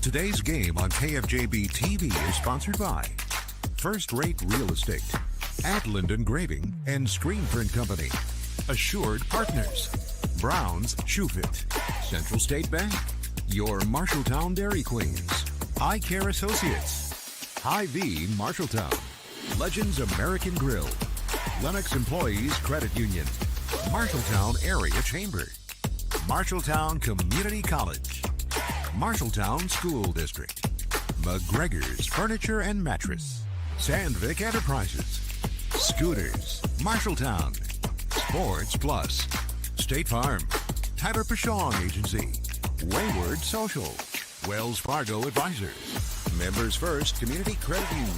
Today's game on KFJB-TV is sponsored by First Rate Real Estate, Adland Engraving and Screen Print Company, Assured Partners, Brown's Shoe Fit, Central State Bank, your Marshalltown Dairy Queens, Eye Care Associates, Hy-Vee Marshalltown, Legends American Grill, Lennox Employees Credit Union, Marshalltown Area Chamber, Marshalltown Community College, Marshalltown School District, McGregor's Furniture and Mattress, Sandvik Enterprises, Scooters, Marshalltown, Sports Plus, State Farm, Tyler Pashong Agency, Wayward Social, Wells Fargo Advisors, Members First Community Credit Union,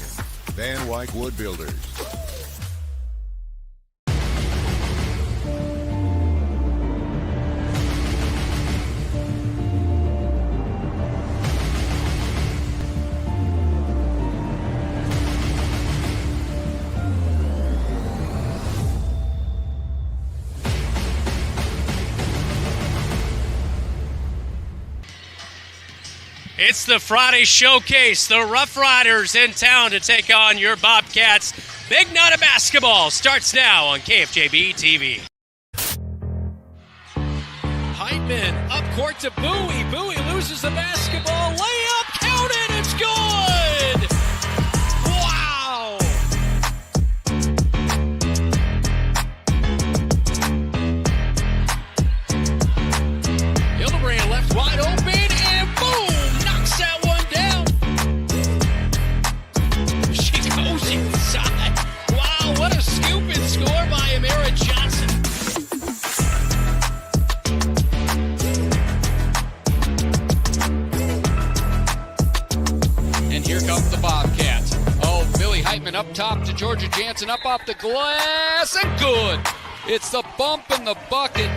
Van Wyck Wood Builders. It's the Friday Showcase. The Roughriders in town to take on your Bobcats. Big night of basketball starts now on KFJB-TV. Heitman up court to Bowie. Bowie loses the basketball. Layup counted. It's good. Wow. Hildebrand left wide open. Wow, what a scoop and score by Amira Johnson. And here comes the Bobcats. Oh, Billy Heitman up top to Georgia Jansen, up off the glass, and good. It's the bump in the bucket.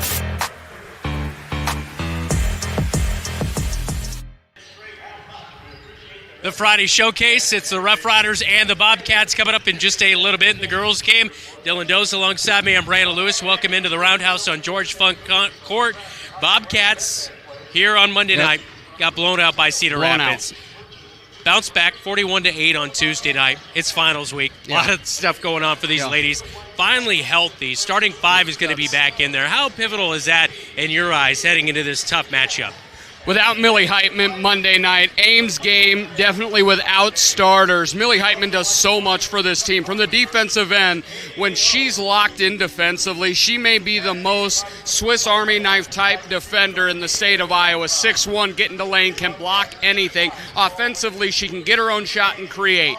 The Friday Showcase, it's the Roughriders and the Bobcats coming up in just a little bit in the girls' game. Dylan Dose alongside me. I'm Brandon Lewis. Welcome into the Roundhouse on George Funk Court. Bobcats here on Monday night got blown out by Cedar Rapids. Bounced back 41-8 on Tuesday night. It's finals week. A lot of stuff going on for these ladies. Finally healthy. Starting five is going to be back in there. How pivotal is that in your eyes heading into this tough matchup? Without Millie Heitman Monday night, Ames game definitely without starters. Millie Heitman does so much for this team. From the defensive end, when she's locked in defensively, she may be the most Swiss Army knife type defender in the state of Iowa. 6'1", get into lane, can block anything. Offensively, she can get her own shot and create.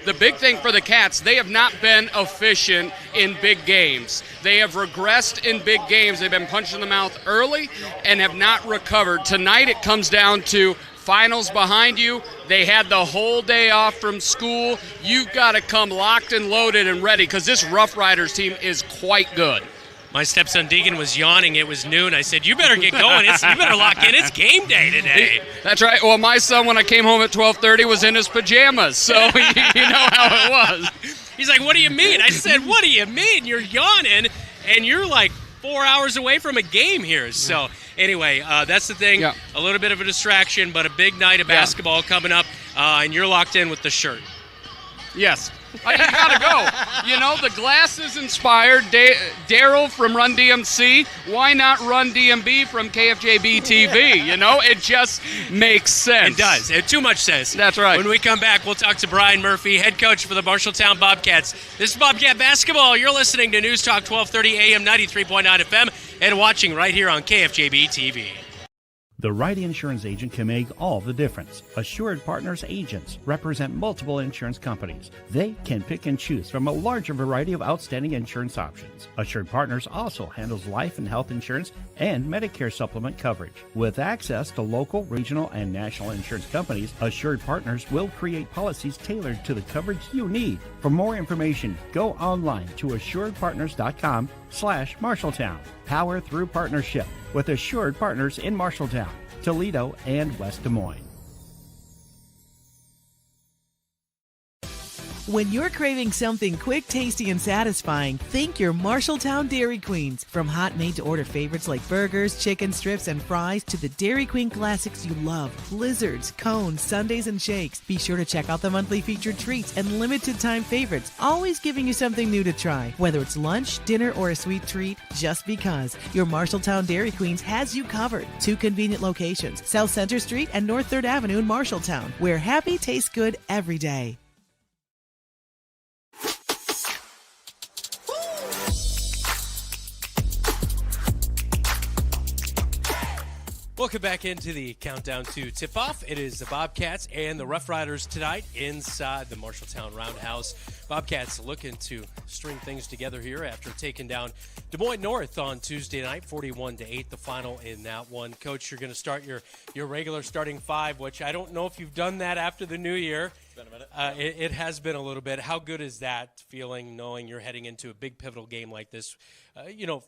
The big thing for the Cats, they have not been efficient in big games. They have regressed in big games. They've been punched in the mouth early and have not recovered. Tonight it comes down to finals behind you. They had the whole day off from school. You've got to come locked and loaded and ready because this Roughriders team is quite good. My stepson Deegan was yawning. It was noon. I said, you better get going. You better lock in. It's game day today. That's right. Well, my son, when I came home at 12:30, was in his pajamas. So you know how it was. He's like, what do you mean? I said, what do you mean? You're yawning, and you're like 4 hours away from a game here. So anyway, that's the thing. Yeah. A little bit of a distraction, but a big night of basketball coming up, and you're locked in with the shirt. Yes. You gotta go. You know, the glass is inspired. Daryl from Run DMC. Why not Run DMB from KFJB-TV? You know, it just makes sense. It does. It too much sense. That's right. When we come back, we'll talk to Brian Murphy, head coach for the Marshalltown Bobcats. This is Bobcat Basketball. You're listening to News Talk 1230 AM, 93.9 FM, and watching right here on KFJB-TV. The right insurance agent can make all the difference. Assured Partners agents represent multiple insurance companies. They can pick and choose from a larger variety of outstanding insurance options. Assured Partners also handles life and health insurance and Medicare supplement coverage. With access to local, regional, and national insurance companies, Assured Partners will create policies tailored to the coverage you need. For more information, go online to assuredpartners.com/Marshalltown. Power through partnership with Assured Partners in Marshalltown, Toledo, and West Des Moines. When you're craving something quick, tasty, and satisfying, think your Marshalltown Dairy Queens. From hot made-to-order favorites like burgers, chicken strips, and fries to the Dairy Queen classics you love, blizzards, cones, sundaes, and shakes. Be sure to check out the monthly featured treats and limited-time favorites, always giving you something new to try. Whether it's lunch, dinner, or a sweet treat, just because. Your Marshalltown Dairy Queens has you covered. 2 convenient locations, South Center Street and North 3rd Avenue in Marshalltown, where happy tastes good every day. Welcome back into the countdown to tip-off. It is the Bobcats and the Roughriders tonight inside the Marshalltown Roundhouse. Bobcats looking to string things together here after taking down Des Moines North on Tuesday night, 41-8, the final in that one. Coach, you're going to start your regular starting 5, which I don't know if you've done that after the new year. It's been a minute. It has been a little bit. How good is that feeling, knowing you're heading into a big pivotal game like this,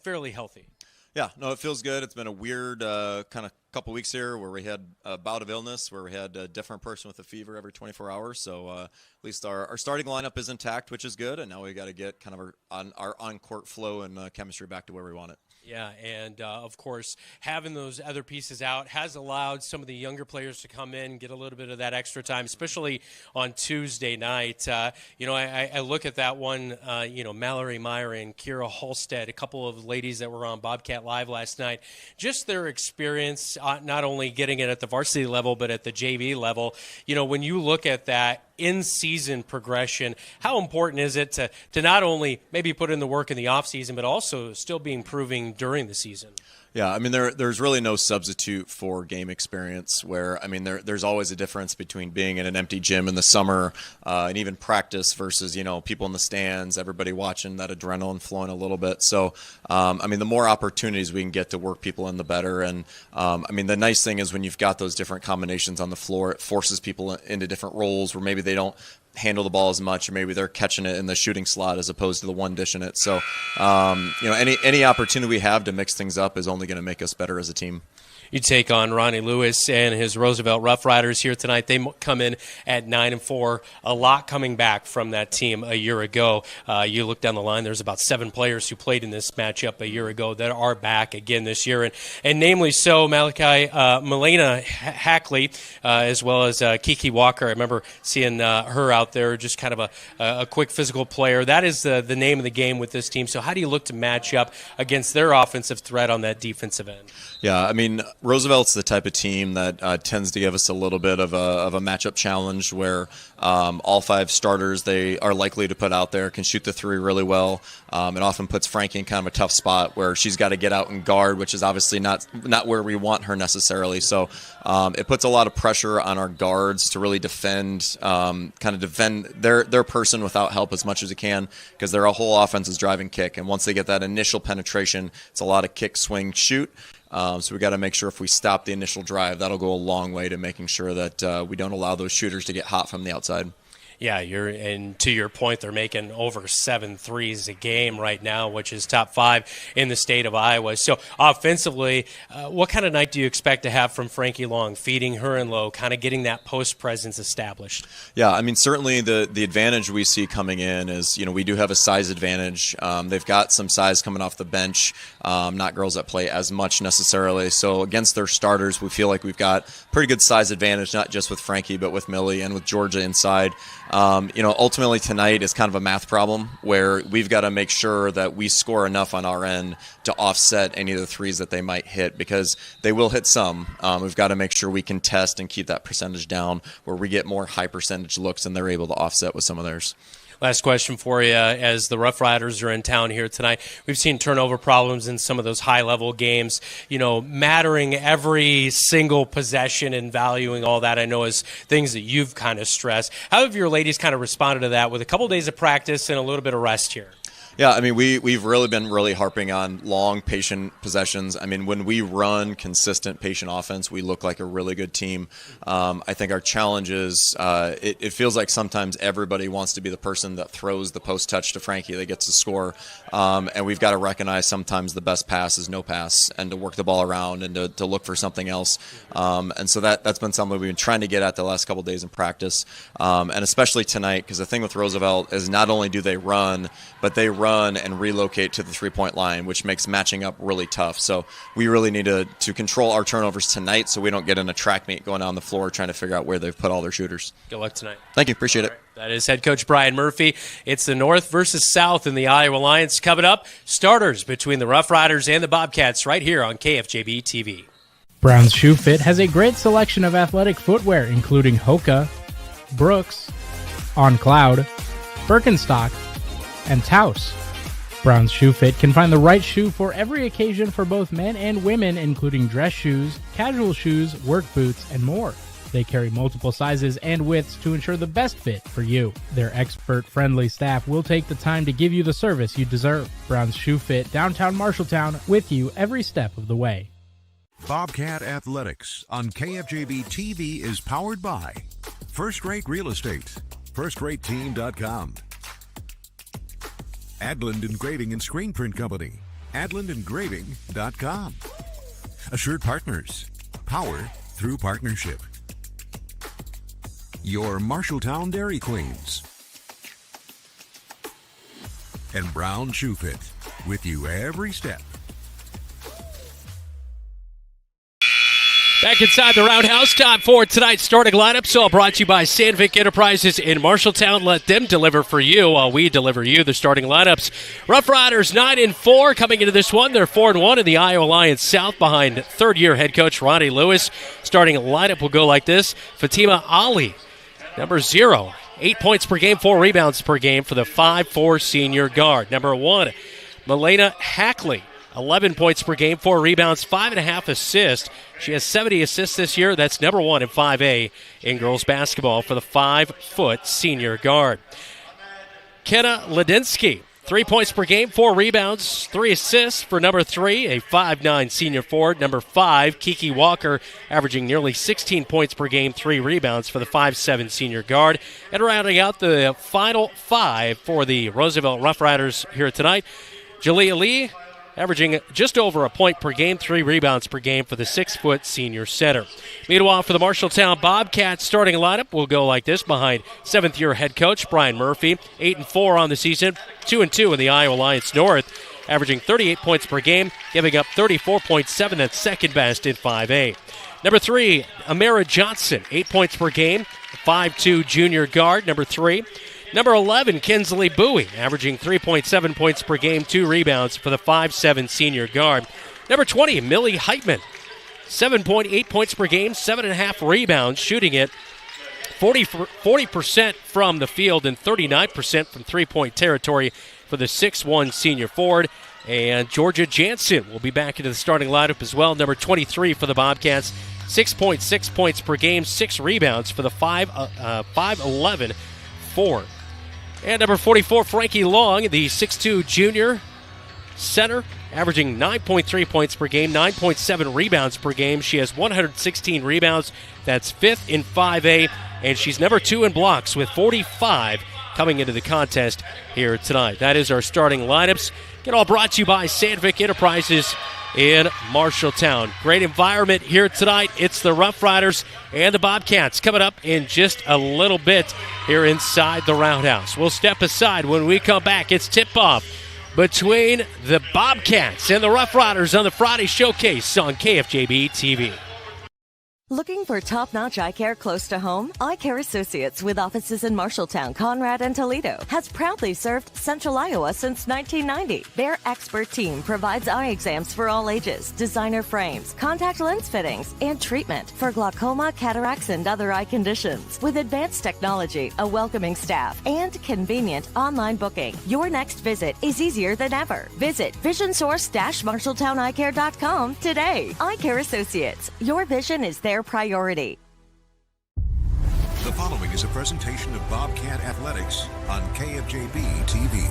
fairly healthy? Yeah, no, it feels good. It's been a weird kind of couple weeks here where we had a bout of illness, where we had a different person with a fever every 24 hours. So at least our starting lineup is intact, which is good. And now we got to get kind of our on-court flow and chemistry back to where we want it. Yeah, and of course, having those other pieces out has allowed some of the younger players to come in, get a little bit of that extra time, especially on Tuesday night. I look at that one, Mallory Meyer and Kira Halstead, a couple of ladies that were on Bobcat Live last night. Just their experience, not only getting it at the varsity level, but at the JV level. When you look at that in-season progression, how important is it to not only maybe put in the work in the off-season, but also still be improving during the season? Yeah, I mean, there's really no substitute for game experience where, I mean, there's always a difference between being in an empty gym in the summer and even practice versus, people in the stands, everybody watching, that adrenaline flowing a little bit. So, the more opportunities we can get to work people in, the better. And, the nice thing is when you've got those different combinations on the floor, it forces people into different roles where maybe they don't handle the ball as much, or maybe they're catching it in the shooting slot as opposed to the one dishing it. So, any opportunity we have to mix things up is only going to make us better as a team. You take on Ronnie Lewis and his Roosevelt Roughriders here tonight. They come in at 9-4. A lot coming back from that team a year ago. You look down the line, there's about 7 players who played in this matchup a year ago that are back again this year. And namely so, Melena Hackley, as well as Kiki Walker. I remember seeing her out there, just kind of a quick physical player. That is the name of the game with this team. So how do you look to match up against their offensive threat on that defensive end? Yeah, Roosevelt's the type of team that tends to give us a little bit of a matchup challenge where all 5 starters they are likely to put out there can shoot the 3 really well. It often puts Frankie in kind of a tough spot where she's got to get out and guard, which is obviously not where we want her necessarily. So it puts a lot of pressure on our guards to really defend their person without help as much as it can, because their whole offense is drive and kick. And once they get that initial penetration, it's a lot of kick, swing, shoot. So we got to make sure if we stop the initial drive, that'll go a long way to making sure that we don't allow those shooters to get hot from the outside. Yeah, and to your point, they're making over 7 threes a game right now, which is top 5 in the state of Iowa. So offensively, what kind of night do you expect to have from Frankie Long, feeding her and low, kind of getting that post presence established? Yeah, certainly the advantage we see coming in is, we do have a size advantage. They've got some size coming off the bench, not girls that play as much necessarily. So against their starters, we feel like we've got pretty good size advantage, not just with Frankie, but with Millie and with Georgia inside. Ultimately tonight is kind of a math problem where we've got to make sure that we score enough on our end to offset any of the threes that they might hit, because they will hit some. We've got to make sure we can test and keep that percentage down where we get more high percentage looks and they're able to offset with some of theirs. Last question for you. As the Roughriders are in town here tonight, we've seen turnover problems in some of those high-level games, mattering every single possession and valuing all that, I know, is things that you've kind of stressed. How have your ladies kind of responded to that with a couple days of practice and a little bit of rest here? Yeah, I mean, we've really been harping on long, patient possessions. I mean, when we run consistent, patient offense, we look like a really good team. I think our challenge is it feels like sometimes everybody wants to be the person that throws the post touch to Frankie that gets the score, and we've got to recognize sometimes the best pass is no pass, and to work the ball around and to look for something else. And so that's been something we've been trying to get at the last couple of days in practice, and especially tonight, because the thing with Roosevelt is not only do they run, but they run and relocate to the three-point line, which makes matching up really tough. So we really need to control our turnovers tonight so we don't get in a track meet going down the floor trying to figure out where they've put all their shooters. Good luck tonight. Thank you. Appreciate it. That is head coach Brian Murphy. It's the North versus South in the Iowa Alliance coming up. Starters between the Roughriders and the Bobcats right here on KFJB-TV. Brown's Shoe Fit has a great selection of athletic footwear, including Hoka, Brooks, On Cloud, Birkenstock, and Taos. Brown's Shoe Fit can find the right shoe for every occasion for both men and women, including dress shoes, casual shoes, work boots, and more. They carry multiple sizes and widths to ensure the best fit for you. Their expert-friendly staff will take the time to give you the service you deserve. Brown's Shoe Fit, downtown Marshalltown, with you every step of the way. Bobcat Athletics on KFJB-TV is powered by First Rate Real Estate, FirstRateTeam.com, Adland Engraving and Screen Print Company, AdlandEngraving.com, Assured Partners, power through partnership, your Marshalltown Dairy Queens, and Brown Shoe Fit, with you every step. Back inside the Roundhouse, time for tonight's starting lineup. All brought to you by Sandvik Enterprises in Marshalltown. Let them deliver for you while we deliver you the starting lineups. Roughriders 9-4 coming into this one. They're 4-1 in the Iowa Alliance South behind third-year head coach Ronnie Lewis. Starting lineup will go like this: Fatima Ali, number 0, 8 points per game, 4 rebounds per game for the 5'4 senior guard. Number 1, Milena Hackley, 11 points per game, 4 rebounds, 5.5 assists. She has 70 assists this year. That's number 1 in 5A in girls basketball for the 5' senior guard. Kenna Ladinsky, 3 points per game, 4 rebounds, 3 assists for number 3, a 5'9 senior forward. Number 5, Kiki Walker, averaging nearly 16 points per game, 3 rebounds for the 5'7 senior guard. And rounding out the final 5 for the Roosevelt Roughriders here tonight, Jalea Lee, averaging just over a point per game, 3 rebounds per game for the 6' senior center. Meanwhile, for the Marshalltown Bobcats starting lineup will go like this behind 7th-year head coach Brian Murphy, 8-4 on the season, 2-2 in the Iowa Alliance North, averaging 38 points per game, giving up 34.7, that's second best in 5A. Number 3, Amara Johnson, 8 points per game, 5'2 junior guard, number 3. Number 11, Kinsley Bowie, averaging 3.7 points per game, 2 rebounds for the 5'7 senior guard. Number 20, Millie Heitman, 7.8 points per game, 7.5 rebounds, shooting it 40% from the field and 39% from three-point territory for the 6'1 senior forward. And Georgia Jansen will be back into the starting lineup as well. Number 23 for the Bobcats, 6.6 points per game, 6 rebounds for the 5'11 forward. And number 44, Frankie Long, the 6'2 junior center, averaging 9.3 points per game, 9.7 rebounds per game. She has 116 rebounds. That's 5th in 5A, and she's number 2 in blocks with 45 coming into the contest here tonight. That is our starting lineups. Get all brought to you by Sandvik Enterprises in Marshalltown. Great environment here tonight. It's the Roughriders and the Bobcats coming up in just a little bit here inside the Roundhouse. We'll step aside when we come back. It's tip-off between the Bobcats and the Roughriders on the Friday Showcase on KFJB-TV. Looking for top-notch eye care close to home? Eye Care Associates, with offices in Marshalltown, Conrad, and Toledo, has proudly served Central Iowa since 1990. Their expert team provides eye exams for all ages, designer frames, contact lens fittings, and treatment for glaucoma, cataracts, and other eye conditions. With advanced technology, a welcoming staff, and convenient online booking, your next visit is easier than ever. Visit VisionSource-MarshalltownEyeCare.com today. Eye Care Associates, your vision is their priority. The following is a presentation of Bobcat Athletics on KFJB-TV.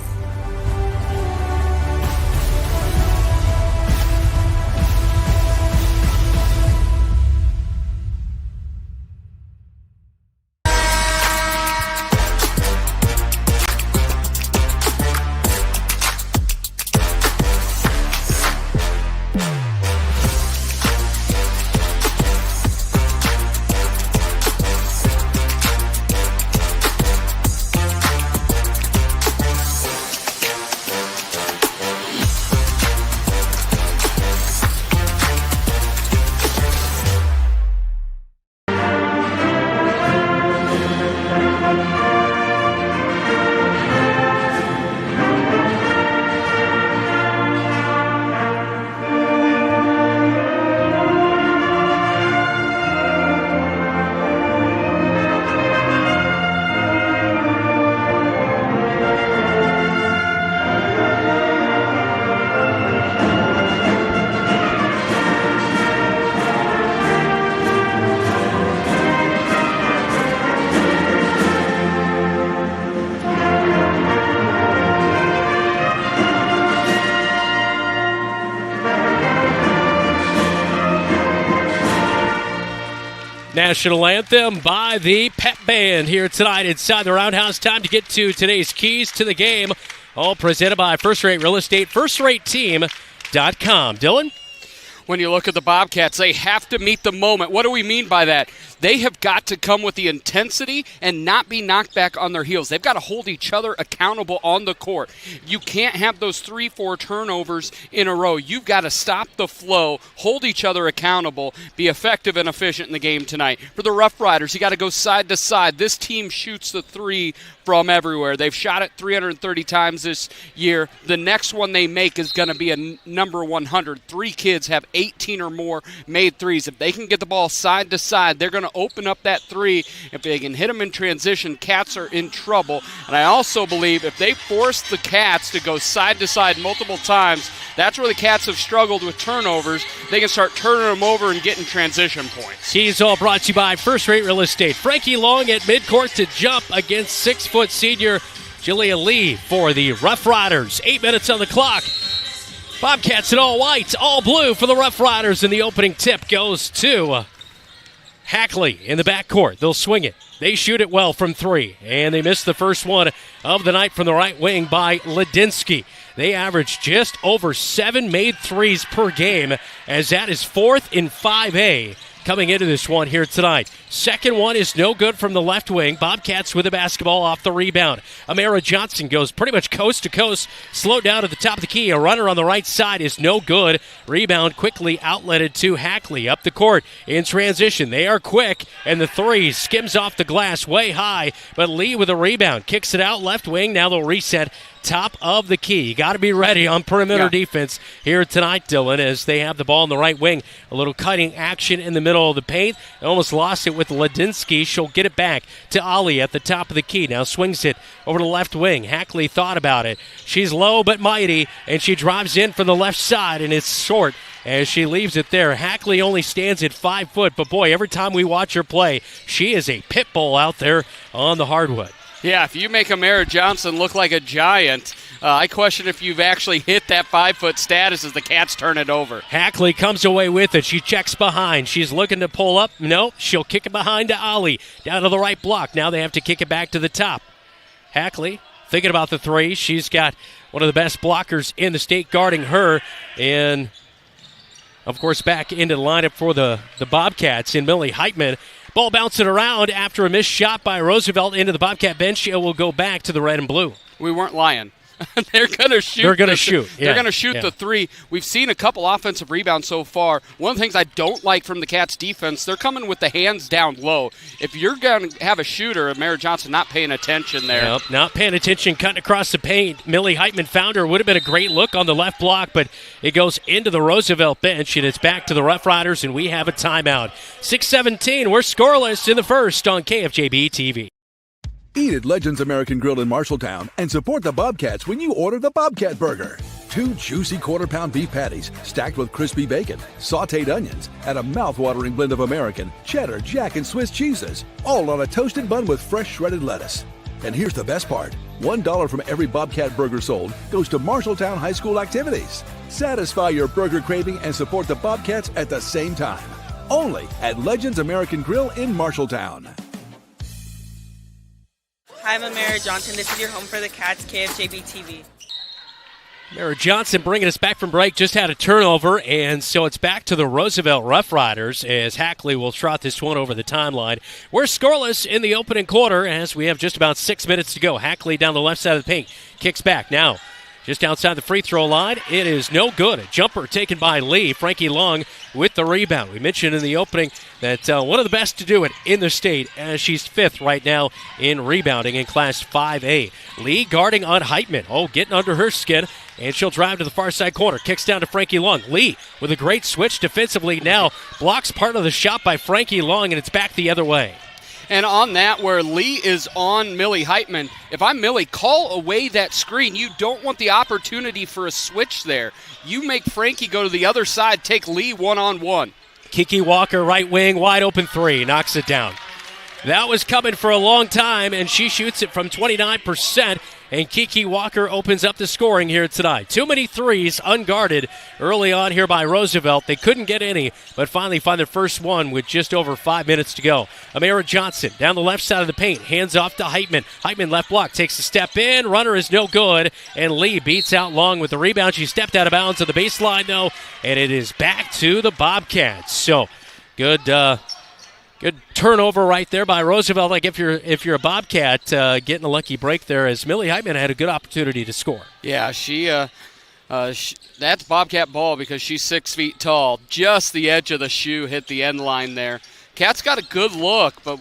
National anthem by the Pep Band here tonight inside the Roundhouse. Time to get to today's keys to the game. All presented by First Rate Real Estate, FirstRateTeam.com. Dylan? When you look at the Bobcats, they have to meet the moment. What do we mean by that? They have got to come with the intensity and not be knocked back on their heels. They've got to hold each other accountable on the court. You can't have those 3-4 turnovers in a row. You've got to stop the flow, hold each other accountable, be effective and efficient in the game tonight. For the Rough Riders, you got to go side to side. This team shoots the three from everywhere. They've shot it 330 times this year. The next one they make is going to be a number 100. 3 kids have 18 or more made threes. If they can get the ball side to side, they're going to open up that three. If they can hit them in transition, Cats are in trouble. And I also believe if they force the Cats to go side to side multiple times, that's where the Cats have struggled with turnovers. They can start turning them over and getting transition points. Keys all brought to you by First Rate Real Estate. Frankie Long at midcourt to jump against 6-foot senior Jillia Lee for the Rough Riders. 8 minutes on the clock. Bobcats in all white, all blue for the Rough Riders, and the opening tip goes to Hackley in the backcourt. They'll swing it. They shoot it well from 3, and they missed the first one of the night from the right wing by Ladinsky. They average just over 7 made threes per game, as that is 4th in 5A coming into this one here tonight. Second one is no good from the left wing. Bobcats with the basketball off the rebound. Amara Johnson goes pretty much coast to coast, slowed down at the top of the key. A runner on the right side is no good. Rebound quickly outletted to Hackley up the court in transition. They are quick, and the three skims off the glass way high, but Lee with a rebound. Kicks it out left wing. Now they'll reset top of the key. You got to be ready on perimeter defense here tonight, Dylan, as they have the ball in the right wing. A little cutting action in the middle of the paint. They almost lost it with Ladinsky. She'll get it back to Ali at the top of the key. Now swings it over to the left wing. Hackley thought about it. She's low but mighty, and she drives in from the left side, and it's short as she leaves it there. Hackley only stands at 5 foot, but boy, every time we watch her play, she is a pit bull out there on the hardwood. Yeah, if you make Amara Johnson look like a giant, I question if you've actually hit that 5-foot status as the Cats turn it over. Hackley comes away with it. She checks behind. She's looking to pull up. No, she'll kick it behind to Ali. Down to the right block. Now they have to kick it back to the top. Hackley thinking about the three. She's got one of the best blockers in the state guarding her. And, of course, back into the lineup for the Bobcats in Millie Heitman. Ball bouncing around after a missed shot by Roosevelt into the Bobcat bench. It will go back to the red and blue. We weren't lying. They're going to shoot. They're going to shoot. They're going to shoot the three. We've seen a couple offensive rebounds so far. One of the things I don't like from the Cats' defense, they're coming with the hands down low. If you're going to have a shooter, Mary Johnson not paying attention there. Yep, not paying attention, cutting across the paint. Millie Heitman found her. Would have been a great look on the left block, but it goes into the Roosevelt bench, and it's back to the Rough Riders, and we have a timeout. 6:17, we're scoreless in the first on KFJB-TV. Eat at Legends American Grill in Marshalltown and support the Bobcats when you order the Bobcat Burger. 2 juicy quarter-pound beef patties stacked with crispy bacon, sautéed onions, and a mouth-watering blend of American, cheddar, Jack, and Swiss cheeses, all on a toasted bun with fresh shredded lettuce. And here's the best part. $1 from every Bobcat Burger sold goes to Marshalltown High School activities. Satisfy your burger craving and support the Bobcats at the same time. Only at Legends American Grill in Marshalltown. Hi, I'm Amara Johnson. This is your home for the Cats, KFJB-TV. Mara Johnson bringing us back from break, just had a turnover, and so it's back to the Roosevelt Rough Riders as Hackley will trot this one over the timeline. We're scoreless in the opening quarter as we have just about 6 minutes to go. Hackley down the left side of the paint, kicks back now. Just outside the free throw line, it is no good. A jumper taken by Lee. Frankie Long with the rebound. We mentioned in the opening that one of the best to do it in the state, as she's 5th right now in rebounding in Class 5A. Lee guarding on Heitman. Oh, getting under her skin, and she'll drive to the far side corner. Kicks down to Frankie Long. Lee with a great switch defensively now. Blocks part of the shot by Frankie Long, and it's back the other way. And on that, where Lee is on Millie Heitman, if I'm Millie, call away that screen. You don't want the opportunity for a switch there. You make Frankie go to the other side, take Lee one-on-one. Kiki Walker, right wing, wide open three, knocks it down. That was coming for a long time, and she shoots it from 29%. and Kiki Walker opens up the scoring here tonight. Too many threes unguarded early on here by Roosevelt. They couldn't get any, but finally find their first one with just over 5 minutes to go. Amira Johnson down the left side of the paint, hands off to Heitman. Heitman left block, takes a step in, runner is no good, and Lee beats out Long with the rebound. She stepped out of bounds on the baseline, though, and it is back to the Bobcats. So good turnover right there by Roosevelt. Like if you're a Bobcat, getting a lucky break there, as Millie Heitman had a good opportunity to score. Yeah, that's Bobcat ball because she's 6 feet tall. Just the edge of the shoe hit the end line there. Cat's got a good look, but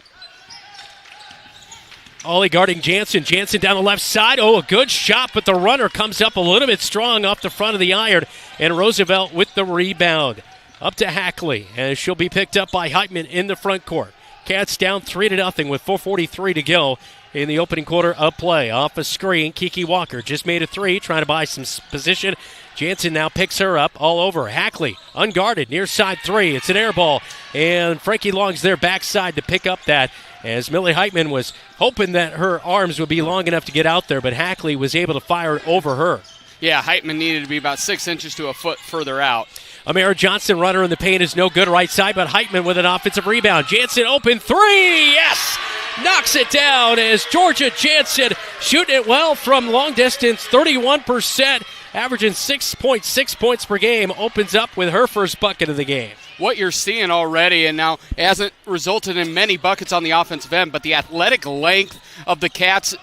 Ollie guarding Jansen. Jansen down the left side. Oh, a good shot, but the runner comes up a little bit strong off the front of the iron, and Roosevelt with the rebound. Up to Hackley, and she'll be picked up by Heitman in the front court. Cats down 3-0 with 4:43 to go in the opening quarter of play. Off a screen, Kiki Walker just made a three, trying to buy some position. Jansen now picks her up all over. Hackley, unguarded, near side three. It's an air ball, and Frankie Long's there backside to pick up that, as Millie Heitman was hoping that her arms would be long enough to get out there, but Hackley was able to fire it over her. Yeah, Heitman needed to be about 6 inches to a foot further out. Amira Johnson, runner in the paint, is no good right side, but Heitman with an offensive rebound. Jansen open three, yes! Knocks it down as Georgia Jansen shooting it well from long distance, 31%, averaging 6.6 points per game, opens up with her first bucket of the game. What you're seeing already, and now it hasn't resulted in many buckets on the offensive end, but the athletic length of the Cats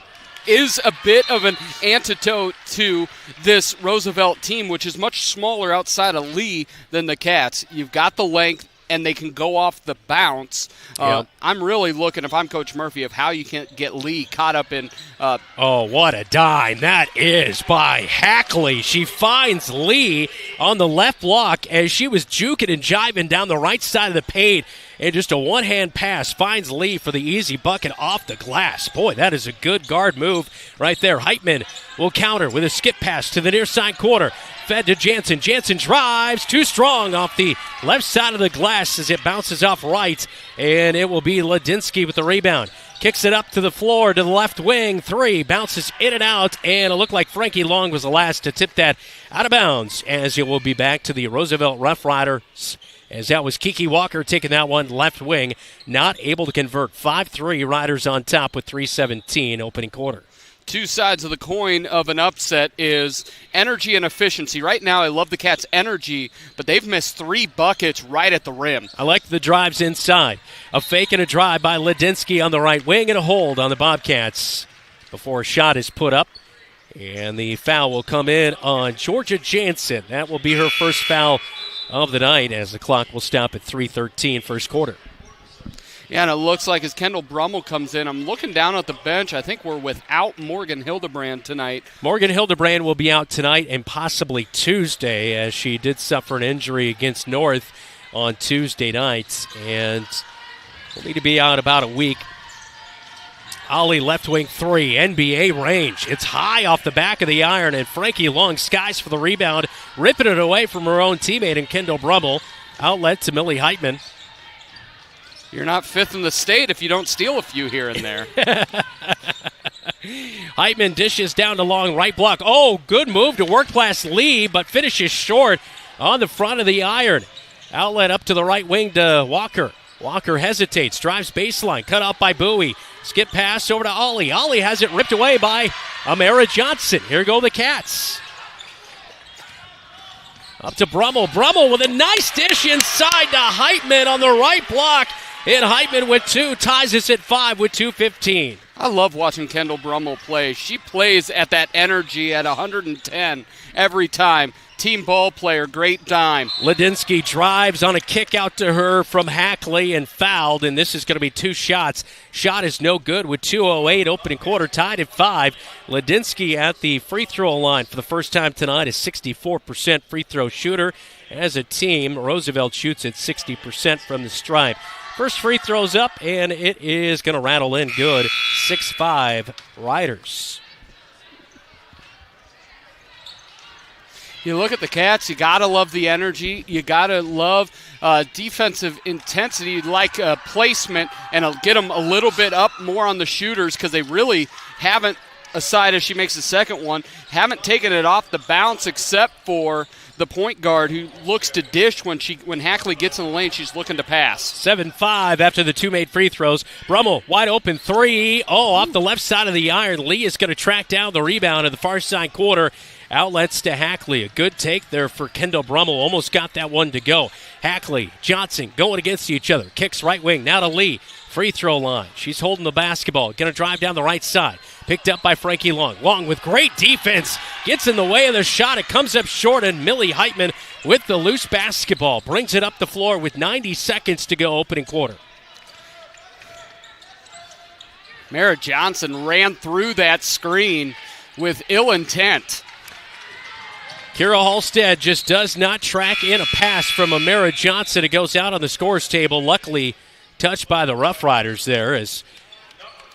is a bit of an antidote to this Roosevelt team, which is much smaller outside of Lee than the Cats. You've got the length, and they can go off the bounce. Yep. I'm really looking, if I'm Coach Murphy, of how you can get Lee caught up in. Oh, what a dime that is by Hackley. She finds Lee on the left block as she was juking and jiving down the right side of the paint. And just a one-hand pass finds Lee for the easy bucket off the glass. Boy, that is a good guard move right there. Heitman will counter with a skip pass to the near side corner. Fed to Jansen. Jansen drives too strong off the left side of the glass as it bounces off right. And it will be Ladinsky with the rebound. Kicks it up to the floor to the left wing. Three bounces in and out. And it looked like Frankie Long was the last to tip that out of bounds, as it will be back to the Roosevelt Roughriders, as that was Kiki Walker taking that one left wing, not able to convert. 5-3 Riders on top with 3:17 opening quarter. Two sides of the coin of an upset is energy and efficiency. Right now, I love the Cats' energy, but they've missed 3 buckets right at the rim. I like the drives inside. A fake and a drive by Ladinsky on the right wing, and a hold on the Bobcats before a shot is put up. And the foul will come in on Georgia Jansen. That will be her first foul of the night, as the clock will stop at 3:13 first quarter. Yeah, and it looks like as Kendall Brummel comes in, I'm looking down at the bench. I think we're without Morgan Hildebrand tonight. Morgan Hildebrand will be out tonight and possibly Tuesday, as she did suffer an injury against North on Tuesday night, and will need to be out about a week. Ollie left wing three, NBA range. It's high off the back of the iron, and Frankie Long skies for the rebound, ripping it away from her own teammate and Kendall Brummel. Outlet to Millie Heitman. You're not 5th in the state if you don't steal a few here and there. Heitman dishes down to Long, right block. Oh, good move to work past Lee, but finishes short on the front of the iron. Outlet up to the right wing to Walker. Walker hesitates, drives baseline, cut out by Bowie. Skip pass over to Ollie. Ollie has it ripped away by Amira Johnson. Here go the Cats. Up to Brummel. Brummel with a nice dish inside to Heitman on the right block. And Heitman with 2 ties us at 5 with 2:15. I love watching Kendall Brummel play. She plays at that energy at 110 every time. Team ball player, great dime. Ladinsky drives on a kick out to her from Hackley and fouled, and this is going to be 2 shots. Shot is no good with 2:08 opening quarter, tied at 5. Ladinsky at the free throw line for the first time tonight, a 64% free throw shooter. As a team, Roosevelt shoots at 60% from the stripe. First free throw's up, and it is going to rattle in good. 6-5 Riders. You look at the Cats, you got to love the energy. You got to love defensive intensity, like placement, and get them a little bit up more on the shooters because they really haven't aside if she makes the second one, haven't taken it off the bounce except for the point guard who looks to dish when Hackley gets in the lane. She's looking to pass. 7-5 after the two made free throws. Brummel wide open three. Oh, off the left side of the iron. Lee is going to track down the rebound in the far side quarter. Outlets to Hackley. A good take there for Kendall Brummel. Almost got that one to go. Hackley, Johnson going against each other. Kicks right wing. Now to Lee. Free throw line. She's holding the basketball. Going to drive down the right side. Picked up by Frankie Long. Long with great defense. Gets in the way of the shot. It comes up short, and Millie Heitman with the loose basketball. Brings it up the floor with 90 seconds to go opening quarter. Mara Johnson ran through that screen with ill intent. Kira Halstead just does not track in a pass from Amara Johnson. It goes out on the scores table. Luckily touched by the Roughriders there, as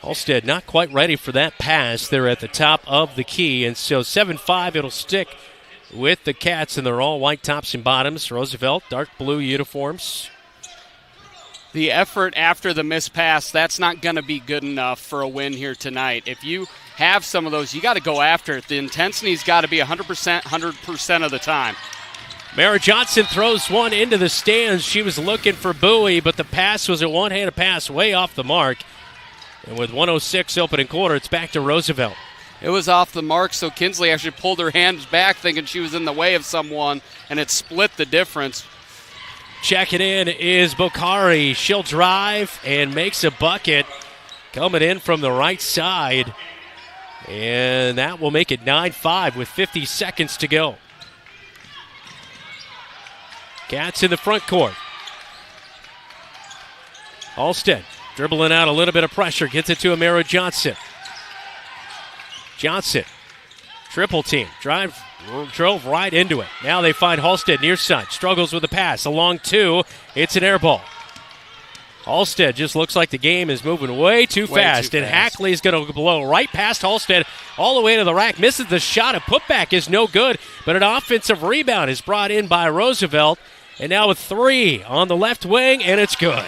Halstead not quite ready for that pass there at the top of the key. And so 7-5, it'll stick with the Cats, and they're all white tops and bottoms. Roosevelt, dark blue uniforms. The effort after the missed pass, that's not going to be good enough for a win here tonight. If you have some of those, you got to go after it. The intensity's got to be 100% of the time. Mara Johnson throws one into the stands. She was looking for Bowie, but the pass was a one-handed pass way off the mark. And with 1:06 opening quarter, it's back to Roosevelt. It was off the mark, so Kinsley actually pulled her hands back thinking she was in the way of someone, and it split the difference. Checking in is Bokhari. She'll drive and makes a bucket. Coming in from the right side. And that will make it 9-5 with 50 seconds to go. Cats in the front court. Halstead dribbling out a little bit of pressure. Gets it to Amara Johnson. Johnson. Triple team. Drove right into it. Now they find Halstead near side. Struggles with the pass. Along two. It's an air ball. Halstead just looks like the game is moving way too fast. And Hackley's going to blow right past Halstead all the way to the rack. Misses the shot. A putback is no good. But an offensive rebound is brought in by Roosevelt. And now with three on the left wing, and it's good.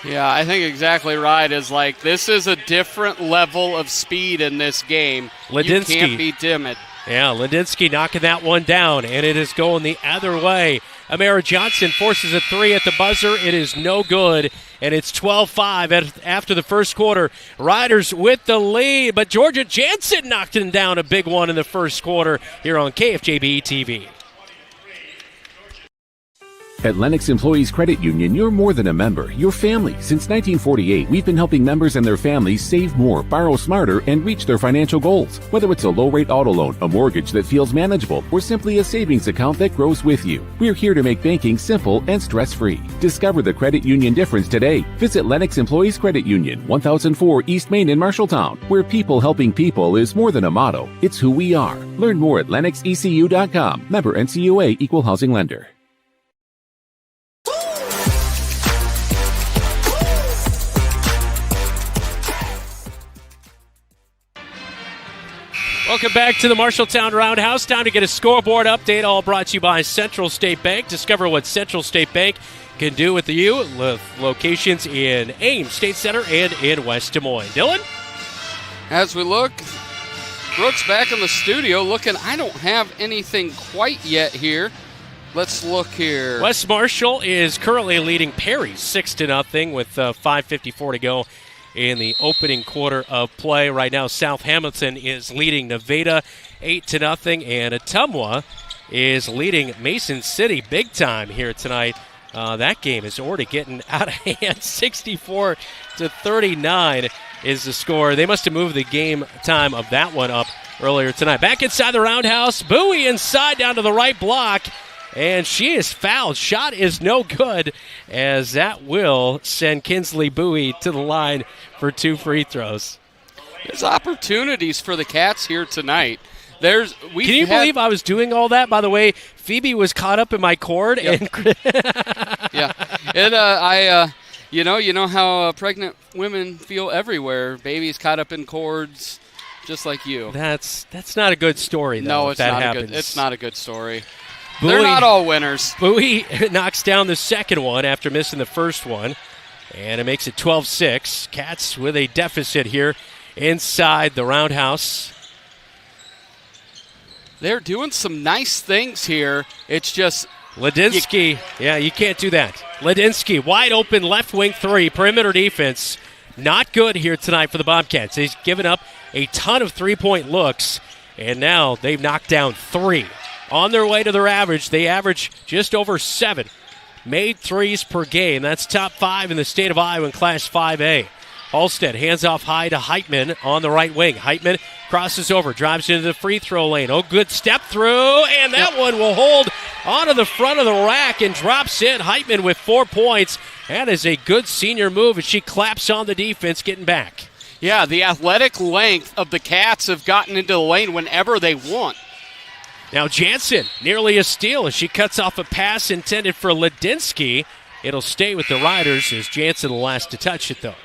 Yeah, I think exactly right. Is like this is a different level of speed in this game. Ladinsky. You can't be timid. Yeah, Ladinsky knocking that one down, and it is going the other way. Amara Johnson forces a three at the buzzer. It is no good, and it's 12-5 after the first quarter. Riders with the lead, but Georgia Jansen knocked him down a big one in the first quarter here on KFJB-TV. At Lennox Employees Credit Union, you're more than a member, you're family. Since 1948, we've been helping members and their families save more, borrow smarter, and reach their financial goals. Whether it's a low-rate auto loan, a mortgage that feels manageable, or simply a savings account that grows with you, we're here to make banking simple and stress-free. Discover the credit union difference today. Visit Lennox Employees Credit Union, 1004 East Main in Marshalltown, where people helping people is more than a motto, it's who we are. Learn more at lennoxecu.com. Member NCUA, Equal Housing Lender. Welcome back to the Marshalltown Roundhouse. Time to get a scoreboard update, all brought to you by Central State Bank. Discover what Central State Bank can do with you. Locations in Ames State Center and in West Des Moines. Dylan? As we look, Brooks back in the studio looking, I don't have anything quite yet here. Let's look here. West Marshall is currently leading Perry 6-0 with 5:54 to go in the opening quarter of play. Right now, South Hamilton is leading Nevada 8-0, and Ottumwa is leading Mason City big time here tonight. That game is already getting out of hand. 64-39 is the score. They must have moved the game time of that one up earlier tonight. Back inside the Roundhouse. Bowie inside down to the right block. And she is fouled. Shot is no good, as that will send Kinsley Bowie to the line for 2 free throws. There's opportunities for the Cats here tonight. Can you believe I was doing all that? By the way, Phoebe was caught up in my cord. Yep. And yeah, and you know how pregnant women feel everywhere. Babies caught up in cords, just like you. That's not a good story, though. No, it's not happens. It's not a good story. Bowie, they're not all winners. Bowie knocks down the second one after missing the first one, and it makes it 12-6. Cats with a deficit here inside the roundhouse. They're doing some nice things here. It's just Ladinsky, you can't do that. Ladinsky, wide open left wing three, perimeter defense. Not good here tonight for the Bobcats. They've given up a ton of three-point looks, and now they've knocked down 3. On their way to their average, they average just over 7 made threes per game. That's top 5 in the state of Iowa in Class 5A. Halstead hands off high to Heitman on the right wing. Heitman crosses over, drives into the free throw lane. Oh, good step through, and that one will hold onto the front of the rack and drops in. Heitman with 4 points. That is a good senior move, and she claps on the defense getting back. Yeah, the athletic length of the Cats have gotten into the lane whenever they want. Now Jansen, nearly a steal as she cuts off a pass intended for Ladinsky. It'll stay with the Riders as Jansen the last to touch it, though.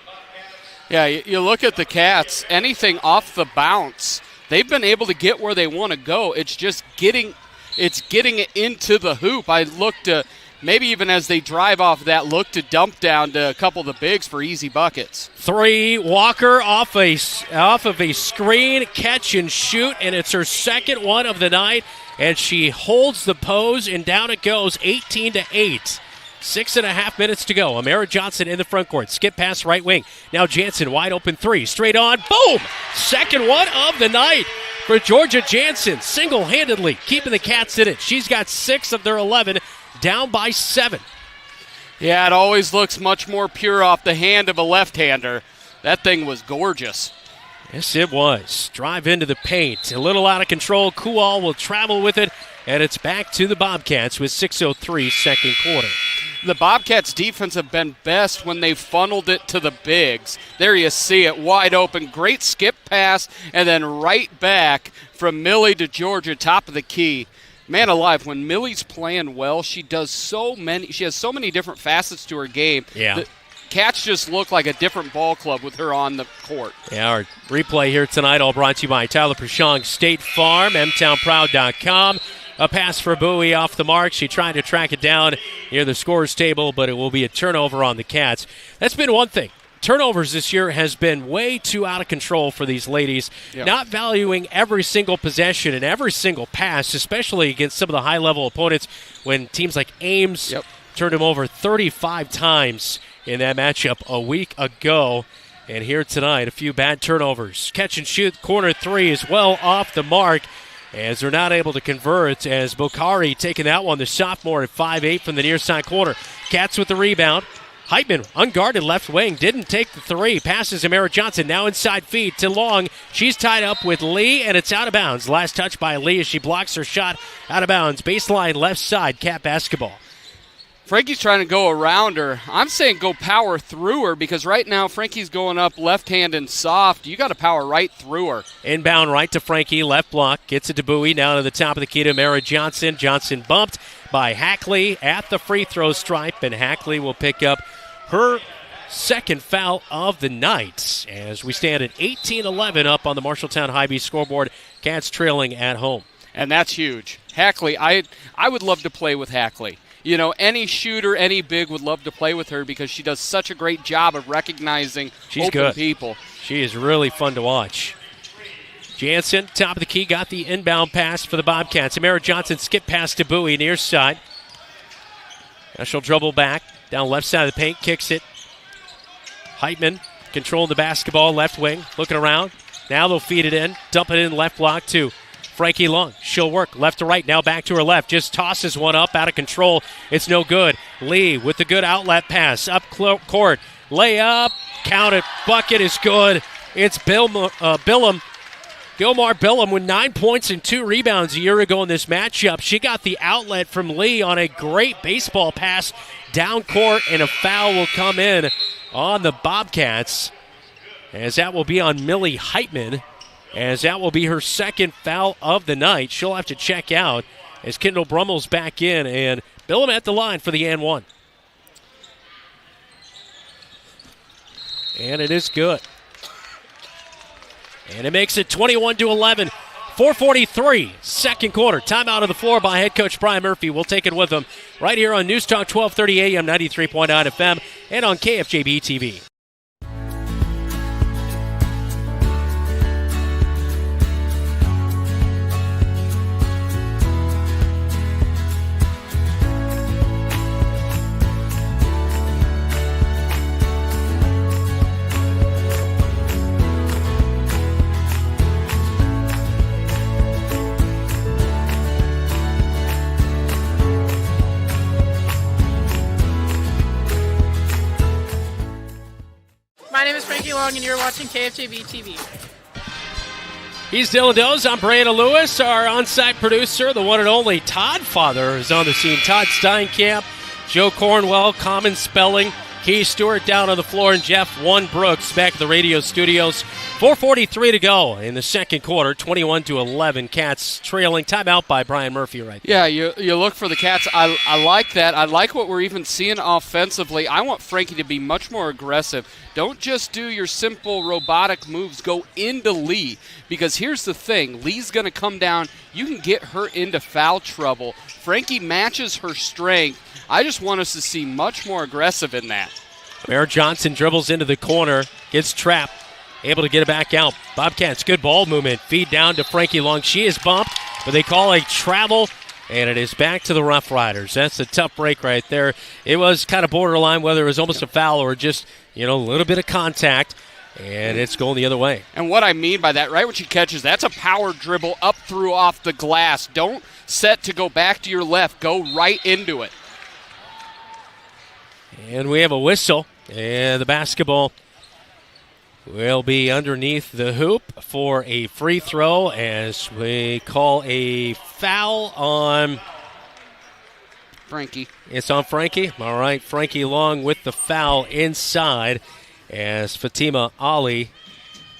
Yeah, you look at the Cats, anything off the bounce, they've been able to get where they want to go. It's just getting it into the hoop. I look to, maybe even as they drive off that, look to dump down to a couple of the bigs for easy buckets. 3, Walker off of a screen, catch and shoot, and it's her second one of the night, and she holds the pose, and down it goes, 18-8. 6.5 minutes to go. Amara Johnson in the front court. Skip pass right wing. Now Jansen, wide open 3. Straight on. Boom! Second one of the night for Georgia Jansen. Single-handedly keeping the Cats in it. She's got 6 of their 11, down by 7. Yeah, it always looks much more pure off the hand of a left-hander. That thing was gorgeous. Yes, it was. Drive into the paint. A little out of control. Kual will travel with it, and it's back to the Bobcats with 6:03 second quarter. The Bobcats' defense have been best when they funneled it to the bigs. There you see it, wide open. Great skip pass, and then right back from Millie to Georgia, top of the key. Man alive, when Millie's playing well, she has so many different facets to her game. Yeah. The Cats just look like a different ball club with her on the court. Yeah, our replay here tonight all brought to you by Tyler Prashong, State Farm, mtownproud.com. A pass for Bowie off the mark. She tried to track it down near the scorer's table, but it will be a turnover on the Cats. That's been one thing. Turnovers this year has been way too out of control for these ladies, not valuing every single possession and every single pass, especially against some of the high-level opponents when teams like Ames turned them over 35 times in that matchup a week ago. And here tonight, a few bad turnovers. Catch and shoot, corner 3 is well off the mark, as they're not able to convert, as Bokhari taking that one, the sophomore at 5'8" from the near side corner. Cats with the rebound. Heitman, unguarded left wing, didn't take the 3. Passes Amara Johnson, now inside feed to Long. She's tied up with Lee, and it's out of bounds. Last touch by Lee as she blocks her shot out of bounds. Baseline left side, Cat basketball. Frankie's trying to go around her. I'm saying go power through her because right now Frankie's going up left hand and soft. You got to power right through her. Inbound right to Frankie, left block. Gets it to Bowie, now to the top of the key to Mara Johnson. Johnson bumped by Hackley at the free throw stripe, and Hackley will pick up her second foul of the night as we stand at 18-11 up on the Marshalltown High-B scoreboard. Cats trailing at home. And that's huge. Hackley, I would love to play with Hackley. You know, any shooter, any big would love to play with her because she does such a great job of recognizing open people. She is really fun to watch. Jansen, top of the key, got the inbound pass for the Bobcats. Amara Johnson skip pass to Bowie, near side. Now she'll dribble back, down left side of the paint, kicks it. Heitman controlling the basketball, left wing, looking around. Now they'll feed it in, dump it in left block to Frankie Long. She'll work left to right, now back to her left. Just tosses one up, out of control. It's no good. Lee with the good outlet pass, up court. Layup, count it, bucket is good. It's Gilmar Billum with 9 points and 2 rebounds a year ago in this matchup. She got the outlet from Lee on a great baseball pass down court, and a foul will come in on the Bobcats, as that will be on Millie Heitman, as that will be her second foul of the night. She'll have to check out as Kendall Brummel's back in, and Billum at the line for the and one. And it is good. And it makes it 21-11. 4:43, second quarter. Timeout on the floor by head coach Brian Murphy. We'll take it with him right here on News Talk 1230 AM, 93.9 FM, and on KFJB-TV. is Frankie Long, and you're watching KFJB-TV. He's Dylan Doze. I'm Brandon Lewis. Our on-site producer, the one and only Todd Father, is on the scene. Todd Steinkamp, Joe Cornwell, Common Spelling, Keith Stewart down on the floor, and Jeff One Brooks back at the radio studios. 4:43 to go in the second quarter, 21-11. Cats trailing. Timeout by Brian Murphy right there. Yeah, you look for the Cats. I like that. I like what we're even seeing offensively. I want Frankie to be much more aggressive. Don't just do your simple robotic moves. Go into Lee, because here's the thing. Lee's going to come down. You can get her into foul trouble. Frankie matches her strength. I just want us to see much more aggressive in that. Mara Johnson dribbles into the corner, gets trapped, able to get it back out. Bobcats, good ball movement. Feed down to Frankie Long. She is bumped, but they call a travel, and it is back to the Rough Riders. That's a tough break right there. It was kind of borderline whether it was almost a foul or just, a little bit of contact, and it's going the other way. And what I mean by that, right when she catches, that's a power dribble up through off the glass. Don't set to go back to your left. Go right into it. And we have a whistle, and the basketball will be underneath the hoop for a free throw as we call a foul on Frankie. It's on Frankie. All right, Frankie Long with the foul inside as Fatima Ali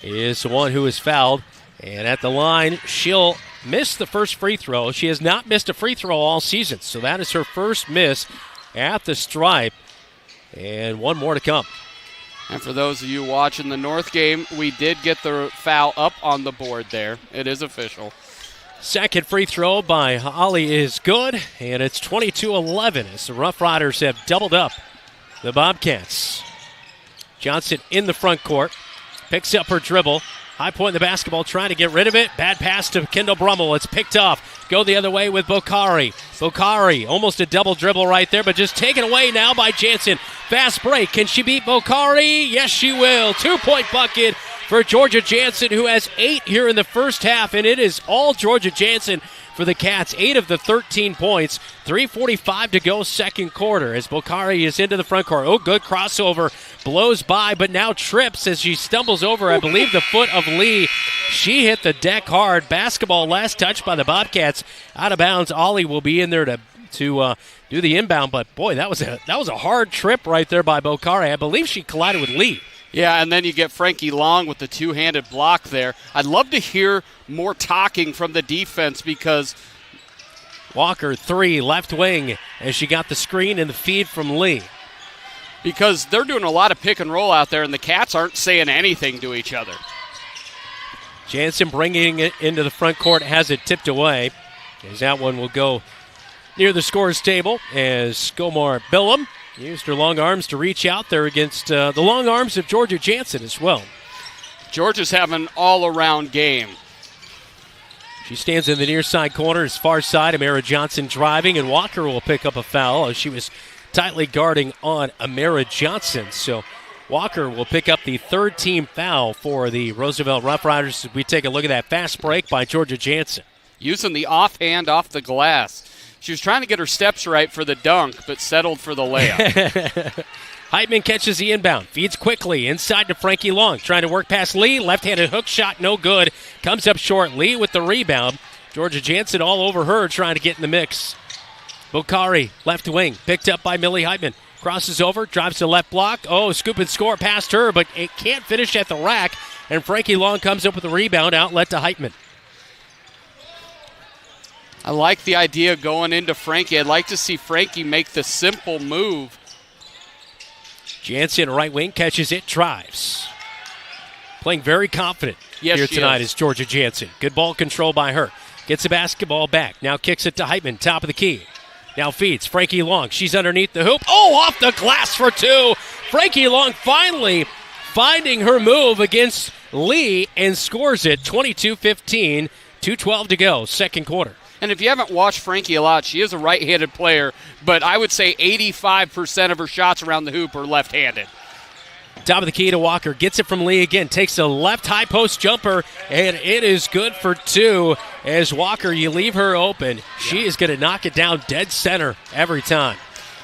is the one who is fouled. And at the line, she'll miss the first free throw. She has not missed a free throw all season, so that is her first miss at the stripe. And one more to come. And for those of you watching the North game, we did get the foul up on the board there. It is official. Second free throw by Ali is good, and it's 22-11 as the Rough Riders have doubled up the Bobcats. Johnson in the front court, picks up her dribble. High point in the basketball, trying to get rid of it. Bad pass to Kendall Brummel. It's picked off. Go the other way with Bokhari. Bokhari, almost a double dribble right there, but just taken away now by Jansen. Fast break. Can she beat Bokhari? Yes, she will. 2-point bucket for Georgia Jansen, who has 8 here in the first half, and it is all Georgia Jansen for the Cats. 8 of the 13 points. 3:45 to go second quarter as Bokhari is into the front court. Oh, good crossover. Blows by, but now trips as she stumbles over, I believe, the foot of Lee. She hit the deck hard. Basketball last touch by the Bobcats. Out of bounds. Ollie will be in there to do the inbound, but boy, that was a hard trip right there by Bokhari. I believe she collided with Lee. Yeah, and then you get Frankie Long with the two-handed block there. I'd love to hear more talking from the defense because Walker, 3, left wing, as she got the screen and the feed from Lee. Because they're doing a lot of pick and roll out there, and the Cats aren't saying anything to each other. Jansen bringing it into the front court, has it tipped away, as that one will go near the scorer's table as Skomar Billum used her long arms to reach out there against the long arms of Georgia Jansen as well. Georgia's having an all-around game. She stands in the near side corner, as far side. Amara Johnson driving, and Walker will pick up a foul as she was tightly guarding on Amara Johnson. So Walker will pick up the third team foul for the Roosevelt Roughriders as we take a look at that fast break by Georgia Jansen. Using the offhand off the glass. She was trying to get her steps right for the dunk, but settled for the layup. Heitman catches the inbound, feeds quickly inside to Frankie Long, trying to work past Lee. Left-handed hook shot, no good. Comes up short. Lee with the rebound. Georgia Jansen all over her, trying to get in the mix. Bokhari, left wing, picked up by Millie Heitman. Crosses over, drives to left block. Oh, scoop and score past her, but it can't finish at the rack. And Frankie Long comes up with the rebound, outlet to Heitman. I like the idea going into Frankie. I'd like to see Frankie make the simple move. Jansen, right wing, catches it, drives. Playing very confident here tonight is Georgia Jansen. Good ball control by her. Gets the basketball back. Now kicks it to Heitman, top of the key. Now feeds Frankie Long. She's underneath the hoop. Oh, off the glass for 2. Frankie Long finally finding her move against Lee and scores it 22-15. 2:12 to go, second quarter. And if you haven't watched Frankie a lot, she is a right-handed player, but I would say 85% of her shots around the hoop are left-handed. Top of the key to Walker. Gets it from Lee again. Takes a left high post jumper, and it is good for 2. As Walker, you leave her open. She is going to knock it down dead center every time.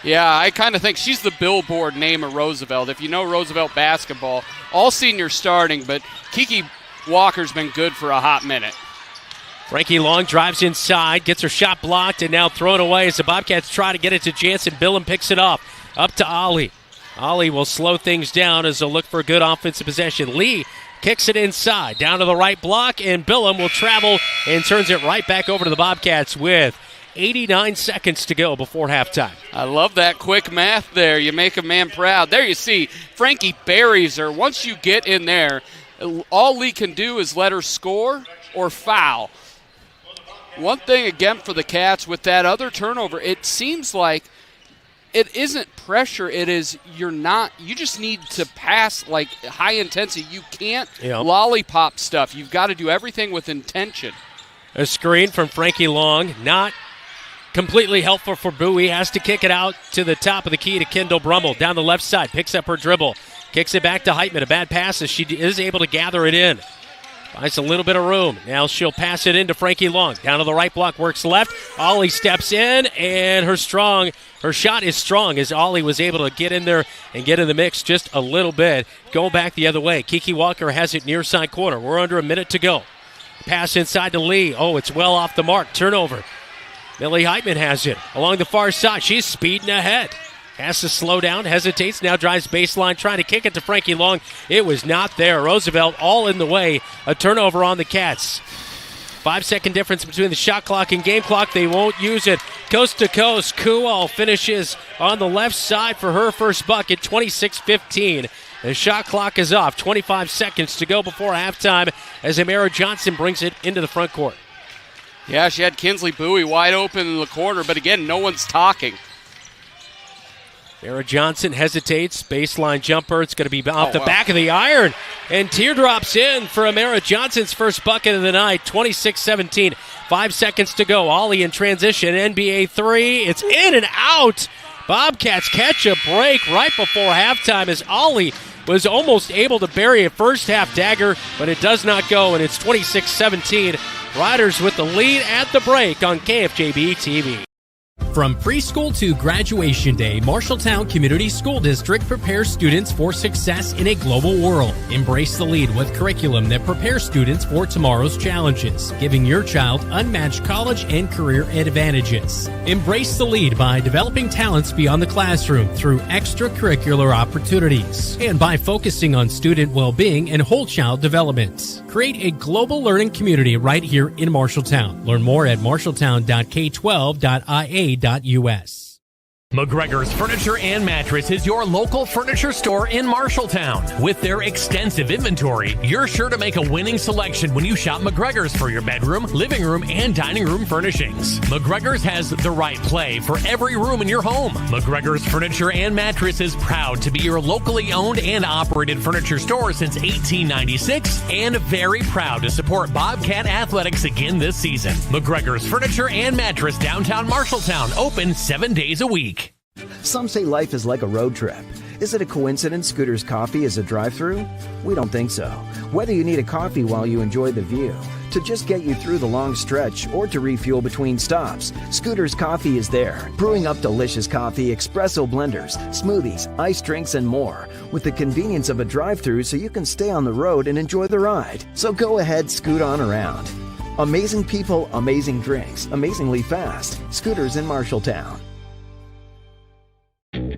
Yeah, I kind of think she's the billboard name of Roosevelt. If you know Roosevelt basketball, all seniors starting, but Kiki Walker's been good for a hot minute. Frankie Long drives inside, gets her shot blocked, and now thrown away as the Bobcats try to get it to Jansen. Billum picks it off. Up to Ollie. Ollie will slow things down as they'll look for a good offensive possession. Lee kicks it inside, down to the right block, and Billum will travel and turns it right back over to the Bobcats with 89 seconds to go before halftime. I love that quick math there. You make a man proud. There you see Frankie buries her. Once you get in there, all Lee can do is let her score or foul. One thing, again, for the Cats with that other turnover, it seems like it isn't pressure. It is you just need to pass like high intensity. You can't lollipop stuff. You've got to do everything with intention. A screen from Frankie Long, not completely helpful for Bowie. Has to kick it out to the top of the key to Kendall Brummel. Down the left side, picks up her dribble. Kicks it back to Heitman. A bad pass as she is able to gather it in. Finds a little bit of room. Now she'll pass it into Frankie Long. Down to the right block, works left. Ollie steps in, and her shot is strong as Ollie was able to get in there and get in the mix just a little bit. Going back the other way. Kiki Walker has it near side corner. We're under a minute to go. Pass inside to Lee. Oh, it's well off the mark. Turnover. Millie Heitman has it along the far side. She's speeding ahead. Has to slow down, hesitates, now drives baseline, trying to kick it to Frankie Long. It was not there. Roosevelt all in the way. A turnover on the Cats. 5-second difference between the shot clock and game clock. They won't use it. Coast to coast, Kuhl finishes on the left side for her first bucket, 26-15. The shot clock is off. 25 seconds to go before halftime as Amara Johnson brings it into the front court. Yeah, she had Kinsley Bowie wide open in the corner, but again, no one's talking. Amara Johnson hesitates. Baseline jumper. It's going to be off the back of the iron. And teardrops in for Amara Johnson's first bucket of the night. 26-17. 5 seconds to go. Ollie in transition. NBA three. It's in and out. Bobcats catch a break right before halftime as Ollie was almost able to bury a first half dagger, but it does not go, and it's 26-17. Riders with the lead at the break on KFJB-TV. From preschool to graduation day, Marshalltown Community School District prepares students for success in a global world. Embrace the lead with curriculum that prepares students for tomorrow's challenges, giving your child unmatched college and career advantages. Embrace the lead by developing talents beyond the classroom through extracurricular opportunities and by focusing on student well-being and whole child development. Create a global learning community right here in Marshalltown. Learn more at marshalltown.k12.ia.us. McGregor's Furniture and Mattress is your local furniture store in Marshalltown. With their extensive inventory, you're sure to make a winning selection when you shop McGregor's for your bedroom, living room, and dining room furnishings. McGregor's has the right play for every room in your home. McGregor's Furniture and Mattress is proud to be your locally owned and operated furniture store since 1896 and very proud to support Bobcat Athletics again this season. McGregor's Furniture and Mattress, downtown Marshalltown, open 7 days a week. Some say life is like a road trip. Is it a coincidence Scooter's Coffee is a drive-thru? We don't think so. Whether you need a coffee while you enjoy the view, to just get you through the long stretch, or to refuel between stops, Scooter's Coffee is there, brewing up delicious coffee, espresso blenders, smoothies, iced drinks, and more, with the convenience of a drive-thru so you can stay on the road and enjoy the ride. So go ahead, scoot on around. Amazing people, amazing drinks, amazingly fast. Scooters in Marshalltown.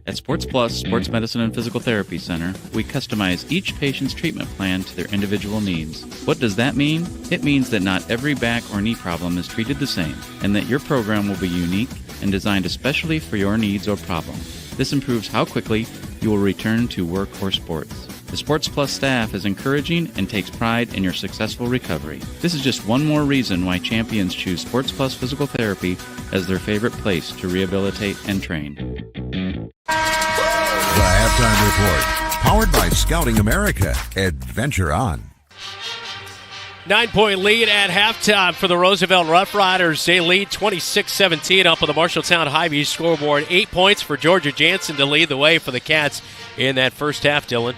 At Sports Plus Sports Medicine and Physical Therapy Center, we customize each patient's treatment plan to their individual needs. What does that mean? It means that not every back or knee problem is treated the same, and that your program will be unique and designed especially for your needs or problem. This improves how quickly you will return to work or sports. The Sports Plus staff is encouraging and takes pride in your successful recovery. This is just one more reason why champions choose Sports Plus Physical Therapy as their favorite place to rehabilitate and train. The Halftime Report, powered by Scouting America. Adventure on. 9-point lead at halftime for the Roosevelt Roughriders. They lead 26-17 up on the Marshalltown Hy-Vee scoreboard. 8 points for Georgia Jansen to lead the way for the Cats in that first half, Dylan.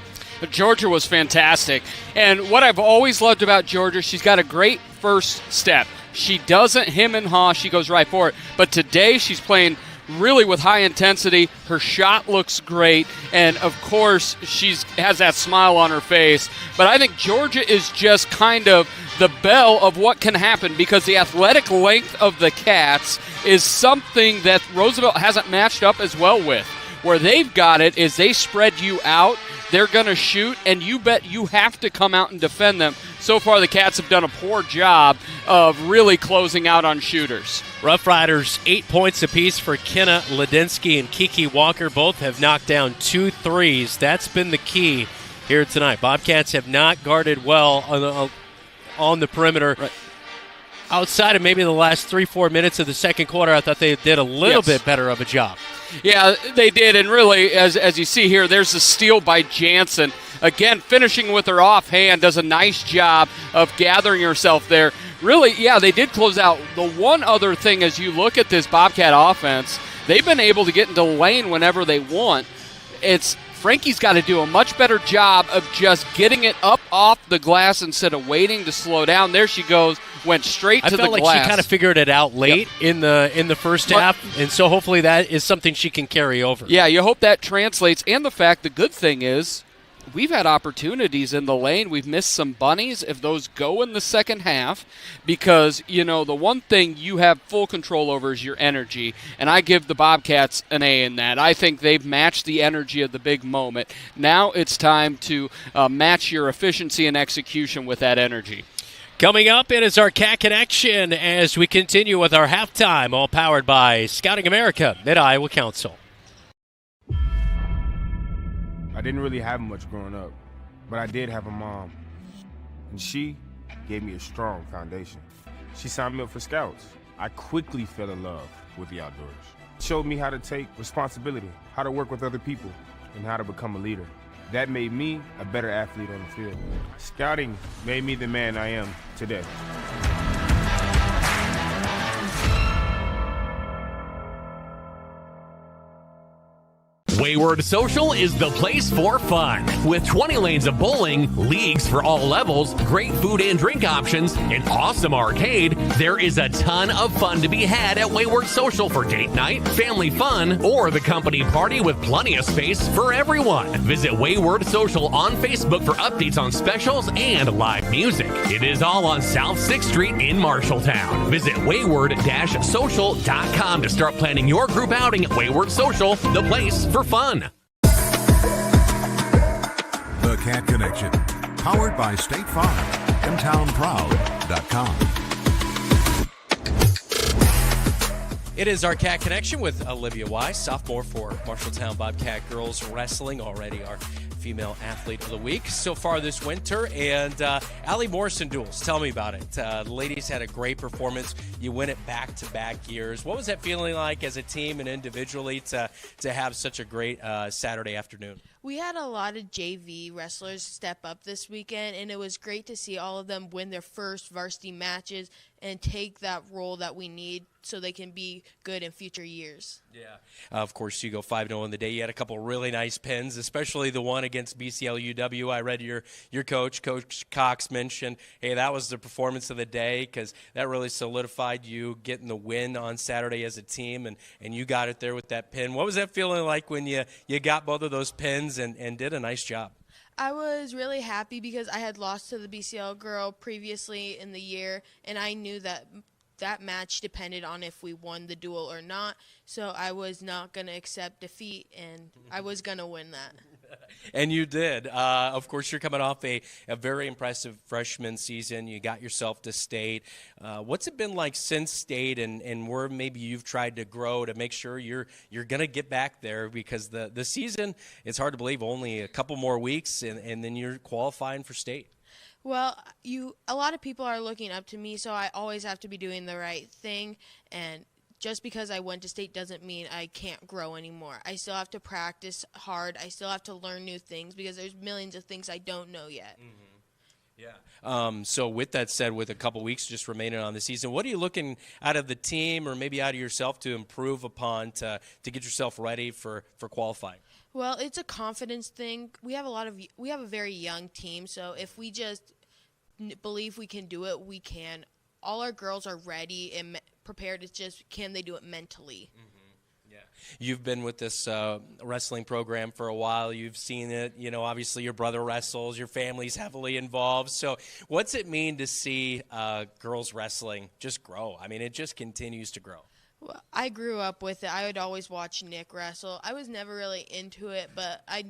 Georgia was fantastic. And what I've always loved about Georgia, she's got a great first step. She doesn't hem and haw. She goes right for it. But today she's playing really with high intensity. Her shot looks great, and of course she has that smile on her face. But I think Georgia is just kind of the bell of what can happen, because the athletic length of the Cats is something that Roosevelt hasn't matched up as well with. Where they've got it is they spread you out, they're going to shoot, and you bet you have to come out and defend them. So far, the Cats have done a poor job of really closing out on shooters. Rough Riders, 8 points apiece for Kenna Ladinsky and Kiki Walker. Both have knocked down 2 threes. That's been the key here tonight. Bobcats have not guarded well on the perimeter. Right. Outside of maybe the last 3-4 minutes of the second quarter, I thought they did a little bit better of a job. Yeah, they did, and really, as you see here, there's a steal by Jansen. Again, finishing with her offhand, does a nice job of gathering herself there. Really, yeah, they did close out. The one other thing, as you look at this Bobcat offense, they've been able to get into the lane whenever they want. Frankie's got to do a much better job of just getting it up off the glass instead of waiting to slow down. There she goes, went straight to the glass. I felt like she kind of figured it out late in the first half, and so hopefully that is something she can carry over. Yeah, you hope that translates. And the good thing is, we've had opportunities in the lane. We've missed some bunnies. If those go in the second half, because, the one thing you have full control over is your energy, and I give the Bobcats an A in that. I think they've matched the energy of the big moment. Now it's time to match your efficiency and execution with that energy. Coming up, it is our Cat Connection as we continue with our halftime, all powered by Scouting America, Mid-Iowa Council. I didn't really have much growing up, but I did have a mom, and she gave me a strong foundation. She signed me up for Scouts. I quickly fell in love with the outdoors. It showed me how to take responsibility, how to work with other people, and how to become a leader. That made me a better athlete on the field. Scouting made me the man I am today. Wayward Social is the place for fun. With 20 lanes of bowling, leagues for all levels, great food and drink options, an awesome arcade, there is a ton of fun to be had at Wayward Social for date night, family fun, or the company party with plenty of space for everyone. Visit Wayward Social on Facebook for updates on specials and live music. It is all on South 6th Street in Marshalltown. Visit wayward-social.com to start planning your group outing at Wayward Social, the place for fun. The Cat Connection, powered by State Farm and TownProud.com. It is our Cat Connection with Olivia Wise, sophomore for Marshalltown Bobcat Girls Wrestling, already our female athlete of the week so far this winter. And Allie Morrison duels, tell me about it. The ladies had a great performance. You win it back-to-back years. What was that feeling like as a team and individually to have such a great Saturday afternoon? We had a lot of JV wrestlers step up this weekend, and it was great to see all of them win their first varsity matches and take that role that we need so they can be good in future years. Yeah. Of course, you go 5-0 on the day. You had a couple really nice pins, especially the one against BCLUW. I read your coach, Coach Cox, mentioned, hey, that was the performance of the day because that really solidified you getting the win on Saturday as a team, and you got it there with that pin. What was that feeling like when you got both of those pins and did a nice job? I was really happy because I had lost to the BCL girl previously in the year, and I knew that match depended on if we won the duel or not, so I was not going to accept defeat, and I was going to win that. And you did. Of course, you're coming off a very impressive freshman season. You got yourself to state. What's it been like since state, and where maybe you've tried to grow to make sure you're going to get back there? Because the season, it's hard to believe, only a couple more weeks, and then you're qualifying for state. Well, a lot of people are looking up to me, so I always have to be doing the right thing, and just because I went to state doesn't mean I can't grow anymore. I still have to practice hard. I still have to learn new things because there's millions of things I don't know yet. Mm-hmm. Yeah. So with that said, with a couple weeks just remaining on the season, what are you looking out of the team or maybe out of yourself to improve upon to get yourself ready for qualifying? Well, it's a confidence thing. We have a very young team, so if we just believe we can do it, we can. All our girls are ready and prepared. It's just, can they do it mentally? Mm-hmm. Yeah. You've been with this wrestling program for a while. You've seen it. Obviously your brother wrestles. Your family's heavily involved. So what's it mean to see girls wrestling just grow? I mean, it just continues to grow. Well, I grew up with it. I would always watch Nick wrestle. I was never really into it, but I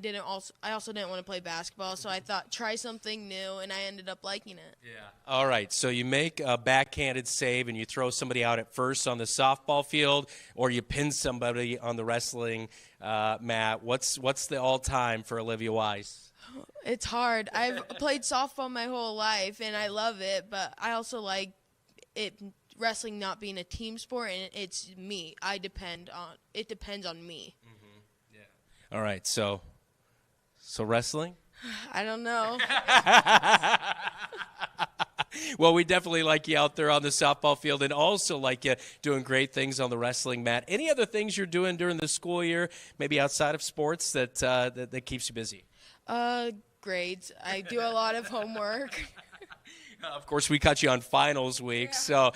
also didn't want to play basketball, so I thought try something new, and I ended up liking it. Yeah. All right. So you make a backhanded save and you throw somebody out at first on the softball field, or you pin somebody on the wrestling mat. What's the all-time for Olivia Wise? It's hard. I've played softball my whole life, and I love it, but I also like it. Wrestling not being a team sport, and it's me. It depends on me. Mm-hmm. Yeah. All right. So wrestling? I don't know. Well, we definitely like you out there on the softball field, and also like you doing great things on the wrestling mat. Any other things you're doing during the school year, maybe outside of sports, that keeps you busy? Grades. I do a lot of homework. Of course, we cut you on finals week, so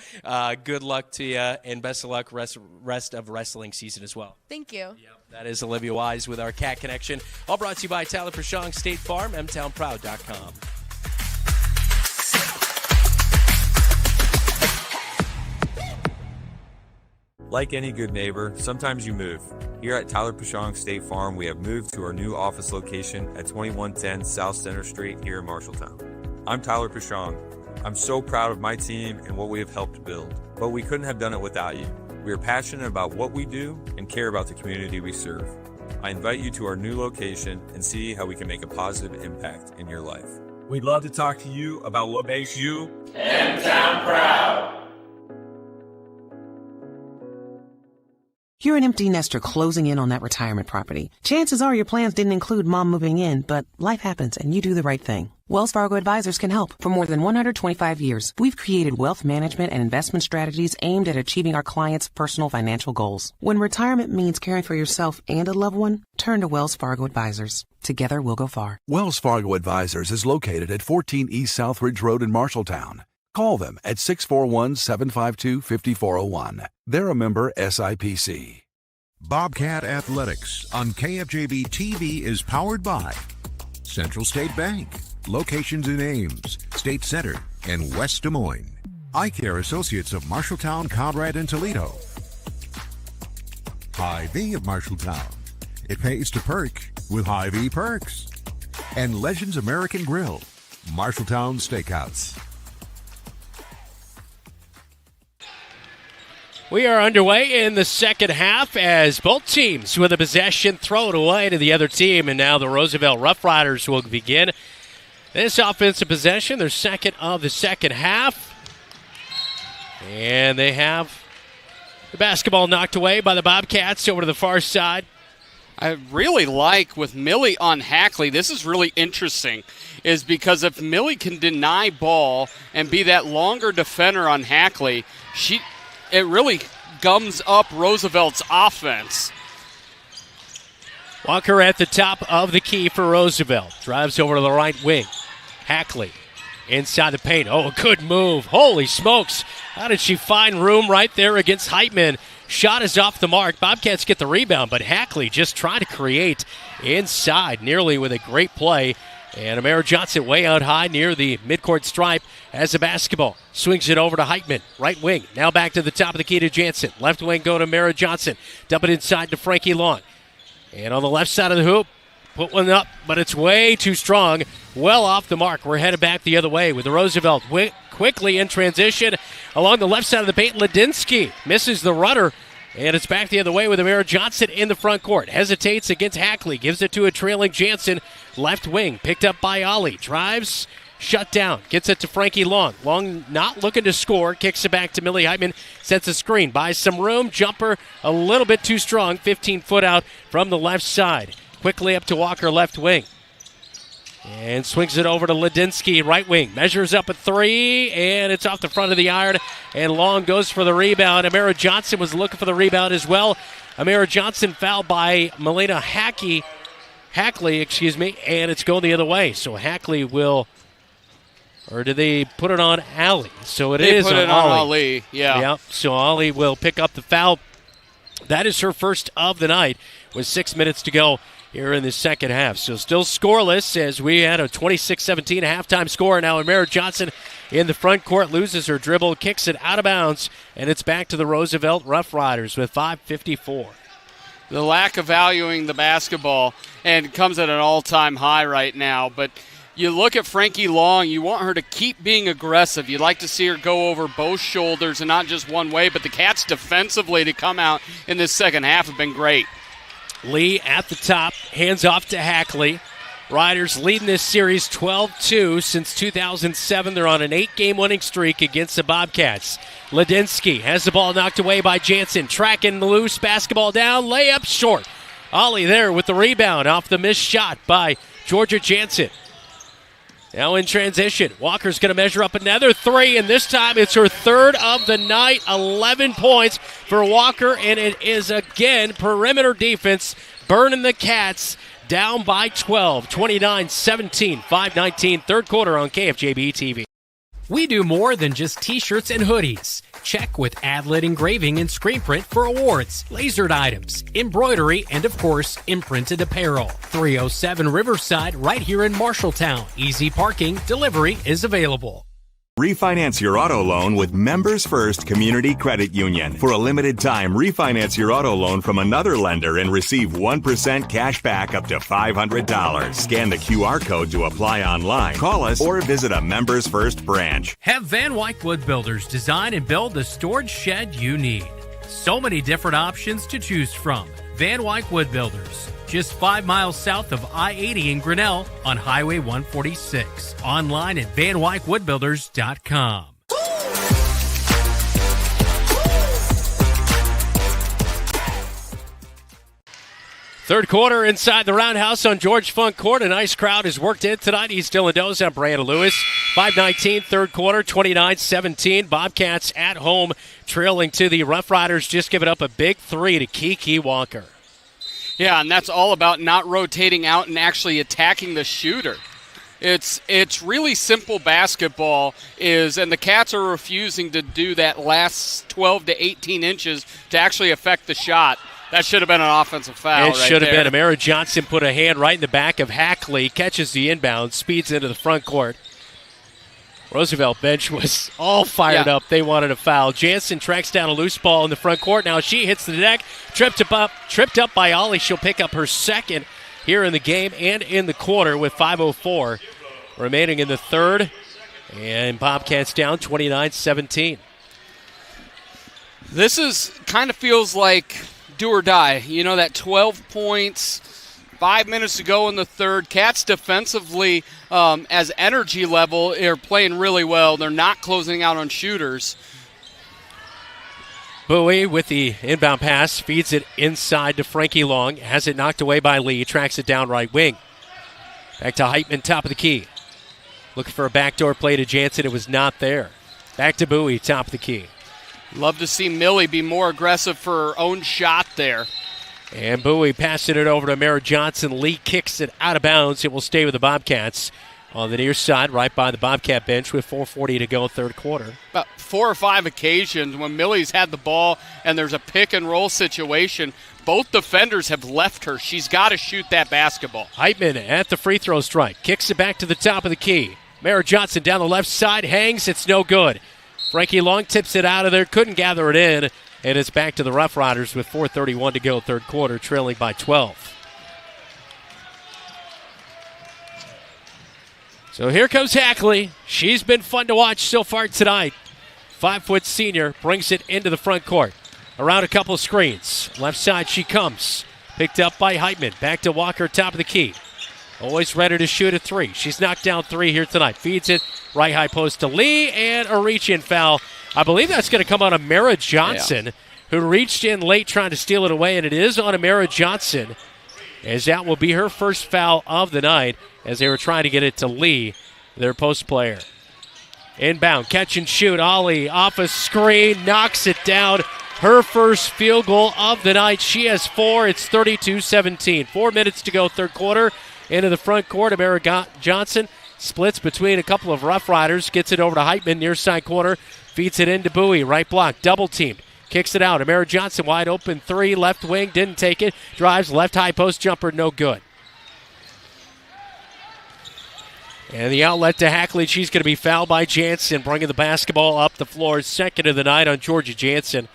good luck to you, and best of luck rest of wrestling season as well. Thank you. Yep, that is Olivia Wise with our Cat Connection. All brought to you by Tyler Prashong State Farm, mtownproud.com. Like any good neighbor, sometimes you move. Here at Tyler Prashong State Farm, we have moved to our new office location at 2110 South Center Street here in Marshalltown. I'm Tyler Prashong. I'm so proud of my team and what we have helped build, but we couldn't have done it without you. We are passionate about what we do and care about the community we serve. I invite you to our new location and see how we can make a positive impact in your life. We'd love to talk to you about what makes you M-Town proud. You're an empty nester closing in on that retirement property. Chances are your plans didn't include mom moving in, but life happens and you do the right thing. Wells Fargo Advisors can help. For more than 125 years, we've created wealth management and investment strategies aimed at achieving our clients' personal financial goals. When retirement means caring for yourself and a loved one, turn to Wells Fargo Advisors. Together we'll go far. Wells Fargo Advisors is located at 14 East Southridge Road in Marshalltown. Call them at 641-752-5401. They're a member SIPC. Bobcat Athletics on KFJB-TV is powered by Central State Bank, locations in Ames, State Center, and West Des Moines. Eye Care Associates of Marshalltown, Conrad, and Toledo. Hy-Vee of Marshalltown. It pays to perk with Hy-Vee Perks. And Legends American Grill, Marshalltown Steakhouse. We are underway in the second half as both teams with a possession throw it away to the other team, and now the Roosevelt Roughriders will begin this offensive possession, their second of the second half. And they have the basketball knocked away by the Bobcats over to the far side. I really like with Millie on Hackley, this is really interesting, is because if Millie can deny ball and be that longer defender on Hackley, it really gums up Roosevelt's offense. Walker at the top of the key for Roosevelt. Drives over to the right wing. Hackley inside the paint. Oh, a good move. Holy smokes. How did she find room right there against Heitman? Shot is off the mark. Bobcats get the rebound, but Hackley just trying to create inside nearly with a great play. And Amara Johnson way out high near the midcourt stripe as the basketball. Swings it over to Heitman, right wing. Now back to the top of the key to Jansen. Left wing go to Amara Johnson. Dump it inside to Frankie Long. And on the left side of the hoop, put one up, but it's way too strong. Well off the mark. We're headed back the other way with the Roosevelt quickly in transition. Along the left side of the paint, Ladinsky misses the rudder. And it's back the other way with Amara Johnson in the front court. Hesitates against Hackley. Gives it to a trailing Jansen. Left wing. Picked up by Ollie. Drives. Shut down. Gets it to Frankie Long. Long not looking to score. Kicks it back to Millie Heitman. Sets a screen. Buys some room. Jumper a little bit too strong. 15 foot out from the left side. Quickly up to Walker left wing. And swings it over to Ladinsky, right wing. Measures up a three, and it's off the front of the iron. And Long goes for the rebound. Amara Johnson was looking for the rebound as well. Amara Johnson fouled by Melina Hackley, and it's going the other way. So Hackley will, or did they put it on Allie? So it is on Ollie. Yeah. So Ollie will pick up the foul. That is her first of the night with 6 minutes to go here in the second half. So still scoreless as we had a 26-17 halftime score. Now Amara Johnson in the front court loses her dribble, kicks it out of bounds, and it's back to the Roosevelt Roughriders with 5:54. The lack of valuing the basketball and comes at an all-time high right now. But you look at Frankie Long, you want her to keep being aggressive. You'd like to see her go over both shoulders and not just one way. But the Cats defensively to come out in this second half have been great. Lee at the top, hands off to Hackley. Riders leading this series 12-2 since 2007. They're on an 8-game winning streak against the Bobcats. Ladinsky has the ball knocked away by Jansen. Tracking the loose basketball down, layup short. Ollie there with the rebound off the missed shot by Georgia Jansen. Now in transition, Walker's going to measure up another three, and this time it's her third of the night. 11 points for Walker, and it is again perimeter defense burning the Cats down by 12, 29-17, 5:19, third quarter on KFJB-TV. We do more than just t-shirts and hoodies. Check with Adlet Engraving and Screen Print for awards, lasered items, embroidery, and of course, imprinted apparel. 307 Riverside right here in Marshalltown. Easy parking, delivery is available. Refinance your auto loan with Members First Community Credit Union. For a limited time, refinance your auto loan from another lender and receive 1% cash back up to $500. Scan the QR code to apply online. Call us or visit a Members First branch. Have Van Wyck Wood Builders design and build the storage shed you need. So many different options to choose from. Van Wyck Wood Builders, just 5 miles south of I-80 in Grinnell on Highway 146. Online at VanWyckWoodBuilders.com. Third quarter inside the Roundhouse on George Funk Court. A nice crowd has worked in tonight. East Dillon-Doze. I'm Brandon Lewis. 5:19, third quarter, 29-17. Bobcats at home trailing to the Roughriders. Just giving up a big three to Kiki Walker. Yeah, and that's all about not rotating out and actually attacking the shooter. It's really simple basketball, and the Cats are refusing to do that last 12 to 18 inches to actually affect the shot. That should have been an offensive foul. It should have been. Amara Johnson put a hand right in the back of Hackley, catches the inbound, speeds into the front court. Roosevelt bench was all fired up. They wanted a foul. Jansen tracks down a loose ball in the front court. Now she hits the deck, tripped up by Ollie. She'll pick up her second here in the game and in the quarter with 5:04 remaining in the third. And Bobcats down 29-17. This is kind of feels like do or die. You know, that 12 points, 5 minutes to go in the third. Cats defensively, as energy level, are playing really well. They're not closing out on shooters. Bowie with the inbound pass, feeds it inside to Frankie Long. Has it knocked away by Lee, tracks it down right wing. Back to Heitman, top of the key. Looking for a backdoor play to Jansen. It was not there. Back to Bowie, top of the key. Love to see Millie be more aggressive for her own shot there. And Bowie passing it over to Amara Johnson. Lee kicks it out of bounds. It will stay with the Bobcats on the near side, right by the Bobcat bench with 4:40 to go, third quarter. About 4 or 5 occasions when Millie's had the ball and there's a pick and roll situation, both defenders have left her. She's got to shoot that basketball. Heitman at the free throw strike. Kicks it back to the top of the key. Amara Johnson down the left side, hangs. It's no good. Frankie Long tips it out of there, couldn't gather it in, and it's back to the Roughriders with 4:31 to go, third quarter, trailing by 12. So here comes Hackley. She's been fun to watch so far tonight. 5-foot senior brings it into the front court. Around a couple of screens. Left side she comes. Picked up by Heitman. Back to Walker, top of the key. Always ready to shoot a three. She's knocked down three here tonight. Feeds it right high post to Lee, and a reach-in foul. I believe that's going to come on Amara Johnson, who reached in late trying to steal it away, and it is on Amara Johnson, as that will be her first foul of the night as they were trying to get it to Lee, their post player. Inbound, catch and shoot. Ollie off a screen, knocks it down. Her first field goal of the night. She has 4. It's 32-17. 4 minutes to go, third quarter. Into the front court, Amara Johnson splits between a couple of Roughriders, gets it over to Heitman, near side corner, feeds it into Bowie, right block, double teamed. Kicks it out. Amara Johnson wide open 3, left wing, didn't take it. Drives, left high post jumper, no good. And the outlet to Hackley. She's going to be fouled by Jansen, bringing the basketball up the floor. Second of the night on Georgia Jansen.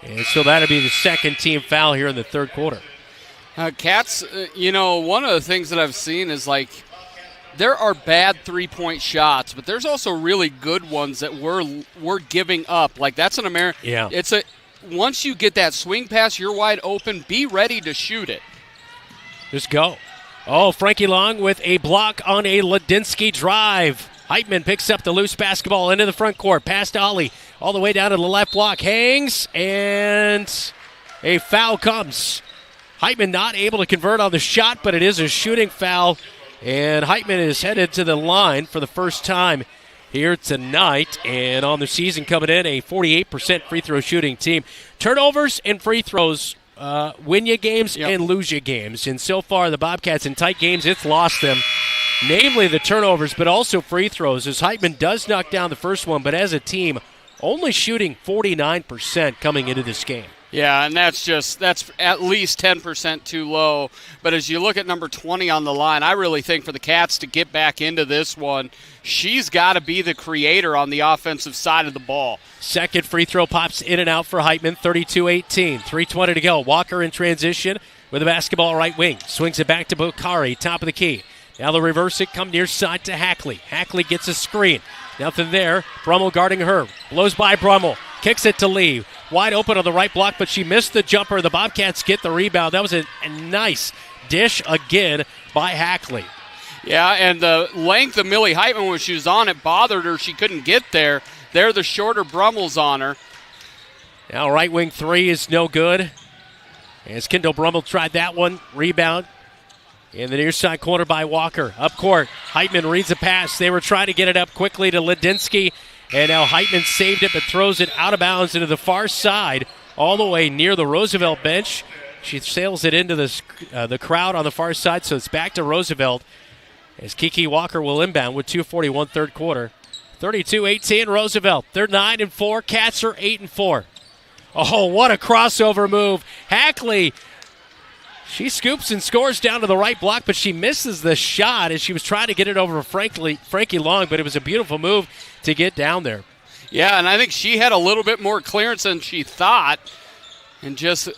And so that'll be the second team foul here in the third quarter. Cats, one of the things that I've seen is like there are bad three-point shots, but there's also really good ones that we're giving up. Like that's an American. Yeah. Once you get that swing pass, you're wide open. Be ready to shoot it. Just go. Oh, Frankie Long with a block on a Ladinsky drive. Heitman picks up the loose basketball into the front court. Past Ollie, all the way down to the left block. Hangs, and a foul comes. Heitman not able to convert on the shot, but it is a shooting foul. And Heitman is headed to the line for the first time here tonight. And on the season coming in, a 48% free throw shooting team. Turnovers and free throws win you games and lose you games. And so far, the Bobcats in tight games, it's lost them. Namely the turnovers, but also free throws, as Heitman does knock down the first one, but as a team, only shooting 49% coming into this game. Yeah, and that's at least 10% too low. But as you look at number 20 on the line, I really think for the Cats to get back into this one, she's got to be the creator on the offensive side of the ball. Second free throw pops in and out for Heitman, 32-18. 3:20 to go. Walker in transition with the basketball right wing. Swings it back to Bokhari, top of the key. Now they'll reverse it, come near side to Hackley. Hackley gets a screen. Nothing there. Brummel guarding her. Blows by Brummel. Kicks it to Lee. Wide open on the right block, but she missed the jumper. The Bobcats get the rebound. That was a nice dish again by Hackley. Yeah, and the length of Millie Heitman when she was on it bothered her. She couldn't get there. There, the shorter Brummel's on her. Now right wing 3 is no good. As Kendall Brummel tried that one. Rebound. In the near side corner by Walker. Up court. Heitman reads a pass. They were trying to get it up quickly to Ladinsky. And now Heitman saved it but throws it out of bounds into the far side, all the way near the Roosevelt bench. She sails it into the crowd on the far side, so it's back to Roosevelt as Kiki Walker will inbound with 2:41 third quarter. 32-18 Roosevelt. They're 9-4. Cats are 8-4. Oh, what a crossover move. Hackley. She scoops and scores down to the right block, but she misses the shot as she was trying to get it over Frankie Long, but it was a beautiful move to get down there. Yeah, and I think she had a little bit more clearance than she thought and just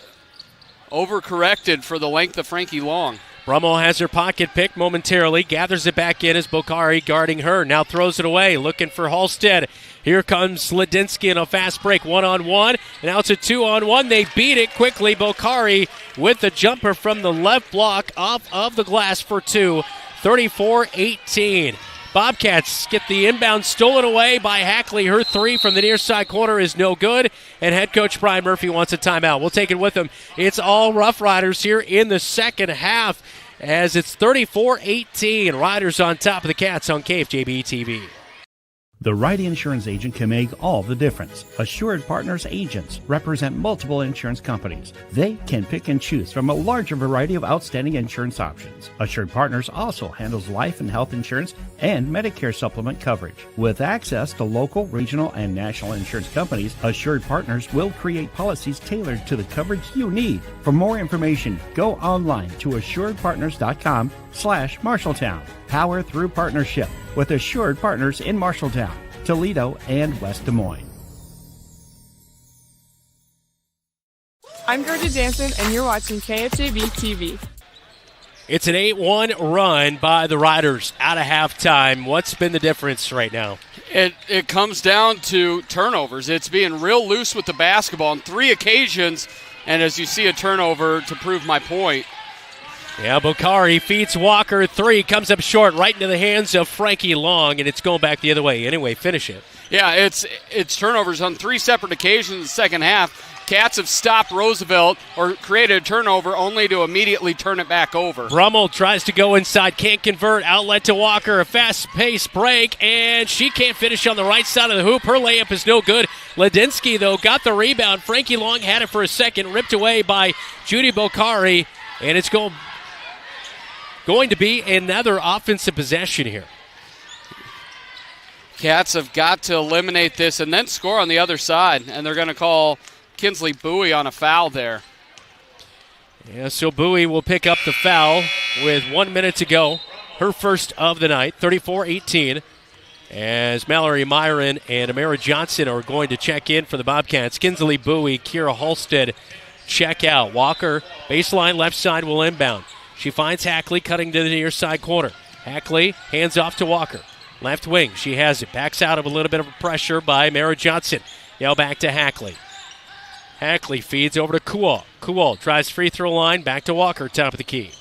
overcorrected for the length of Frankie Long. Brummel has her pocket picked momentarily, gathers it back in as Bokhari guarding her, now throws it away, looking for Halstead. Here comes Ladinsky in a fast break, 1-on-1, and now it's a 2-on-1. They beat it quickly. Bokhari with the jumper from the left block off of the glass for 2, 34-18. Bobcats get the inbound stolen away by Hackley. Her 3 from the near side corner is no good, and head coach Brian Murphy wants a timeout. We'll take it with him. It's all Rough Riders here in the second half as it's 34-18. Riders on top of the Cats on KFJB-TV. The right insurance agent can make all the difference. Assured Partners agents represent multiple insurance companies. They can pick and choose from a larger variety of outstanding insurance options. Assured Partners also handles life and health insurance and Medicare supplement coverage. With access to local, regional, and national insurance companies, Assured Partners will create policies tailored to the coverage you need. For more information, go online to assuredpartners.com/Marshalltown. Power through partnership with Assured Partners in Marshalltown, Toledo, and West Des Moines. I'm Georgia Jansen, and you're watching KFJB-TV. It's an 8-1 run by the Riders out of halftime. What's been the difference right now? It comes down to turnovers. It's being real loose with the basketball on 3 occasions, and as you see a turnover to prove my point. Yeah, Bokhari feeds Walker. 3 comes up short right into the hands of Frankie Long, and it's going back the other way. Anyway, finish it. Yeah, it's turnovers on 3 separate occasions in the second half. Cats have stopped Roosevelt or created a turnover only to immediately turn it back over. Brummel tries to go inside, can't convert. Outlet to Walker, a fast-paced break, and she can't finish on the right side of the hoop. Her layup is no good. Ladinsky, though, got the rebound. Frankie Long had it for a second, ripped away by Judy Bokhari, and it's going to be another offensive possession here. Cats have got to eliminate this and then score on the other side, and they're going to call Kinsley Bowie on a foul there. Yeah, so Bowie will pick up the foul with 1 minute to go. Her first of the night, 34-18. As Mallory Myron and Amara Johnson are going to check in for the Bobcats. Kinsley Bowie, Kira Halstead check out. Walker, baseline left side, will inbound. She finds Hackley cutting to the near side corner. Hackley hands off to Walker. Left wing, she has it. Backs out of a little bit of pressure by Amara Johnson. Now back to Hackley. Hackley feeds over to Kual. Kual drives free throw line, back to Walker, top of the key.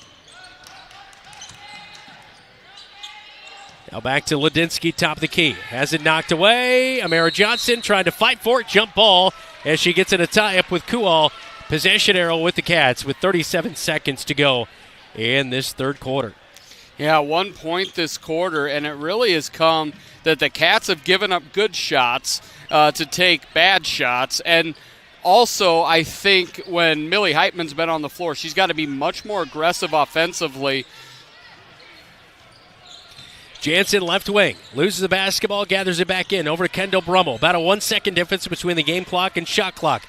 Now back to Ladinsky, top of the key. Has it knocked away. Amara Johnson trying to fight for it. Jump ball as she gets in a tie-up with Kual. Possession arrow with the Cats with 37 seconds to go in this third quarter. Yeah, 1 point this quarter, and it really has come that the Cats have given up good shots to take bad shots. And also, I think when Millie Heitman's been on the floor, she's got to be much more aggressive offensively. Jansen left wing, loses the basketball, gathers it back in, over to Kendall Brummel. About a 1 second difference between the game clock and shot clock.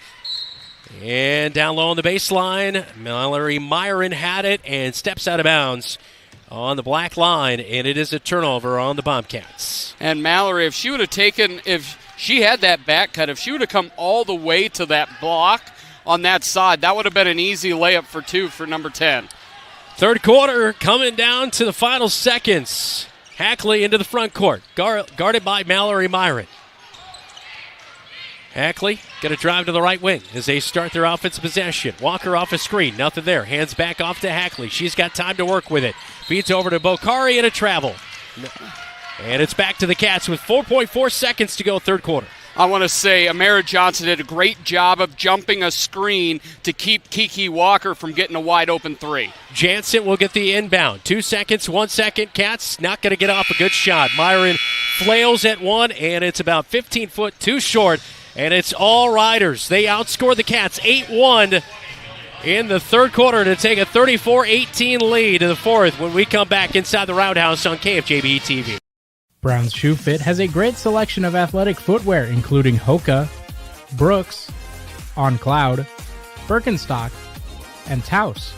And down low on the baseline, Mallory Myron had it and steps out of bounds on the black line, and it is a turnover on the Bobcats. And Mallory, if she had that back cut, if she would have come all the way to that block on that side, that would have been an easy layup for two for number 10. Third quarter coming down to the final seconds. Hackley into the front court, guarded by Mallory Myron. Hackley going to drive to the right wing as they start their offensive possession. Walker off a screen, nothing there. Hands back off to Hackley. She's got time to work with it. Feeds over to Bokhari and a travel. And it's back to the Cats with 4.4 seconds to go, third quarter. I want to say Amara Johnson did a great job of jumping a screen to keep Kiki Walker from getting a wide-open three. Jansen will get the inbound. 2 seconds, 1 second. Cats not going to get off a good shot. Myron flails at one, and it's about 15 foot too short. And it's all Riders. They outscore the Cats 8-1 in the third quarter to take a 34-18 lead in the fourth when we come back inside the Roundhouse on KFJB-TV. Brown's Shoe Fit has a great selection of athletic footwear, including Hoka, Brooks, On Cloud, Birkenstock, and Taos.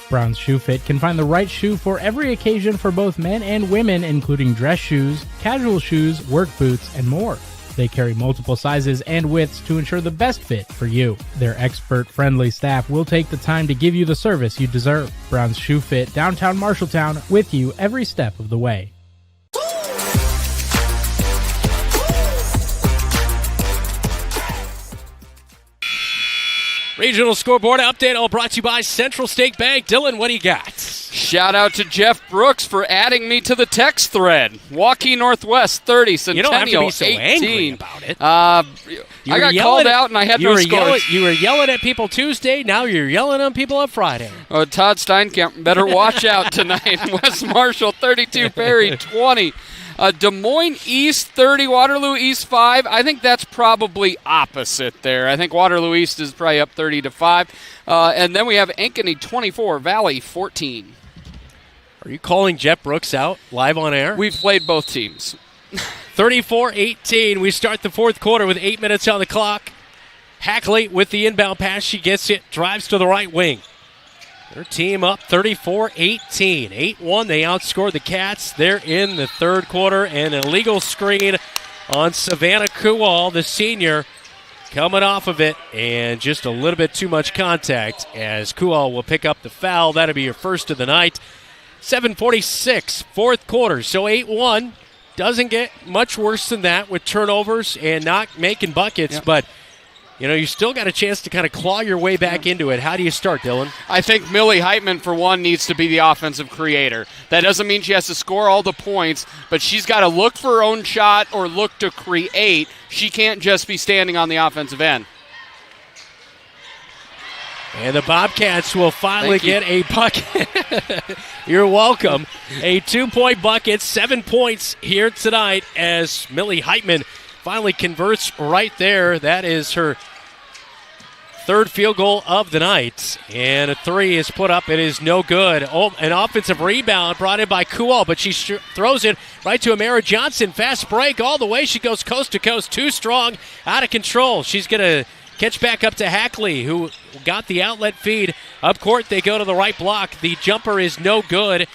Brown's Shoe Fit can find the right shoe for every occasion for both men and women, including dress shoes, casual shoes, work boots, and more. They carry multiple sizes and widths to ensure the best fit for you. Their expert-friendly staff will take the time to give you the service you deserve. Brown's Shoe Fit, downtown Marshalltown, with you every step of the way. Regional scoreboard update all brought to you by Central State Bank. Dylan, what do you got? Shout out to Jeff Brooks for adding me to the text thread. Waukee Northwest 30, Centennial 18. You don't have to be so angry about it. I got called out and I had no scores. You were yelling at people Tuesday. Now you're yelling at people on Friday. Todd Steinkamp better watch out tonight. West Marshall 32, Perry 20. Des Moines East 30, Waterloo East 5. I think that's probably opposite there. I think Waterloo East is probably up 30-5. And then we have Ankeny 24, Valley 14. Are you calling Jeff Brooks out live on air? We've played both teams. 34-18. We start the fourth quarter with 8 minutes on the clock. Hackley with the inbound pass. She gets it, drives to the right wing. Their team up 34-18. 8-1, they outscored the Cats. They're in the third quarter, and an illegal screen on Savannah Kual, the senior, coming off of it, and just a little bit too much contact as Kual will pick up the foul. That'll be your first of the night. 7:46, fourth quarter, so 8-1. Doesn't get much worse than that with turnovers and not making buckets, but you still got a chance to kind of claw your way back into it. How do you start, Dylan? I think Millie Heitman, for one, needs to be the offensive creator. That doesn't mean she has to score all the points, but she's got to look for her own shot or look to create. She can't just be standing on the offensive end. And the Bobcats will finally get a bucket. You're welcome. A 2-point bucket, 7 points here tonight as Millie Heitman finally converts right there. That is her third field goal of the night. And a three is put up. It is no good. Oh, an offensive rebound brought in by Kuhl, but she throws it right to Amara Johnson. Fast break all the way. She goes coast to coast. Too strong, out of control. She's going to catch back up to Hackley, who got the outlet feed. Up court, they go to the right block. The jumper is no good.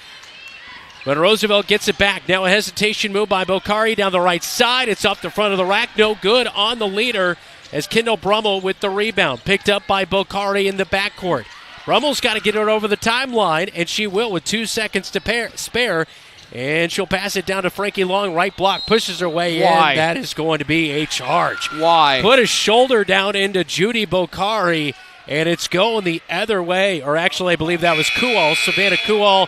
But Roosevelt gets it back. Now a hesitation move by Bokhari down the right side. It's off the front of the rack. No good on the leader as Kendall Brummel with the rebound. Picked up by Bokhari in the backcourt. Brummel's got to get it over the timeline, and she will with 2 seconds to spare. And she'll pass it down to Frankie Long. Right block, pushes her way in. That is going to be a charge. Why? Put a shoulder down into Judy Bokhari, and it's going the other way. Or actually, I believe that was Kuhl, Savannah Kuhl.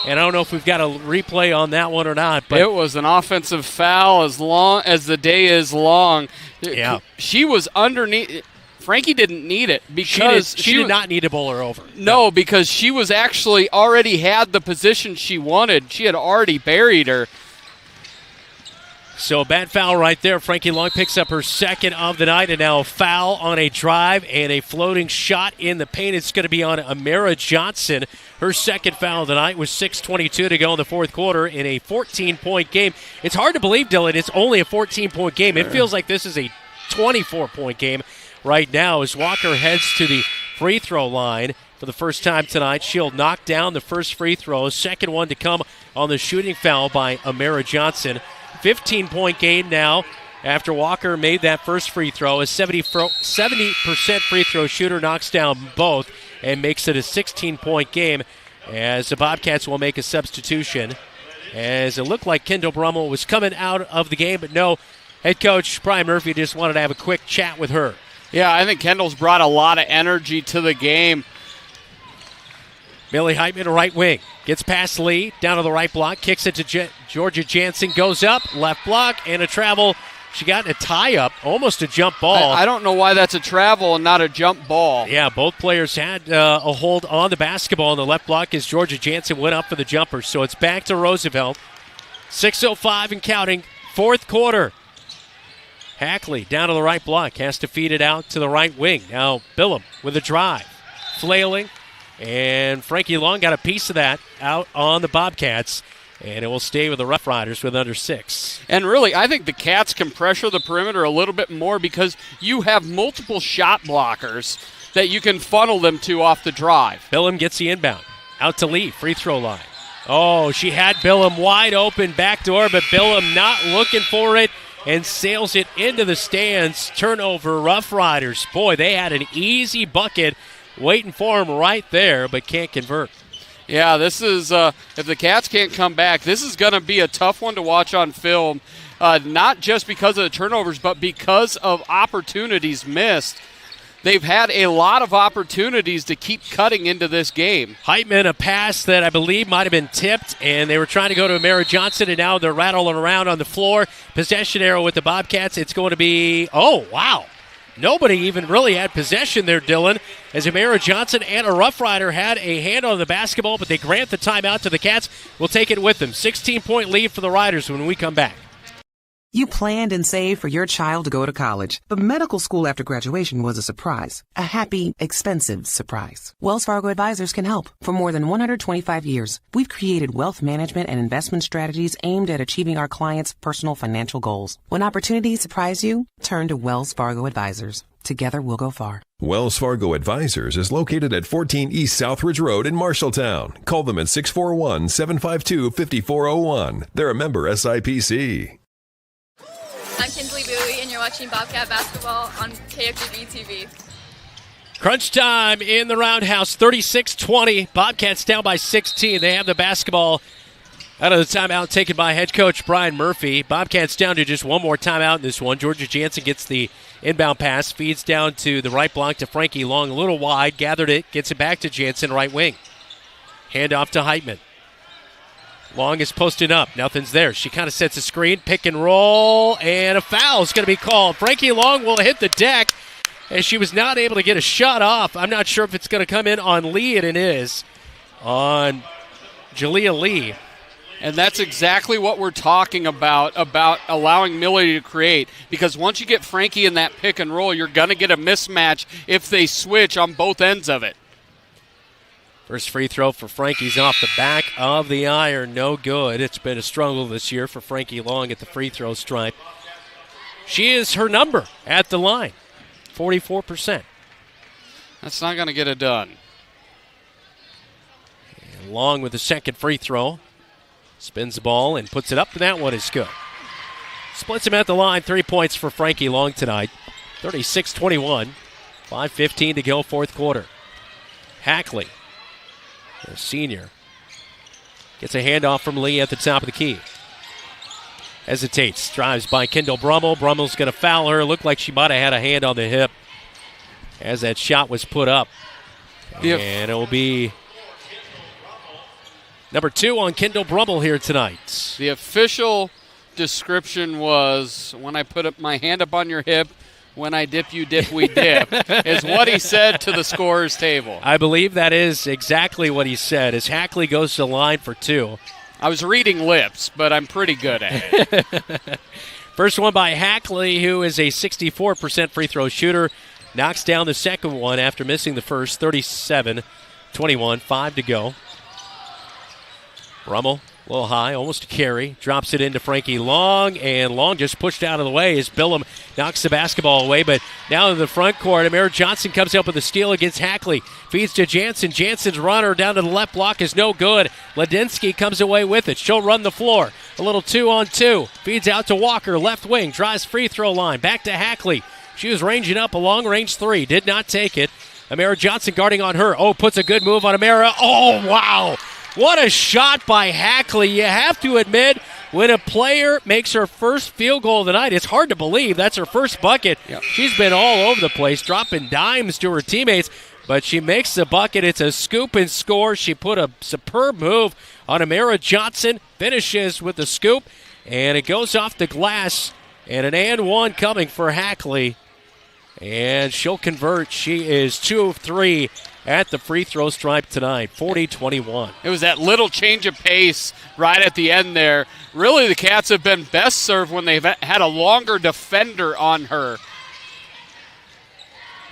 And I don't know if we've got a replay on that one or not. But it was an offensive foul as long as the day is long. Yeah. She was underneath. Frankie didn't need it because she did not need to bowl her over. No, because she was actually already had the position she wanted. She had already buried her. So a bad foul right there. Frankie Long picks up her second of the night, and now a foul on a drive and a floating shot in the paint. It's going to be on Amara Johnson. Her second foul of the night with 6:22 to go in the fourth quarter in a 14-point game. It's hard to believe, Dylan, it's only a 14-point game. It feels like this is a 24-point game right now as Walker heads to the free throw line for the first time tonight. She'll knock down the first free throw. Second one to come on the shooting foul by Amara Johnson. 15-point game now after Walker made that first free throw. A 70% free throw shooter knocks down both and makes it a 16-point game as the Bobcats will make a substitution. As it looked like Kendall Brummel was coming out of the game, but no, head coach Brian Murphy just wanted to have a quick chat with her. Yeah, I think Kendall's brought a lot of energy to the game. Millie Heitman, right wing. Gets past Lee, down to the right block, kicks it to Georgia Jansen, goes up, left block, and a travel. She got a tie-up, almost a jump ball. I don't know why that's a travel and not a jump ball. Yeah, both players had a hold on the basketball on the left block as Georgia Jansen went up for the jumper. So it's back to Roosevelt. 6:05 and counting, fourth quarter. Hackley down to the right block, has to feed it out to the right wing. Now Billum with a drive, flailing. And Frankie Long got a piece of that out on the Bobcats, and it will stay with the Rough Riders with under 6. And really, I think the Cats can pressure the perimeter a little bit more because you have multiple shot blockers that you can funnel them to off the drive. Billum gets the inbound. Out to Lee, free throw line. Oh, she had Billum wide open backdoor, but Billum not looking for it and sails it into the stands. Turnover, Rough Riders. Boy, they had an easy bucket waiting for him right there, but can't convert. Yeah, this is, if the Cats can't come back, this is going to be a tough one to watch on film, not just because of the turnovers, but because of opportunities missed. They've had a lot of opportunities to keep cutting into this game. Heitman, a pass that I believe might have been tipped, and they were trying to go to Amara Johnson, and now they're rattling around on the floor. Possession arrow with the Bobcats. It's going to be, oh, wow. Nobody even really had possession there, Dylan, as Amara Johnson and a Rough Rider had a hand on the basketball, but they grant the timeout to the Cats. We'll take it with them. 16-point lead for the Riders when we come back. You planned and saved for your child to go to college, but medical school after graduation was a surprise. A happy, expensive surprise. Wells Fargo Advisors can help. For more than 125 years, we've created wealth management and investment strategies aimed at achieving our clients' personal financial goals. When opportunities surprise you, turn to Wells Fargo Advisors. Together, we'll go far. Wells Fargo Advisors is located at 14 East Southridge Road in Marshalltown. Call them at 641-752-5401. They're a member SIPC. I'm Kinsley Bowie, and you're watching Bobcat Basketball on KFJB-TV. Crunch time in the Roundhouse, 36-20. Bobcats down by 16. They have the basketball out of the timeout taken by head coach Brian Murphy. Bobcats down to just one more timeout in this one. Georgia Jansen gets the inbound pass, feeds down to the right block to Frankie Long, a little wide, gathered it, gets it back to Jansen, right wing. Hand off to Heitman. Long is posting up. Nothing's there. She kind of sets a screen, pick and roll, and a foul is going to be called. Frankie Long will hit the deck as she was not able to get a shot off. I'm not sure if it's going to come in on Lee, and it is on Jalea Lee. And that's exactly what we're talking about allowing Millie to create. Because once you get Frankie in that pick and roll, you're going to get a mismatch if they switch on both ends of it. First free throw for Frankie's off the back of the iron. No good. It's been a struggle this year for Frankie Long at the free throw stripe. She is her number at the line, 44%. That's not going to get it done. And Long with the second free throw. Spins the ball and puts it up, and that one is good. Splits him at the line. 3 points for Frankie Long tonight. 36-21. 5:15 to go, fourth quarter. Hackley, the senior, gets a handoff from Lee at the top of the key. Hesitates, drives by Kendall Brummel. Brummel's going to foul her. Looked like she might have had a hand on the hip as that shot was put up. Yep. And it will be number 2 on Kendall Brummel here tonight. The official description was, when I put up my hand up on your hip, when I dip, you dip, we dip, is what he said to the scorer's table. I believe that is exactly what he said, as Hackley goes to the line for 2. I was reading lips, but I'm pretty good at it. First one by Hackley, who is a 64% free throw shooter. Knocks down the second one after missing the first. 37-21, 5 to go. Brummel, a little high, almost a carry. Drops it into Frankie Long, and Long just pushed out of the way as Billum knocks the basketball away. But now in the front court, Amara Johnson comes up with a steal against Hackley. Feeds to Jansen. Jansen's runner down to the left block is no good. Ladinsky comes away with it. She'll run the floor. A little 2-on-2. Feeds out to Walker, left wing. Drives free throw line. Back to Hackley. She was ranging up a long-range 3. Did not take it. Amara Johnson guarding on her. Oh, puts a good move on Amara. Oh, wow. What a shot by Hackley. You have to admit, when a player makes her first field goal of the night, it's hard to believe that's her first bucket. Yep. She's been all over the place, dropping dimes to her teammates, but she makes the bucket. It's a scoop and score. She put a superb move on Amara Johnson, finishes with the scoop, and it goes off the glass, and an and one coming for Hackley. And she'll convert. She is 2 of 3 at the free throw stripe tonight, 40-21. It was that little change of pace right at the end there. Really, the Cats have been best served when they've had a longer defender on her.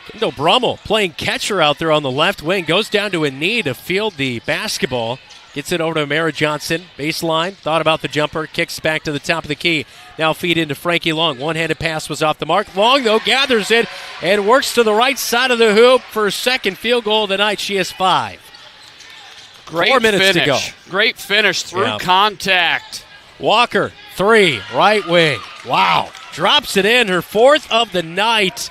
Kendall Brummel playing catcher out there on the left wing. Goes down to a knee to field the basketball. Gets it over to Amara Johnson. Baseline. Thought about the jumper. Kicks back to the top of the key. Now feed into Frankie Long. One-handed pass was off the mark. Long, though, gathers it and works to the right side of the hoop for her second field goal of the night. She has 5. Great 4 minutes finish. to go. Great finish through contact. Walker, 3, right wing. Wow. Drops it in, her 4th of the night.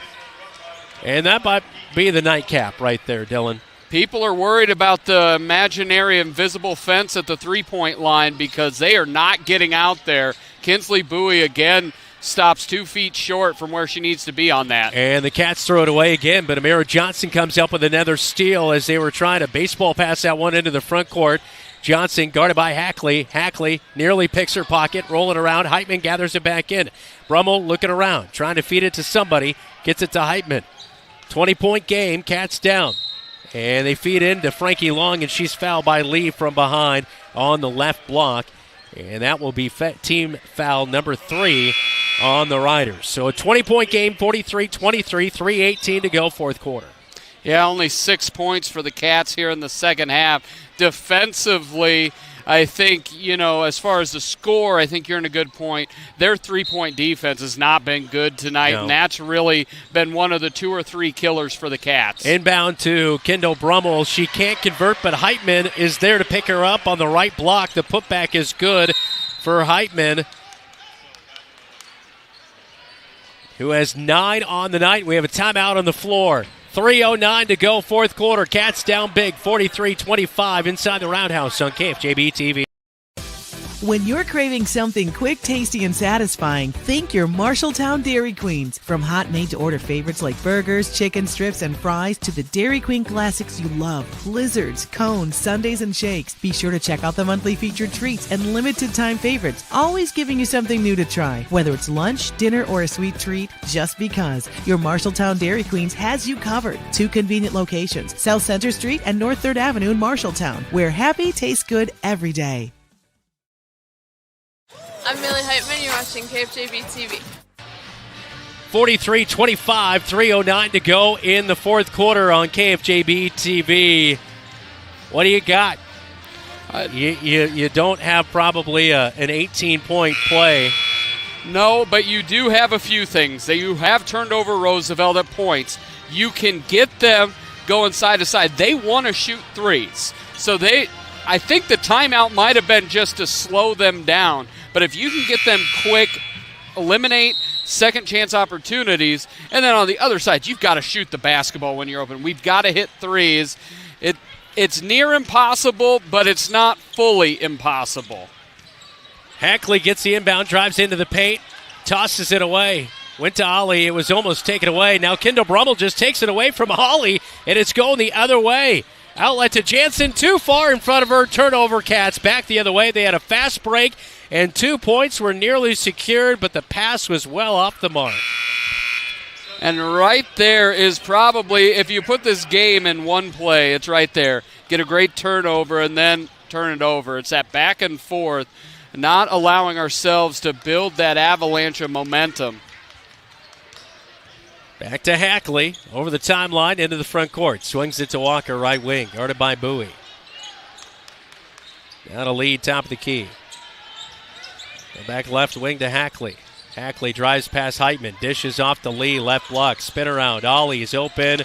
And that might be the nightcap right there, Dylan. People are worried about the imaginary invisible fence at the three-point line because they are not getting out there. Kinsley Bowie again stops 2 feet short from where she needs to be on that. And the Cats throw it away again, but Amara Johnson comes up with another steal as they were trying to baseball pass that one into the front court. Johnson guarded by Hackley. Hackley nearly picks her pocket, rolling around. Heitman gathers it back in. Brummel looking around, trying to feed it to somebody. Gets it to Heitman. 20-point game, Cats down. And they feed into Frankie Long, and she's fouled by Lee from behind on the left block. And that will be team foul number 3 on the Riders. So a 20-point game, 43-23, 3:18 to go, fourth quarter. Yeah, only 6 points for the Cats here in the second half. Defensively, I think, as far as the score, I think you're in a good point. Their three-point defense has not been good tonight, and that's really been one of the 2 or 3 killers for the Cats. Inbound to Kendall Brummel. She can't convert, but Heitman is there to pick her up on the right block. The putback is good for Heitman, who has 9 on the night. We have a timeout on the floor. 3:09 to go, fourth quarter. Cats down big, 43-25 inside the Roundhouse on KFJB-TV. When you're craving something quick, tasty, and satisfying, think your Marshalltown Dairy Queens. From hot made-to-order favorites like burgers, chicken strips, and fries to the Dairy Queen classics you love, blizzards, cones, sundaes, and shakes. Be sure to check out the monthly featured treats and limited-time favorites, always giving you something new to try. Whether it's lunch, dinner, or a sweet treat, just because. Your Marshalltown Dairy Queens has you covered. 2 convenient locations, South Center Street and North 3rd Avenue in Marshalltown, where happy tastes good every day. I'm Millie Heitman. You're watching KFJB-TV. 43-25, 3:09 to go in the fourth quarter on KFJB-TV. What do you got? You don't have probably an 18-point play. No, but you do have a few things. That you have turned over Roosevelt at points. You can get them going side to side. They want to shoot threes. So I think the timeout might have been just to slow them down. But if you can get them quick, eliminate second chance opportunities, and then on the other side, you've got to shoot the basketball when you're open. We've got to hit threes. It's near impossible, but it's not fully impossible. Hackley gets the inbound, drives into the paint, tosses it away. Went to Ollie. It was almost taken away. Now Kendall Brummel just takes it away from Ollie, and it's going the other way. Outlet to Jansen, too far in front of her. Turnover, Cats back the other way. They had a fast break, and 2 points were nearly secured, but the pass was well off the mark. And right there is probably, if you put this game in one play, it's right there. Get a great turnover and then turn it over. It's that back and forth, not allowing ourselves to build that avalanche of momentum. Back to Hackley, over the timeline, into the front court. Swings it to Walker, right wing, guarded by Bowie. Now to lead, top of the key. Go back left wing to Hackley. Hackley drives past Heitman, dishes off to Lee, left block, spin around. Ollie is open,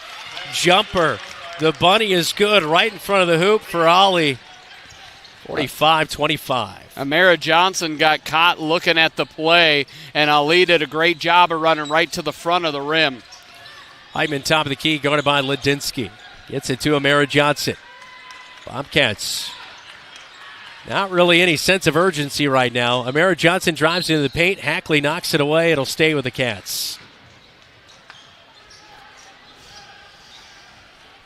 jumper. The bunny is good right in front of the hoop for Ollie. 45-25. Amara Johnson got caught looking at the play, and Ali did a great job of running right to the front of the rim. Heitman, top of the key, guarded by Ledinsky. Gets it to Amara Johnson. Bobcats, not really any sense of urgency right now. Amara Johnson drives into the paint. Hackley knocks it away. It'll stay with the Cats.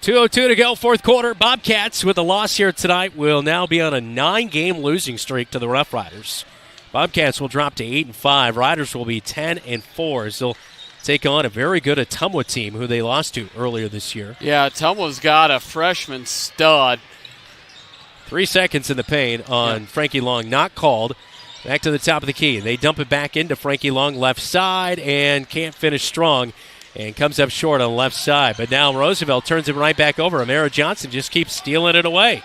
2:02 to go, fourth quarter. Bobcats, with a loss here tonight, will now be on a 9-game losing streak to the Roughriders. Bobcats will drop to 8-5. Riders will be 10-4 as they'll take on a very good Ottumwa team who they lost to earlier this year. Yeah, Ottumwa's got a freshman stud. 3 seconds in the paint on Frankie Long, not called. Back to the top of the key. They dump it back into Frankie Long, left side, and can't finish strong. And comes up short on the left side. But now Roosevelt turns it right back over. Amara Johnson just keeps stealing it away.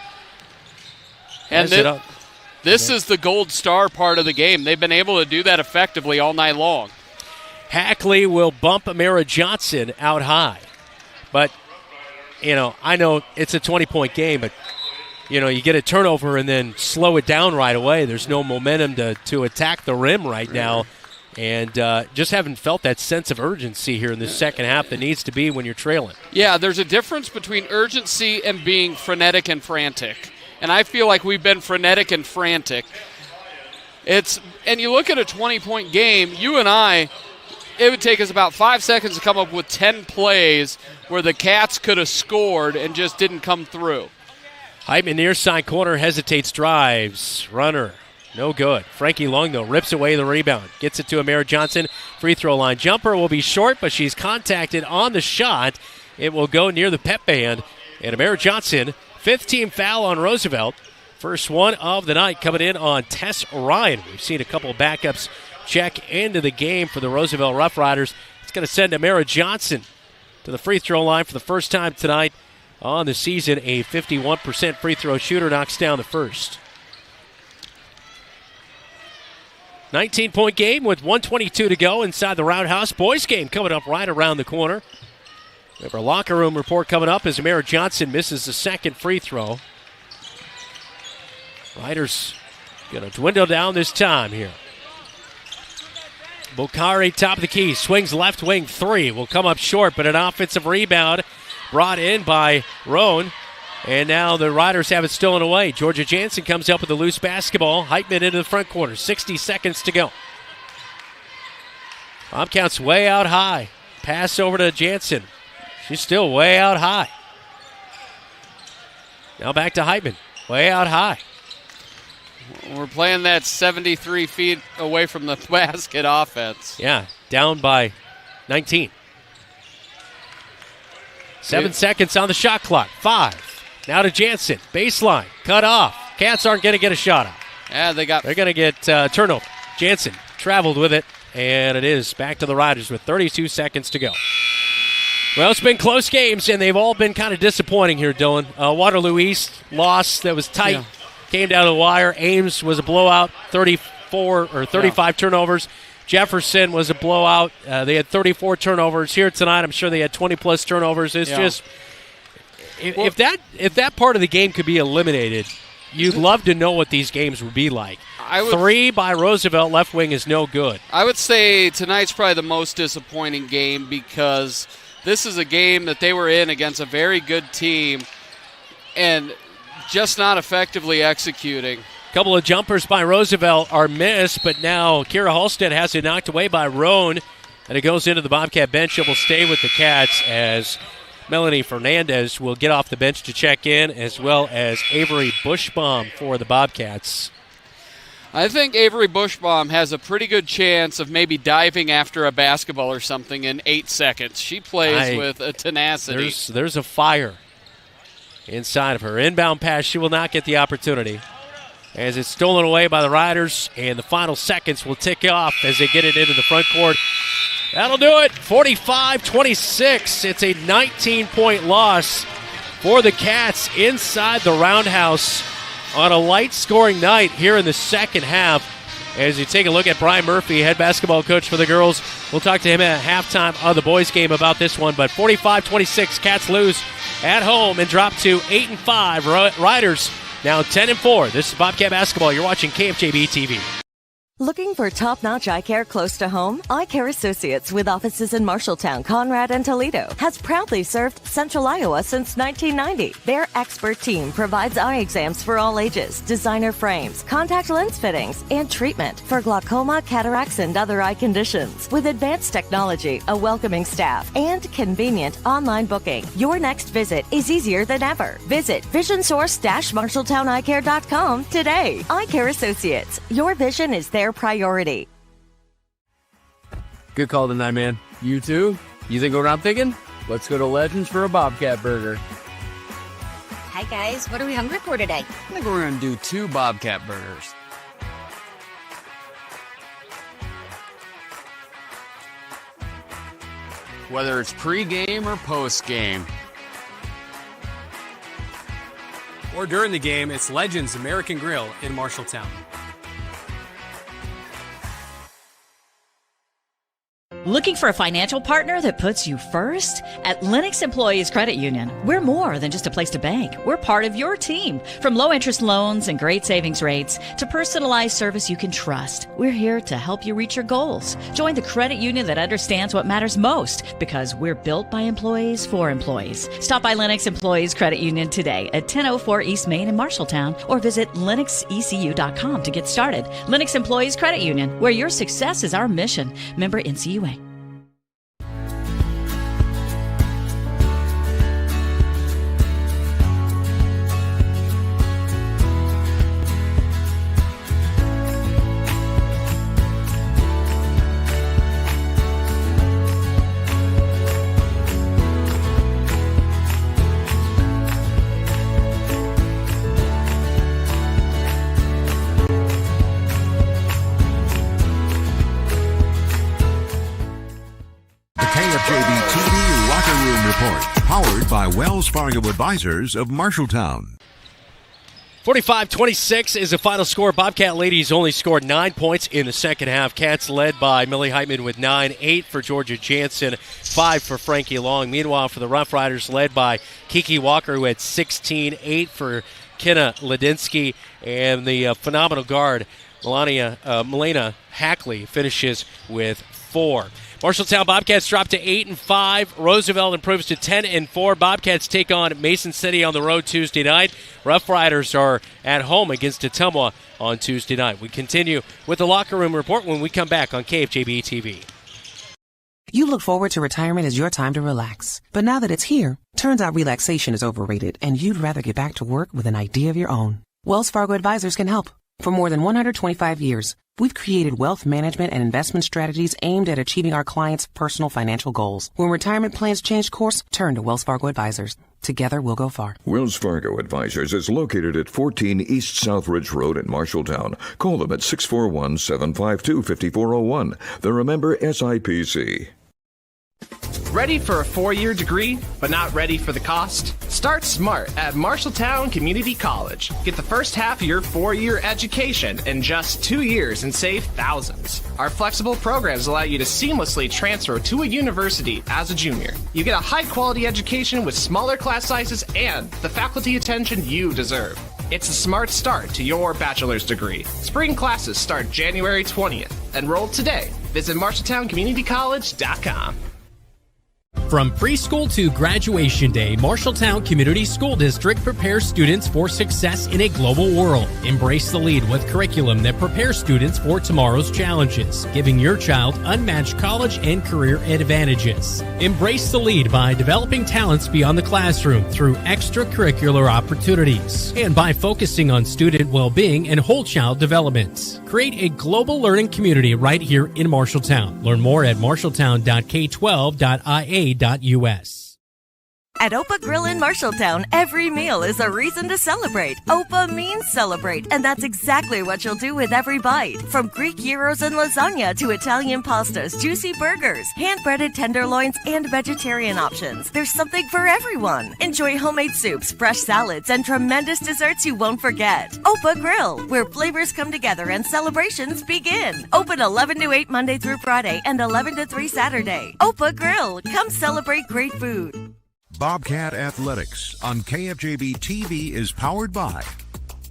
And this is the gold star part of the game. They've been able to do that effectively all night long. Hackley will bump Amara Johnson out high. But, I know it's a 20-point game, but, you get a turnover and then slow it down right away. There's no momentum to attack the rim right now. And just haven't felt that sense of urgency here in the second half that needs to be when you're trailing. Yeah, there's a difference between urgency and being frenetic and frantic. And I feel like we've been frenetic and frantic. And you look at a 20-point game, you and I, it would take us about 5 seconds to come up with 10 plays where the Cats could have scored and just didn't come through. Heitman near side corner, hesitates, drives, runner. No good. Frankie Long, though, rips away the rebound. Gets it to Amara Johnson. Free throw line jumper will be short, but she's contacted on the shot. It will go near the pep band. And Amara Johnson, 15 foul on Roosevelt. First one of the night coming in on Tess Ryan. We've seen a couple of backups check into the game for the Roosevelt Roughriders. It's going to send Amara Johnson to the free throw line for the first time tonight on the season. A 51% free throw shooter knocks down the first. 19-point game with 1:22 to go inside the Roundhouse. Boys game coming up right around the corner. We have our locker room report coming up as Amara Johnson misses the second free throw. Riders going to dwindle down this time here. Bokhari, top of the key, swings left wing three. Will come up short, but an offensive rebound brought in by Roan. And now the Riders have it stolen away. Georgia Jansen comes up with a loose basketball. Heitman into the front corner. 60 seconds to go. Bobcats way out high. Pass over to Jansen. She's still way out high. Now back to Heitman. Way out high. We're playing that 73 feet away from the basket offense. Yeah, down by 19. 7 seconds on the shot clock. 5. Now to Jansen. Baseline. Cut off. Cats aren't going to get a shot off. Yeah, they're going to get turnover. Jansen traveled with it, and it is back to the Riders with 32 seconds to go. Well, it's been close games, and they've all been kind of disappointing here, Dylan. Waterloo East loss that was tight, came down to the wire. Ames was a blowout, 35 turnovers. Jefferson was a blowout. They had 34 turnovers. Here tonight, I'm sure they had 20-plus turnovers. It's just if that part of the game could be eliminated, you'd love to know what these games would be like. 3 by Roosevelt left wing is no good. I would say tonight's probably the most disappointing game because this is a game that they were in against a very good team and just not effectively executing. A couple of jumpers by Roosevelt are missed, but now Kira Halstead has it knocked away by Roan, and it goes into the Bobcat bench. It will stay with the Cats as Melanie Fernandez will get off the bench to check in, as well as Avery Bushbaum for the Bobcats. I think Avery Bushbaum has a pretty good chance of maybe diving after a basketball or something in 8 seconds. She plays with a tenacity. There's a fire inside of her. Inbound pass, she will not get the opportunity as it's stolen away by the Riders, and the final seconds will tick off as they get it into the front court. That'll do it, 45-26. It's a 19-point loss for the Cats inside the Roundhouse on a light-scoring night here in the second half. As you take a look at Brian Murphy, head basketball coach for the girls. We'll talk to him at halftime of the boys' game about this one. But 45-26, Cats lose at home and drop to 8-5. Riders now 10-4. This is Bobcat basketball. You're watching KFJB-TV. Looking for top-notch eye care close to home? Eye Care Associates, with offices in Marshalltown, Conrad, and Toledo, has proudly served Central Iowa since 1990. Their expert team provides eye exams for all ages, designer frames, contact lens fittings, and treatment for glaucoma, cataracts, and other eye conditions. With advanced technology, a welcoming staff, and convenient online booking, your next visit is easier than ever. Visit visionsource-marshalltowneyecare.com today. Eye Care Associates, your vision is their priority. Good call tonight, man. You too? You think what I'm thinking? Let's go to Legends for a Bobcat Burger. Hi, guys. What are we hungry for today? I think we're going to do 2 Bobcat Burgers. Whether it's pre-game or post-game. Or during the game, it's Legends American Grill in Marshalltown. Looking for a financial partner that puts you first? At Lennox Employees Credit Union, we're more than just a place to bank. We're part of your team. From low-interest loans and great savings rates to personalized service you can trust, we're here to help you reach your goals. Join the credit union that understands what matters most, because we're built by employees for employees. Stop by Lennox Employees Credit Union today at 1004 East Main in Marshalltown, or visit lennoxecu.com to get started. Lennox Employees Credit Union, where your success is our mission. Member NCUA. KFJB-TV Locker Room Report, powered by Wells Fargo Advisors of Marshalltown. 45-26 is the final score. Bobcat ladies only scored 9 points in the second half. Cats led by Millie Heitman with 9, 8 for Georgia Jansen, 5 for Frankie Long. Meanwhile, for the Rough Riders, led by Kiki Walker, who had 16, 8 for Kenna Ladinsky, and the phenomenal guard, Milena Hackley, finishes with 4. Marshalltown Bobcats drop to 8-5. Roosevelt improves to 10-4. Bobcats take on Mason City on the road Tuesday night. Rough Riders are at home against Ottumwa on Tuesday night. We continue with the Locker Room Report when we come back on KFJB-TV. You look forward to retirement as your time to relax. But now that it's here, turns out relaxation is overrated and you'd rather get back to work with an idea of your own. Wells Fargo Advisors can help. For more than 125 years, we've created wealth management and investment strategies aimed at achieving our clients' personal financial goals. When retirement plans change course, turn to Wells Fargo Advisors. Together, we'll go far. Wells Fargo Advisors is located at 14 East Southridge Road in Marshalltown. Call them at 641-752-5401. They're a member SIPC. Ready for a 4-year degree, but not ready for the cost? Start smart at Marshalltown Community College. Get the first half of your 4-year education in just 2 years and save thousands. Our flexible programs allow you to seamlessly transfer to a university as a junior. You get a high-quality education with smaller class sizes and the faculty attention you deserve. It's a smart start to your bachelor's degree. Spring classes start January 20th. Enroll today. Visit MarshalltownCommunityCollege.com. From preschool to graduation day, Marshalltown Community School District prepares students for success in a global world. Embrace the lead with curriculum that prepares students for tomorrow's challenges, giving your child unmatched college and career advantages. Embrace the lead by developing talents beyond the classroom through extracurricular opportunities and by focusing on student well-being and whole child development. Create a global learning community right here in Marshalltown. Learn more at marshalltown.k12.ia.us. At Opa Grill in Marshalltown, every meal is a reason to celebrate. Opa means celebrate, and that's exactly what you'll do with every bite. From Greek gyros and lasagna to Italian pastas, juicy burgers, hand-breaded tenderloins, and vegetarian options. There's something for everyone. Enjoy homemade soups, fresh salads, and tremendous desserts you won't forget. Opa Grill, where flavors come together and celebrations begin. Open 11 to 8 Monday through Friday and 11 to 3 Saturday. Opa Grill, come celebrate great food. Bobcat Athletics on KFJB-TV is powered by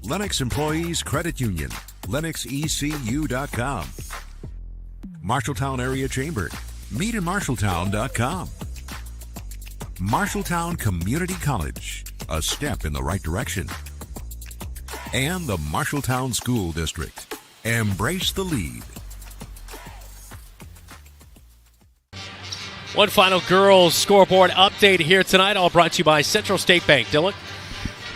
Lennox Employees Credit Union, LennoxECU.com, Marshalltown Area Chamber, meetinmarshalltown.com, Marshalltown Community College, a step in the right direction, and the Marshalltown School District. Embrace the lead. One final girls scoreboard update here tonight, all brought to you by Central State Bank. Dylan?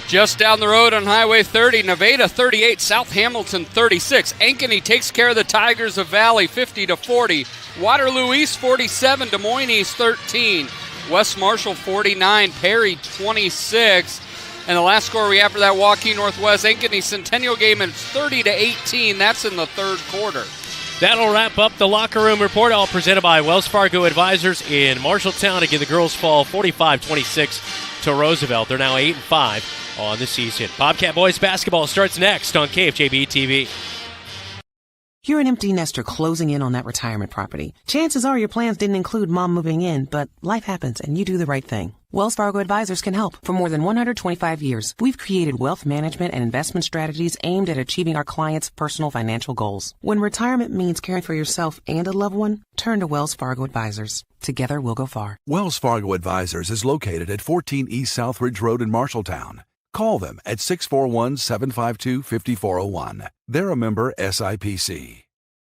Just down the road on Highway 30, Nevada 38, South Hamilton 36. Ankeny takes care of the Tigers of Valley 50-40. Waterloo East 47, Des Moines East 13. West Marshall 49, Perry 26. And the last score we have for that Waukee Northwest Ankeny Centennial game, and it's 30-18. That's in the third quarter. That'll wrap up the Locker Room Report, all presented by Wells Fargo Advisors in Marshalltown. Again, the girls fall 45-26 to Roosevelt. They're now 8-5 on the season. Bobcat boys basketball starts next on KFJB-TV. You're an empty nester closing in on that retirement property. Chances are your plans didn't include mom moving in, but life happens and you do the right thing. Wells Fargo Advisors can help. For more than 125 years, we've created wealth management and investment strategies aimed at achieving our clients' personal financial goals. When retirement means caring for yourself and a loved one, turn to Wells Fargo Advisors. Together, we'll go far. Wells Fargo Advisors is located at 14 East Southridge Road in Marshalltown. Call them at 641-752-5401. They're a member SIPC.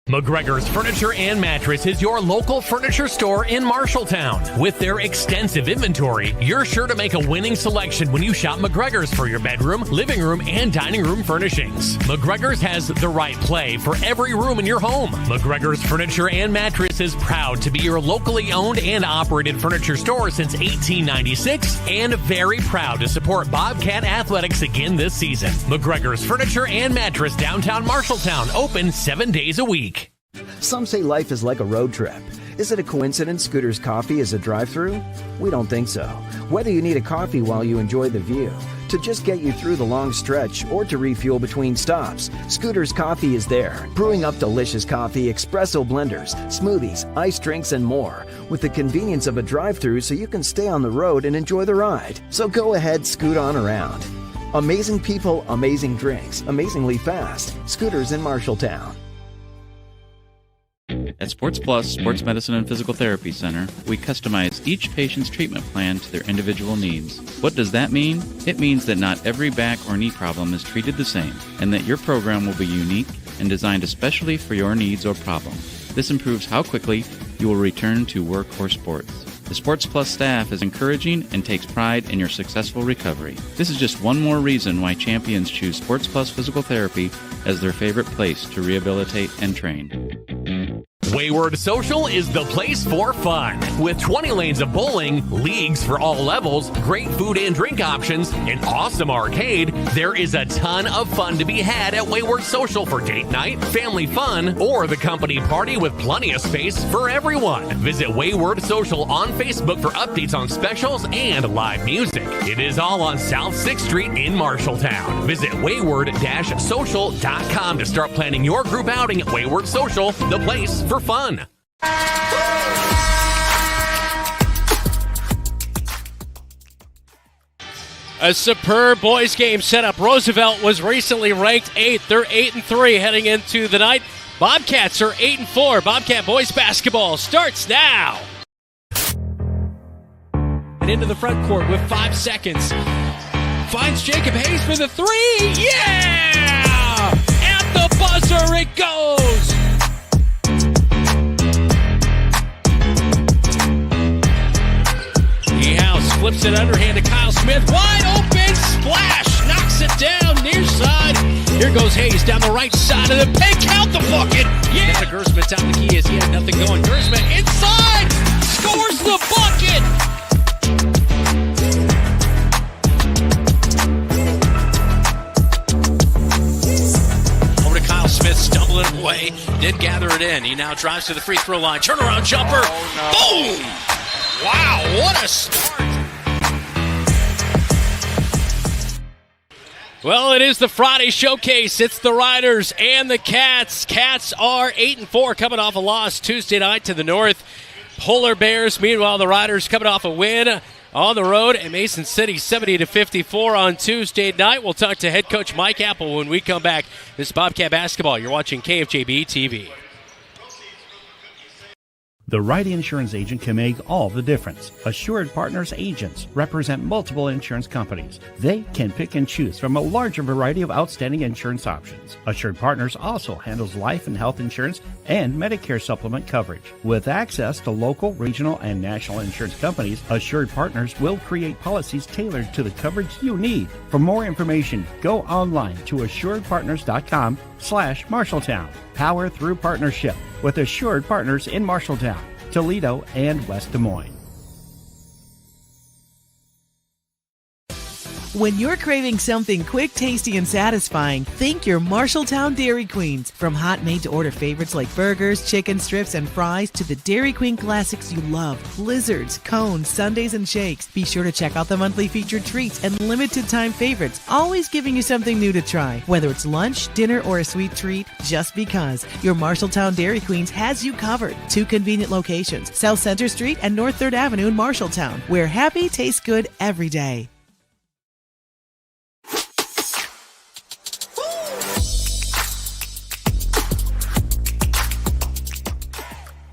McGregor's Furniture and Mattress is your local furniture store in Marshalltown. With their extensive inventory, you're sure to make a winning selection when you shop McGregor's for your bedroom, living room, and dining room furnishings. McGregor's has the right play for every room in your home. McGregor's Furniture and Mattress is proud to be your locally owned and operated furniture store since 1896 and very proud to support Bobcat Athletics again this season. McGregor's Furniture and Mattress, downtown Marshalltown, open 7 days a week. Some say life is like a road trip. Is it a coincidence Scooter's Coffee is a drive-thru? We don't think so. Whether you need a coffee while you enjoy the view, to just get you through the long stretch, or to refuel between stops, Scooter's Coffee is there, brewing up delicious coffee, espresso blenders, smoothies, iced drinks, and more, with the convenience of a drive-thru so you can stay on the road and enjoy the ride. So go ahead, scoot on around. Amazing people, amazing drinks, amazingly fast. Scooters in Marshalltown. At Sports Plus Sports Medicine and Physical Therapy Center, we customize each patient's treatment plan to their individual needs. What does that mean? It means that not every back or knee problem is treated the same, and that your program will be unique and designed especially for your needs or problem. This improves how quickly you will return to work or sports. The Sports Plus staff is encouraging and takes pride in your successful recovery. This is just one more reason why champions choose Sports Plus Physical Therapy as their favorite place to rehabilitate and train. Wayward Social is the place for fun. With 20 lanes of bowling, leagues for all levels, great food and drink options, an awesome arcade, there is a ton of fun to be had at Wayward Social for date night, family fun, or the company party with plenty of space for everyone. Visit Wayward Social on Facebook for updates on specials and live music. It is all on South 6th Street in Marshalltown. Visit wayward-social.com to start planning your group outing at Wayward Social, the place for fun. A superb boys game setup. Roosevelt was recently ranked 8th. They're 8-3 heading into the night. Bobcats are 8-4. Bobcat boys basketball starts now. And into the front court with 5 seconds. Finds Jacob Hayes for the three. Yeah! At the buzzer it goes. House flips it underhand to Kyle Smith. Wide open splash. Knocks it down near side. Here goes Hayes down the right side of the paint. Count the bucket. Yeah. Now to Gersman. Top the key as he had nothing going. Gersman inside. Scores the bucket. Over to Kyle Smith. Stumbling away. Did gather it in. He now drives to the free throw line. Turnaround jumper. Boom. Wow, what a start. Well, it is the Friday showcase. It's the Riders and the Cats. Cats are 8-4 coming off a loss Tuesday night to the North Polar Bears. Meanwhile, the Riders coming off a win on the road at Mason City 70-54 on Tuesday night. We'll talk to head coach Mike Apple when we come back. This is Bobcat Basketball. You're watching KFJB-TV. The right insurance agent can make all the difference. Assured Partners agents represent multiple insurance companies. They can pick and choose from a larger variety of outstanding insurance options. Assured Partners also handles life and health insurance and Medicare supplement coverage. With access to local, regional, and national insurance companies, Assured Partners will create policies tailored to the coverage you need. For more information, go online to assuredpartners.com/Marshalltown. Power through partnership with Assured Partners in Marshalltown, Toledo, and West Des Moines. When you're craving something quick, tasty, and satisfying, think your Marshalltown Dairy Queens. From hot made-to-order favorites like burgers, chicken strips, and fries to the Dairy Queen classics you love, blizzards, cones, sundaes, and shakes. Be sure to check out the monthly featured treats and limited-time favorites, always giving you something new to try. Whether it's lunch, dinner, or a sweet treat, just because. Your Marshalltown Dairy Queens has you covered. 2 convenient locations, South Center Street and North 3rd Avenue in Marshalltown, where happy tastes good every day.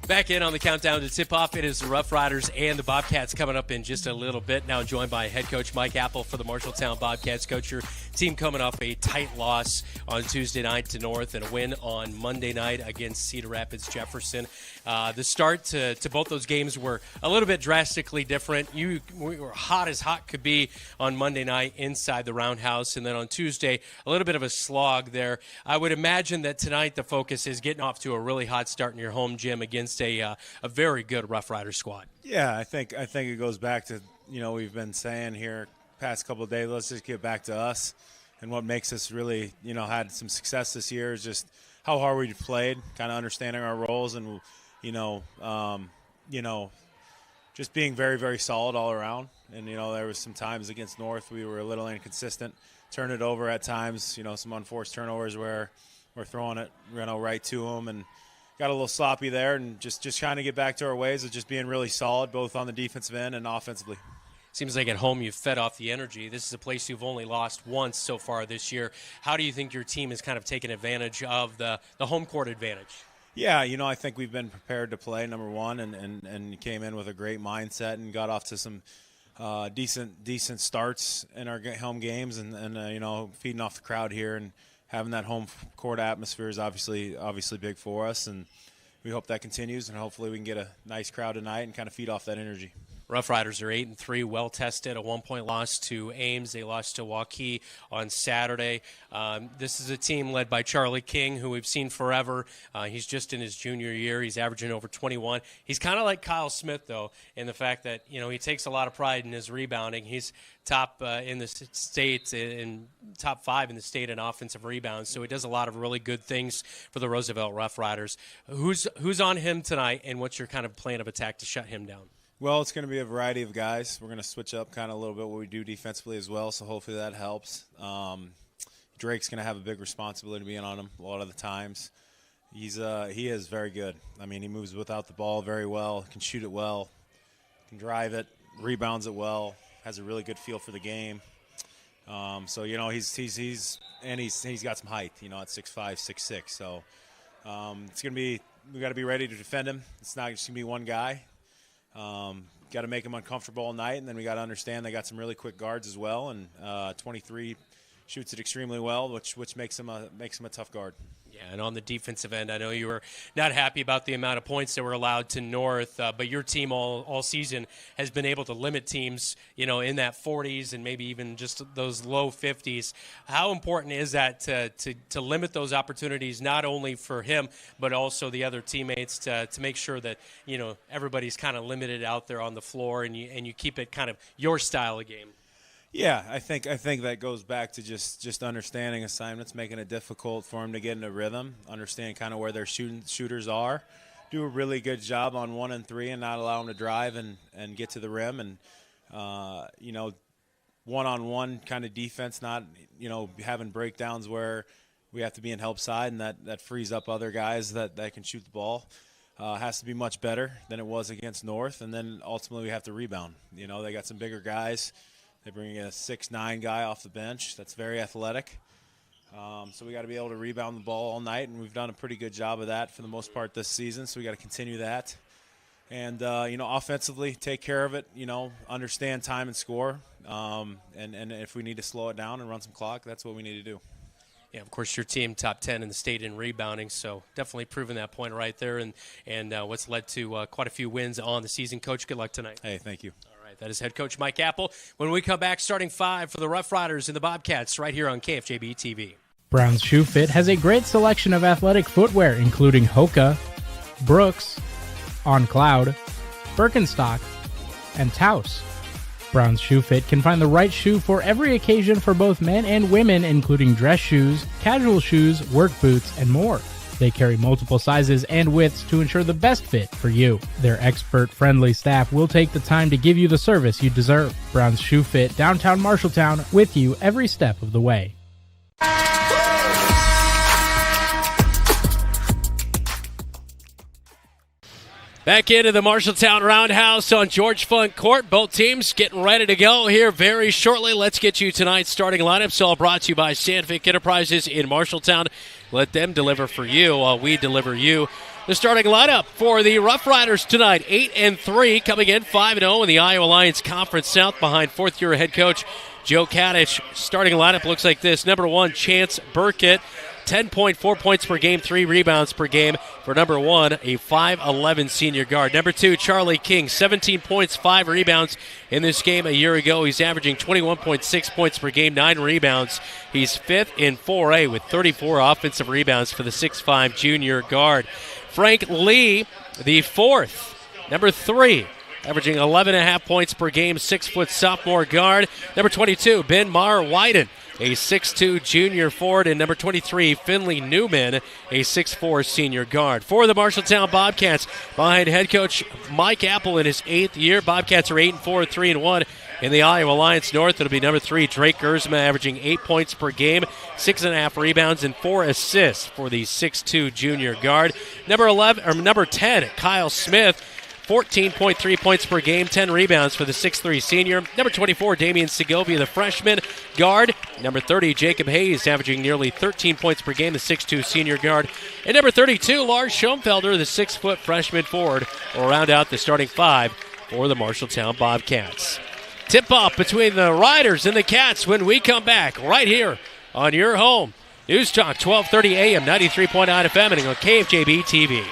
Back in on the countdown to tip-off, it is the Rough Riders and the Bobcats coming up in just a little bit. Now joined by head coach Mike Apple for the Marshalltown Bobcats. Coach, your team coming off a tight loss on Tuesday night to North and a win on Monday night against Cedar Rapids Jefferson. The start to both those games were a little bit drastically different. We were hot as hot could be on Monday night inside the Roundhouse, and then on Tuesday, a little bit of a slog there. I would imagine that tonight the focus is getting off to a really hot start in your home gym against a very good Rough Rider squad. Yeah, I think it goes back to, we've been saying here past couple of days, let's just get back to us. And what makes us really, had some success this year is just how hard we played, kind of understanding our roles and, just being very, very solid all around. And, there was some times against North we were a little inconsistent, turned it over at times, some unforced turnovers where we're throwing it, right to them and got a little sloppy there, and just trying to get back to our ways of just being really solid both on the defensive end and offensively. Seems like at home you've fed off the energy. This is a place you've only lost once so far this year. How do you think your team has kind of taken advantage of the home court advantage? Yeah, I think we've been prepared to play, number one, and came in with a great mindset and got off to some decent starts in our home games and feeding off the crowd here and having that home court atmosphere is obviously big for us, and we hope that continues, and hopefully we can get a nice crowd tonight and kind of feed off that energy. Rough Riders are 8-3, well tested. A 1-point loss to Ames. They lost to Waukee on Saturday. This is a team led by Charlie King, who we've seen forever. He's just in his junior year. He's averaging over 21. He's kind of like Kyle Smith, though, in the fact that he takes a lot of pride in his rebounding. He's top in the state, in top 5 in the state in offensive rebounds. So he does a lot of really good things for the Roosevelt Roughriders. Who's on him tonight, and what's your kind of plan of attack to shut him down? Well, it's going to be a variety of guys. We're going to switch up kind of a little bit what we do defensively as well, so hopefully that helps. Drake's going to have a big responsibility being on him a lot of the times. He is very good. I mean, he moves without the ball very well, can shoot it well, can drive it, rebounds it well, has a really good feel for the game. So he's got some height, at 6'5", 6'6". So it's going to be, we got to be ready to defend him. It's not just going to be one guy. Got to make them uncomfortable all night, and then we got to understand they got some really quick guards as well, and 23 shoots it extremely well, which makes him a tough guard. Yeah, and on the defensive end, I know you were not happy about the amount of points that were allowed to North, but your team all season has been able to limit teams, in that 40s and maybe even just those low 50s. How important is that to limit those opportunities, not only for him, but also the other teammates to make sure that, everybody's kind of limited out there on the floor and you keep it kind of your style of game? Yeah, I think that goes back to just understanding assignments, making it difficult for them to get in a rhythm, understand kind of where their shooters are, do a really good job on 1 and 3 and not allow them to drive and get to the rim, and one-on-one kind of defense, not having breakdowns where we have to be in help side, and that frees up other guys that can shoot the ball. Has to be much better than it was against North, and then ultimately we have to rebound. They got some bigger guys. They bring a 6'9" guy off the bench that's very athletic. So we got to be able to rebound the ball all night, and we've done a pretty good job of that for the most part this season, so we got to continue that. And, offensively, take care of it, understand time and score. And if we need to slow it down and run some clock, that's what we need to do. Yeah, of course, your team top 10 in the state in rebounding, so definitely proving that point right there, and what's led to quite a few wins on the season. Coach, good luck tonight. Hey, thank you. That is head coach Mike Apple. When we come back, starting 5 for the Rough Riders and the Bobcats right here on KFJB-TV. Brown's Shoe Fit has a great selection of athletic footwear, including Hoka, Brooks, On Cloud, Birkenstock, and Taos. Brown's Shoe Fit can find the right shoe for every occasion for both men and women, including dress shoes, casual shoes, work boots, and more. They carry multiple sizes and widths to ensure the best fit for you. Their expert-friendly staff will take the time to give you the service you deserve. Brown's Shoe Fit, downtown Marshalltown, with you every step of the way. Back into the Marshalltown Roundhouse on George Funk Court. Both teams getting ready to go here very shortly. Let's get you tonight's starting lineups, all brought to you by Sandvik Enterprises in Marshalltown. Let them deliver for you while we deliver you. The starting lineup for the Rough Riders tonight, 8-3, coming in 5-0 in the Iowa Lions Conference South behind fourth-year head coach Joe Kadich. Starting lineup looks like this. Number 1, Chance Burkett. 10.4 points per game, 3 rebounds per game for number 1, a 5'11 senior guard. Number 2, Charlie King, 17 points, 5 rebounds in this game a year ago. He's averaging 21.6 points per game, 9 rebounds. He's 5th in 4A with 34 offensive rebounds for the 6'5 junior guard. Frank Lee, the 4th, number 3, averaging 11.5 points per game, 6-foot sophomore guard. Number 22, Ben Mar-Wyden, a 6'2 junior forward, and number 23, Finley Newman, a 6'4 senior guard. For the Marshalltown Bobcats, behind head coach Mike Apple in his 8th year, Bobcats are 8-4, 3-1. In the Iowa Alliance North, it'll be number 3, Drake Gersma, averaging 8 points per game, 6.5 rebounds, and 4 assists for the 6'2 junior guard. Number 10, Kyle Smith, 14.3 points per game, 10 rebounds for the 6'3 senior. Number 24, Damian Segovia, the freshman guard. Number 30, Jacob Hayes, averaging nearly 13 points per game, the 6'2 senior guard. And number 32, Lars Schoenfelder, the 6-foot freshman forward, will round out the starting 5 for the Marshalltown Bobcats. Tip-off between the Riders and the Cats when we come back right here on your home. News Talk, 1230 AM, 93.9 FM, and on KFJB-TV.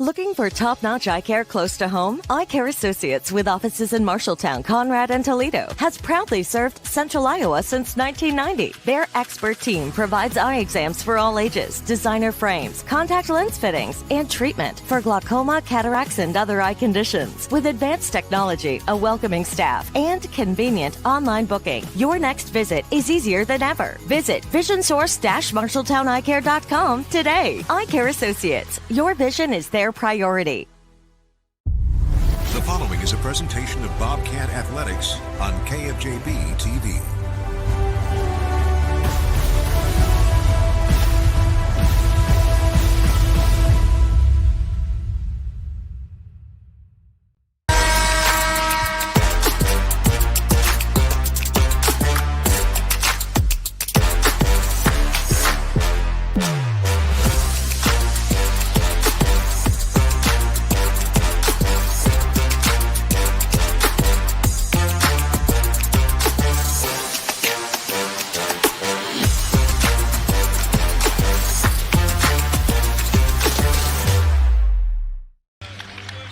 Looking for top-notch eye care close to home? Eye Care Associates, with offices in Marshalltown, Conrad, and Toledo, has proudly served Central Iowa since 1990. Their expert team provides eye exams for all ages, designer frames, contact lens fittings, and treatment for glaucoma, cataracts, and other eye conditions. With advanced technology, a welcoming staff, and convenient online booking, your next visit is easier than ever. Visit visionsource-marshalltowneyecare.com today. Eye Care Associates, your vision is their priority. The following is a presentation of Bobcat Athletics on KFJB-TV.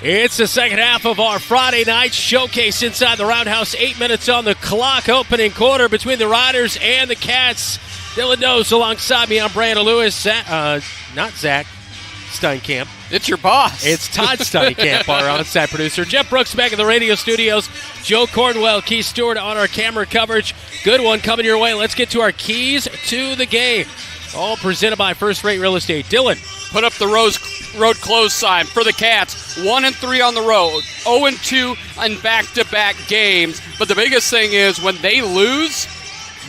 It's the second half of our Friday night showcase inside the Roundhouse. 8 minutes on the clock. Opening quarter between the Riders and the Cats. Dylan Nose alongside me. I'm Brandon Lewis. Not Zach Steinkamp. It's your boss. It's Todd Steinkamp, our on-site producer. Jeff Brooks back in the radio studios. Joe Cornwell, Keith Stewart on our camera coverage. Good one coming your way. Let's get to our keys to the game. All presented by First Rate Real Estate. Dylan. Put up the road close sign for the Cats. 1-3 on the road. 0-2 in back-to-back games. But the biggest thing is when they lose,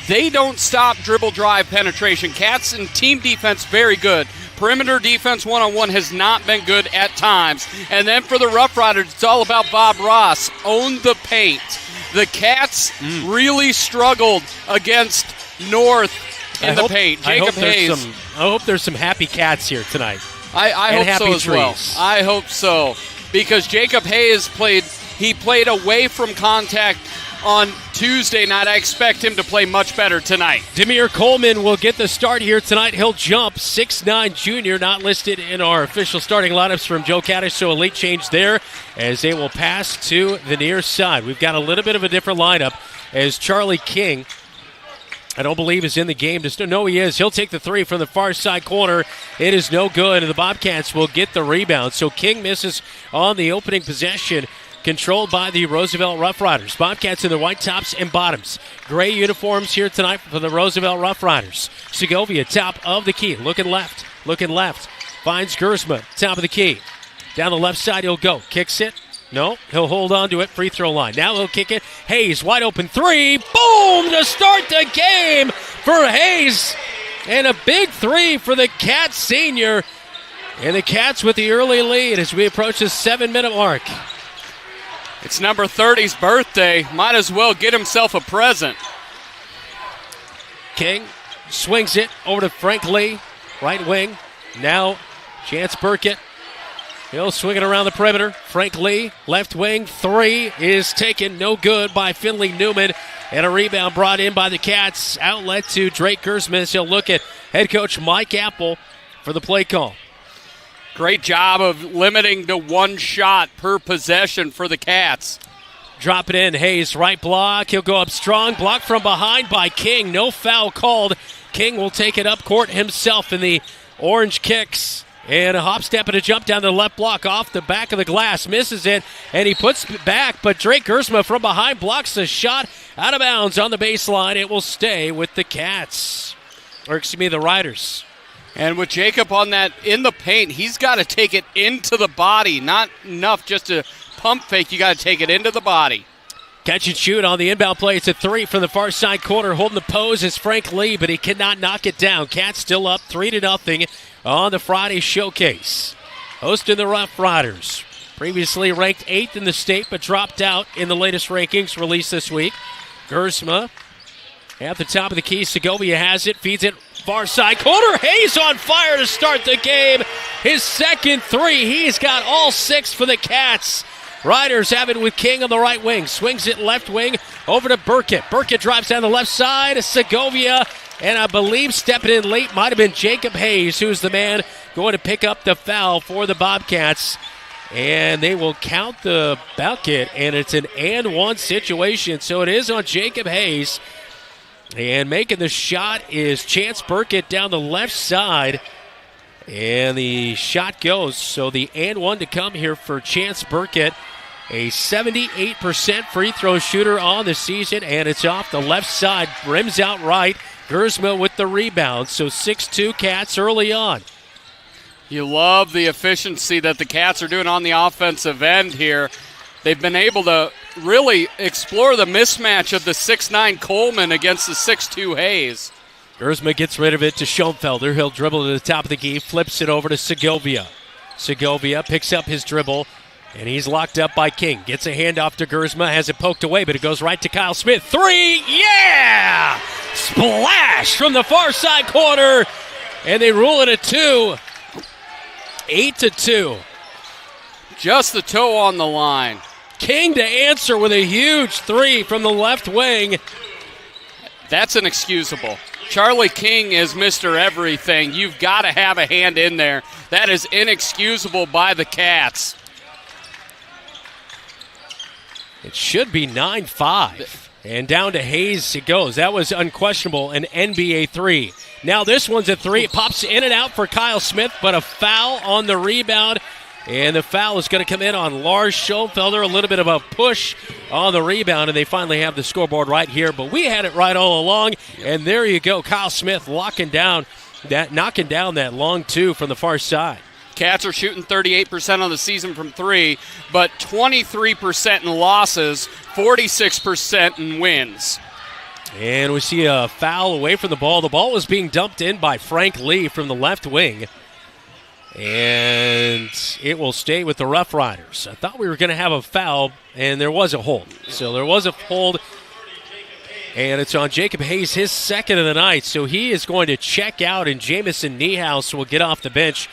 they don't stop dribble drive penetration. Cats and team defense, very good. Perimeter defense one-on-one has not been good at times. And then for the Rough Riders, it's all about Bob Ross. Own the paint. The Cats really struggled against North in the paint. Jacob Hayes. I hope there's some happy Cats here tonight. I hope so as well. I hope so. Because Jacob Hayes played away from contact on Tuesday night. I expect him to play much better tonight. Demir Coleman will get the start here tonight. He'll jump. 6'9 junior, not listed in our official starting lineups from Joe Kaddish, so a late change there as they will pass to the near side. We've got a little bit of a different lineup as Charlie King, I don't believe is in the game. No, he is. He'll take the three from the far side corner. It is no good, and the Bobcats will get the rebound. So King misses on the opening possession, controlled by the Roosevelt Roughriders. Bobcats in their white tops and bottoms. Gray uniforms here tonight for the Roosevelt Roughriders. Segovia, top of the key. Looking left. Finds Gersma, top of the key. Down the left side he'll go. Kicks it. No, he'll hold on to it. Free throw line. Now he'll kick it. Hayes, wide open three. Boom! To start the game for Hayes. And a big three for the Cats senior. And the Cats with the early lead as we approach the 7-minute mark. It's number 30's birthday. Might as well get himself a present. King swings it over to Frank Lee, right wing. Now Chance Burkett. He'll swing it around the perimeter. Frank Lee, left wing, three is taken, no good by Finley Newman. And a rebound brought in by the Cats. Outlet to Drake Gersman. He'll look at head coach Mike Apple for the play call. Great job of limiting to one shot per possession for the Cats. Drop it in. Hayes, right block. He'll go up strong. Blocked from behind by King. No foul called. King will take it up court himself in the orange kicks. And a hop step and a jump down the left block off the back of the glass. Misses it, and he puts it back. But Drake Gersma from behind blocks the shot out of bounds on the baseline. It will stay with the Cats. Or, excuse me, the Riders. And with Jacob on that in the paint, he's got to take it into the body. Not enough just to pump fake. You got to take it into the body. Catch and shoot on the inbound play. It's a three from the far side corner. Holding the pose is Frank Lee, but he cannot knock it down. Cats still up 3-0 on the Friday showcase. Hosting the Rough Riders. Previously ranked 8th in the state, but dropped out in the latest rankings released this week. Gersma at the top of the key. Segovia has it, feeds it far side corner. Hayes on fire to start the game. His second three. He's got all 6 for the Cats. Riders have it with King on the right wing. Swings it left wing over to Burkett. Burkett drives down the left side. Segovia And I believe stepping in late might have been Jacob Hayes, who's the man going to pick up the foul for the Bobcats. And they will count the bucket, and it's an and one situation. So it is on Jacob Hayes. And making the shot is Chance Burkett down the left side. And the shot goes. So the and one to come here for Chance Burkett. A 78% free throw shooter on the season, and it's off the left side. Rims out right. Gersma with the rebound. So 6-2 Cats early on. You love the efficiency that the Cats are doing on the offensive end here. They've been able to really explore the mismatch of the 6'9 Coleman against the 6'2 Hayes. Gersma gets rid of it to Schoenfelder. He'll dribble to the top of the key, flips it over to Segovia. Segovia picks up his dribble, and he's locked up by King. Gets a handoff to Gersma, has it poked away, but it goes right to Kyle Smith. 3, yeah! Splash from the far side corner, and they rule it a 2. 8-2. Just the toe on the line. King to answer with a huge 3 from the left wing. That's inexcusable. Charlie King is Mr. Everything. You've got to have a hand in there. That is inexcusable by the Cats. It should be 9-5. And down to Hayes it goes. That was unquestionable, an NBA 3. Now this one's a 3. It pops in and out for Kyle Smith, but a foul on the rebound. And the foul is going to come in on Lars Schoenfelder. A little bit of a push on the rebound, and they finally have the scoreboard right here. But we had it right all along, and there you go. Kyle Smith knocking down that long 2 from the far side. Cats are shooting 38% on the season from 3, but 23% in losses, 46% in wins. And we see a foul away from the ball. The ball was being dumped in by Frank Lee from the left wing. And it will stay with the Rough Riders. I thought we were going to have a foul, and there was a hold. So there was a hold, and it's on Jacob Hayes, his second of the night. So he is going to check out, and Jamison Niehaus will get off the bench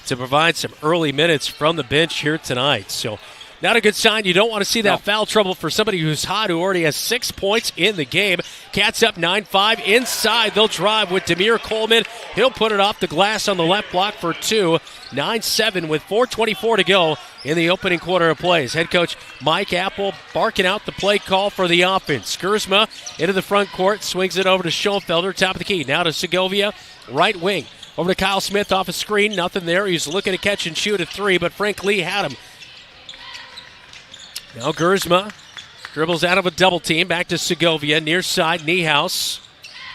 to provide some early minutes from the bench here tonight. So not a good sign. You don't want to see that foul trouble for somebody who's hot, who already has 6 points in the game. Cats up 9-5. Inside, they'll drive with Demir Coleman. He'll put it off the glass on the left block for 2. 9-7 with 4:24 to go in the opening quarter of plays. Head coach Mike Apple barking out the play call for the offense. Gersma into the front court, swings it over to Schoenfelder, top of the key. Now to Segovia, right wing. Over to Kyle Smith off a screen. Nothing there. He's looking to catch and shoot a 3, but Frank Lee had him. Now Gersma dribbles out of a double team. Back to Segovia. Near side, Niehaus.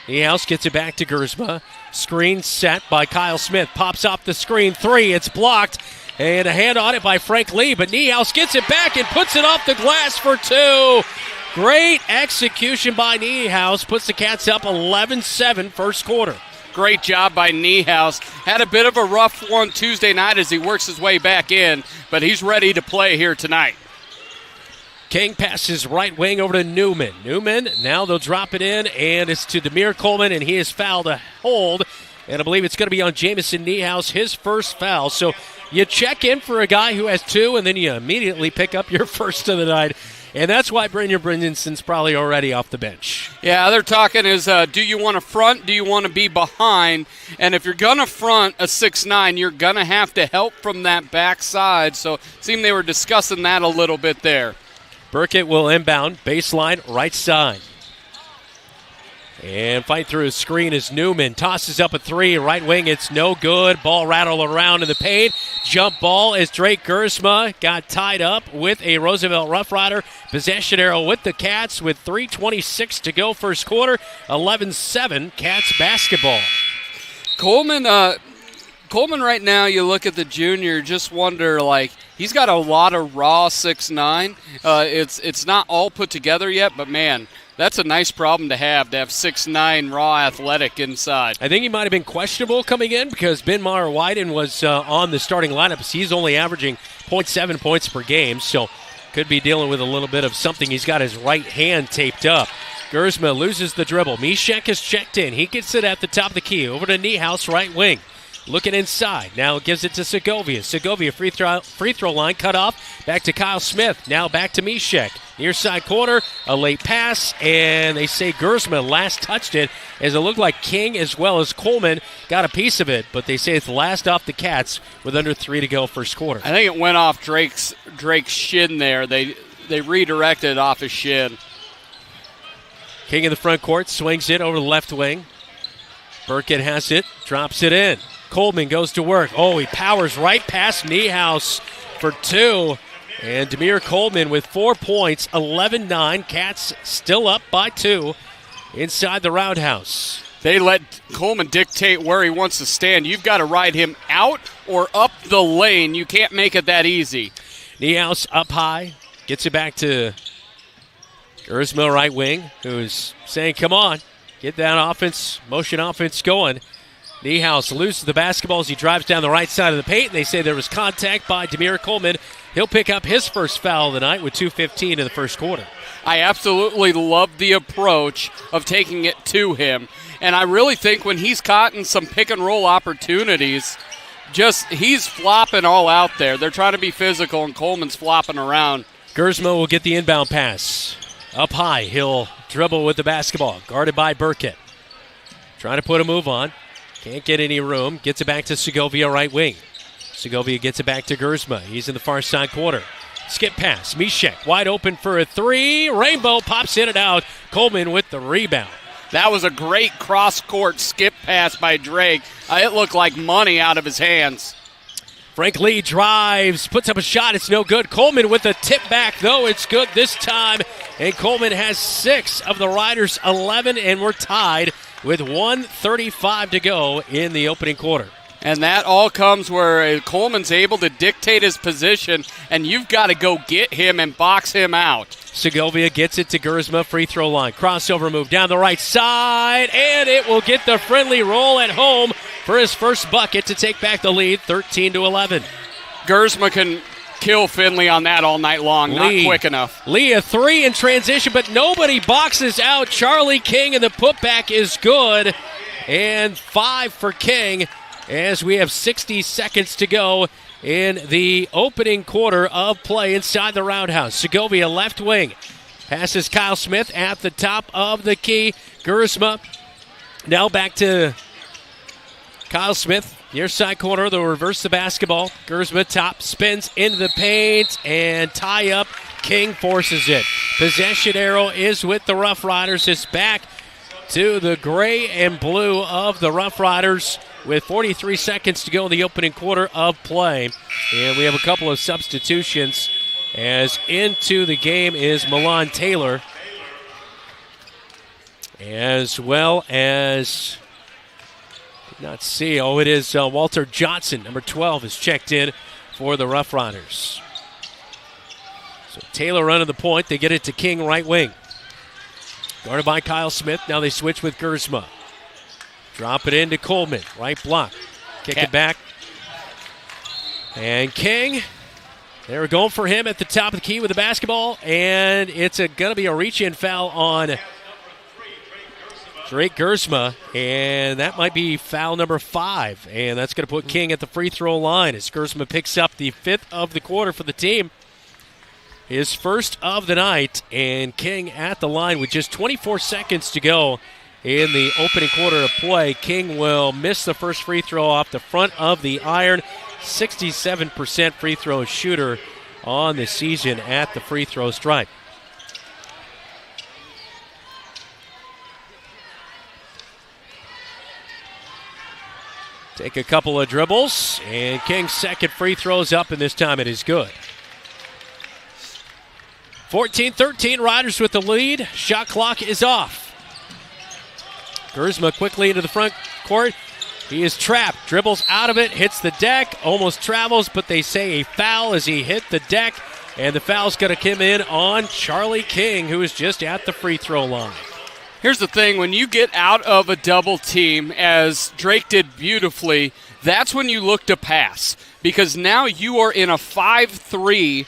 Niehaus gets it back to Gersma. Screen set by Kyle Smith. Pops off the screen. 3. It's blocked. And a hand on it by Frank Lee. But Niehaus gets it back and puts it off the glass for 2. Great execution by Niehaus. Puts the Cats up 11-7 first quarter. Great job by Niehaus. Had a bit of a rough one Tuesday night as he works his way back in. But he's ready to play here tonight. King passes right wing over to Newman. Newman, now they'll drop it in, and it's to Demir Coleman, and he is fouled a hold. And I believe it's going to be on Jamison Niehaus, his first foul. So you check in for a guy who has 2, and then you immediately pick up your first of the night. And that's why Brandon Brindenson's probably already off the bench. Yeah, they're talking is, do you want to front? Do you want to be behind? And if you're going to front a 6'9", you're going to have to help from that backside. So it seemed they were discussing that a little bit there. Burkett will inbound, baseline, right side. And fight through his screen as Newman tosses up a 3. Right wing, it's no good. Ball rattled around in the paint. Jump ball as Drake Gersma got tied up with a Roosevelt Roughrider. Possession arrow with the Cats with 3:26 to go first quarter. 11-7 Cats basketball. Coleman right now, you look at the junior, just wonder, he's got a lot of raw 6'9". It's not all put together yet, but, man, that's a nice problem to have 6'9", raw athletic inside. I think he might have been questionable coming in because Ben Meyer-Wyden was on the starting lineup. He's only averaging 0.7 points per game, so could be dealing with a little bit of something. He's got his right hand taped up. Gersma loses the dribble. Mishek is checked in. He gets it at the top of the key. Over to Niehaus, right wing. looking inside. Now gives it to Segovia. Segovia free throw line cut off. Back to Kyle Smith. Now back to Mishek. Near side corner, a late pass, and they say Gersma last touched it as it looked like King as well as Coleman got a piece of it, but they say it's last off the Cats with under 3 to go first quarter. I think it went off Drake's shin there. They redirected it off his shin. King in the front court, swings it over the left wing. Burkett has it, drops it in. Coleman goes to work. Oh, he powers right past Niehaus for 2. And Demir Coleman with 4 points, 11-9. Cats still up by 2 inside the roundhouse. They let Coleman dictate where he wants to stand. You've got to ride him out or up the lane. You can't make it that easy. Niehaus up high, gets it back to Gersma right wing, who's saying, come on, get that motion offense going. Niehaus loses the basketball as he drives down the right side of the paint. They say there was contact by Demir Coleman. He'll pick up his first foul of the night with 2:15 in the first quarter. I absolutely love the approach of taking it to him. And I really think when he's caught in some pick-and-roll opportunities, he's flopping all out there. They're trying to be physical, and Coleman's flopping around. Gersma will get the inbound pass. Up high, he'll dribble with the basketball, guarded by Burkett. Trying to put a move on. Can't get any room. Gets it back to Segovia right wing. Segovia gets it back to Gersma. He's in the far side quarter. Skip pass. Mishek wide open for a 3. Rainbow pops in and out. Coleman with the rebound. That was a great cross-court skip pass by Drake. It looked like money out of his hands. Frank Lee drives, puts up a shot. It's no good. Coleman with a tip back, though. It's good this time. And Coleman has 6 of the Riders' 11, and we're tied with 1:35 to go in the opening quarter. And that all comes where Coleman's able to dictate his position, and you've got to go get him and box him out. Segovia gets it to Gersma, free throw line. Crossover move down the right side, and it will get the friendly roll at home for his first bucket to take back the lead, 13-11. Gersma can kill Finley on that all night long, not quick enough. Lee, a 3 in transition, but nobody boxes out Charlie King, and the putback is good. And 5 for King as we have 60 seconds to go in the opening quarter of play inside the roundhouse. Segovia left wing. Passes Kyle Smith at the top of the key. Gersma now back to Kyle Smith. Near side corner, they'll reverse the basketball. Gersma top, spins into the paint, and tie up. King forces it. Possession arrow is with the Rough Riders. It's back to the gray and blue of the Rough Riders with 43 seconds to go in the opening quarter of play. And we have a couple of substitutions as into the game is Milan Taylor, as well as, not see, it is Walter Johnson, number 12, is checked in for the Rough Riders. So Taylor running the point. They get it to King right wing. Guarded by Kyle Smith. Now they switch with Gersma. Drop it into Coleman. Right block. Kick it back. And King, they were going for him at the top of the key with the basketball. And it's going to be a reach-in foul on Drake Gersma. And that might be foul number 5. And that's going to put King at the free throw line as Gersma picks up the 5th of the quarter for the team. His first of the night. And King at the line with just 24 seconds to go in the opening quarter of play. King will miss the first free throw off the front of the iron. 67% free throw shooter on the season at the free throw stripe. Take a couple of dribbles, and King's second free throw's up, and this time it is good. 14-13, Riders with the lead. Shot clock is off. Gersma quickly into the front court. He is trapped. Dribbles out of it. Hits the deck. Almost travels, but they say a foul as he hit the deck. And the foul's going to come in on Charlie King, who is just at the free throw line. Here's the thing. When you get out of a double team, as Drake did beautifully, that's when you look to pass. Because now you are in a 5-3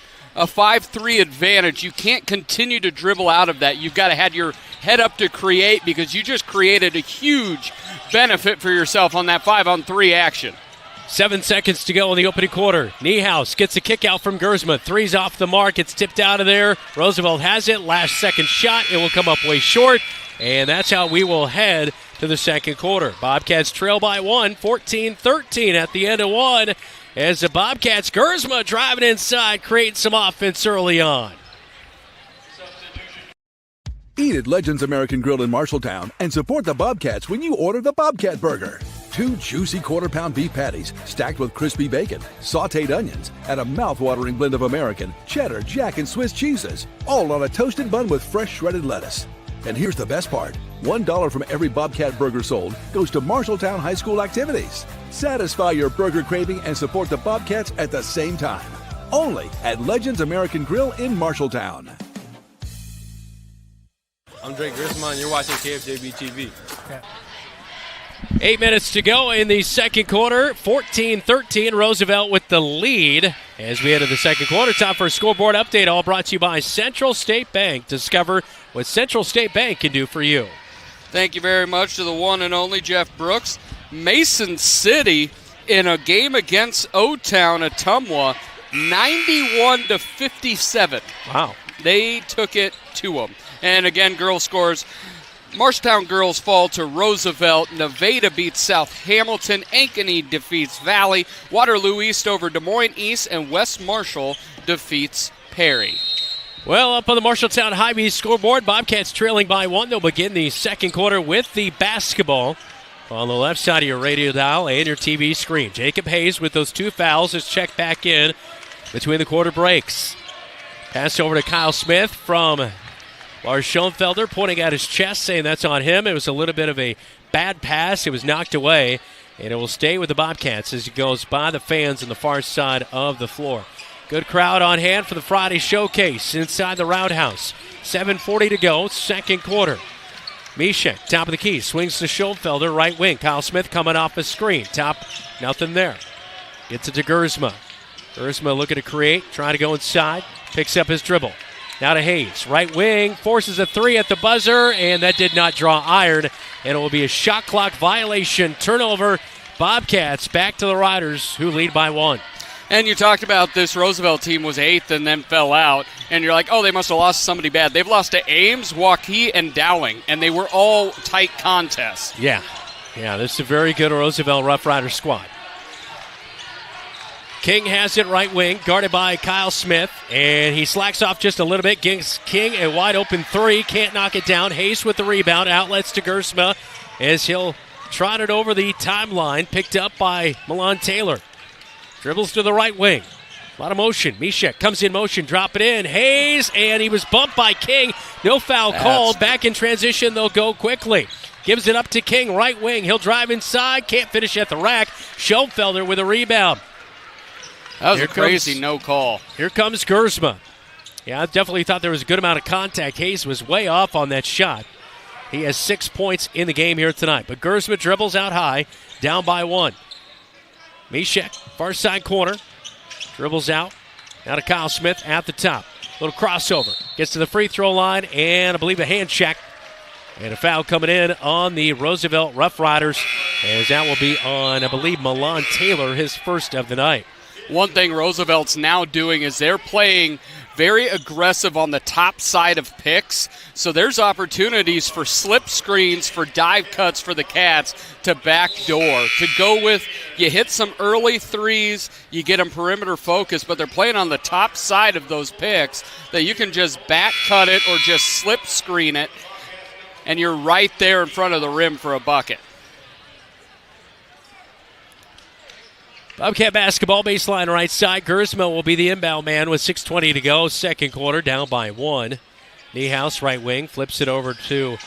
advantage. You can't continue to dribble out of that. You've got to have your head up to create, because you just created a huge benefit for yourself on that 5-on-3 action. 7 seconds to go in the opening quarter. Niehaus gets a kick out from Gersma. Three's off the mark. It's tipped out of there. Roosevelt has it. Last second shot. It will come up way short. And that's how we will head to the second quarter. Bobcats trail by 1, 14-13 at the end of one. As the Bobcats, Gersma driving inside, creating some offense early on. Eat at Legends American Grill in Marshalltown and support the Bobcats when you order the Bobcat Burger. 2 juicy quarter-pound beef patties stacked with crispy bacon, sautéed onions, and a mouth-watering blend of American, cheddar, Jack, and Swiss cheeses, all on a toasted bun with fresh shredded lettuce. And here's the best part. $1 from every Bobcat burger sold goes to Marshalltown High School activities. Satisfy your burger craving and support the Bobcats at the same time. Only at Legends American Grill in Marshalltown. I'm Drake Grisman, and you're watching KFJB-TV. 8 minutes to go in the second quarter. 14-13, Roosevelt with the lead. As we enter the second quarter, time for a scoreboard update, all brought to you by Central State Bank. Discover what Central State Bank can do for you. Thank you very much to the one and only Jeff Brooks. Mason City in a game against O-Town Ottumwa, 91-57. Wow. They took it to them. And again, girls scores. Marshalltown girls fall to Roosevelt. Nevada beats South Hamilton. Ankeny defeats Valley. Waterloo East over Des Moines East. And West Marshall defeats Perry. Well, up on the Marshalltown High-B scoreboard, Bobcats trailing by 1. They'll begin the second quarter with the basketball on the left side of your radio dial and your TV screen. Jacob Hayes with those 2 fouls is checked back in between the quarter breaks. Pass over to Kyle Smith from Lars Schoenfelder, pointing at his chest, saying that's on him. It was a little bit of a bad pass. It was knocked away, and it will stay with the Bobcats as it goes by the fans on the far side of the floor. Good crowd on hand for the Friday showcase inside the Roundhouse. 7:40 to go, second quarter. Mishek, top of the key, swings to Schoenfelder, right wing. Kyle Smith coming off a screen. Top, nothing there. Gets it to Gersma. Gersma looking to create, trying to go inside. Picks up his dribble. Now to Hayes, right wing, forces a 3 at the buzzer, and that did not draw iron. And it will be a shot clock violation. Turnover, Bobcats back to the Riders, who lead by 1. And you talked about this Roosevelt team was 8th and then fell out. And you're like, oh, they must have lost to somebody bad. They've lost to Ames, Waukee, and Dowling. And they were all tight contests. Yeah, this is a very good Roosevelt Roughriders squad. King has it right wing, guarded by Kyle Smith, and he slacks off just a little bit. King, a wide open 3, can't knock it down. Hayes with the rebound, outlets to Gersma as he'll trot it over the timeline, picked up by Milan Taylor. Dribbles to the right wing. A lot of motion. Mishek comes in motion, drop it in. Hayes, and he was bumped by King. No foul called. Back in transition, they'll go quickly. Gives it up to King, right wing. He'll drive inside, can't finish at the rack. Schoenfelder with a rebound. That was a crazy no call. Here comes Gersma. Yeah, I definitely thought there was a good amount of contact. Hayes was way off on that shot. He has 6 points in the game here tonight. But Gersma dribbles out high, down by 1. Mishek, far side corner, dribbles out. Now to Kyle Smith at the top. Little crossover. Gets to the free throw line, and I believe a hand check. And a foul coming in on the Roosevelt Roughriders, as that will be on, I believe, Milan Taylor, his first of the night. One thing Roosevelt's now doing is they're playing very aggressive on the top side of picks. So there's opportunities for slip screens, for dive cuts for the Cats to backdoor. To go with, you hit some early threes, you get them perimeter focused, but they're playing on the top side of those picks that you can just back cut it or just slip screen it, and you're right there in front of the rim for a bucket. Bobcat basketball, baseline right side. Gersma will be the inbound man with 6:20 to go. Second quarter, down by 1. Niehaus, right wing, flips it over to,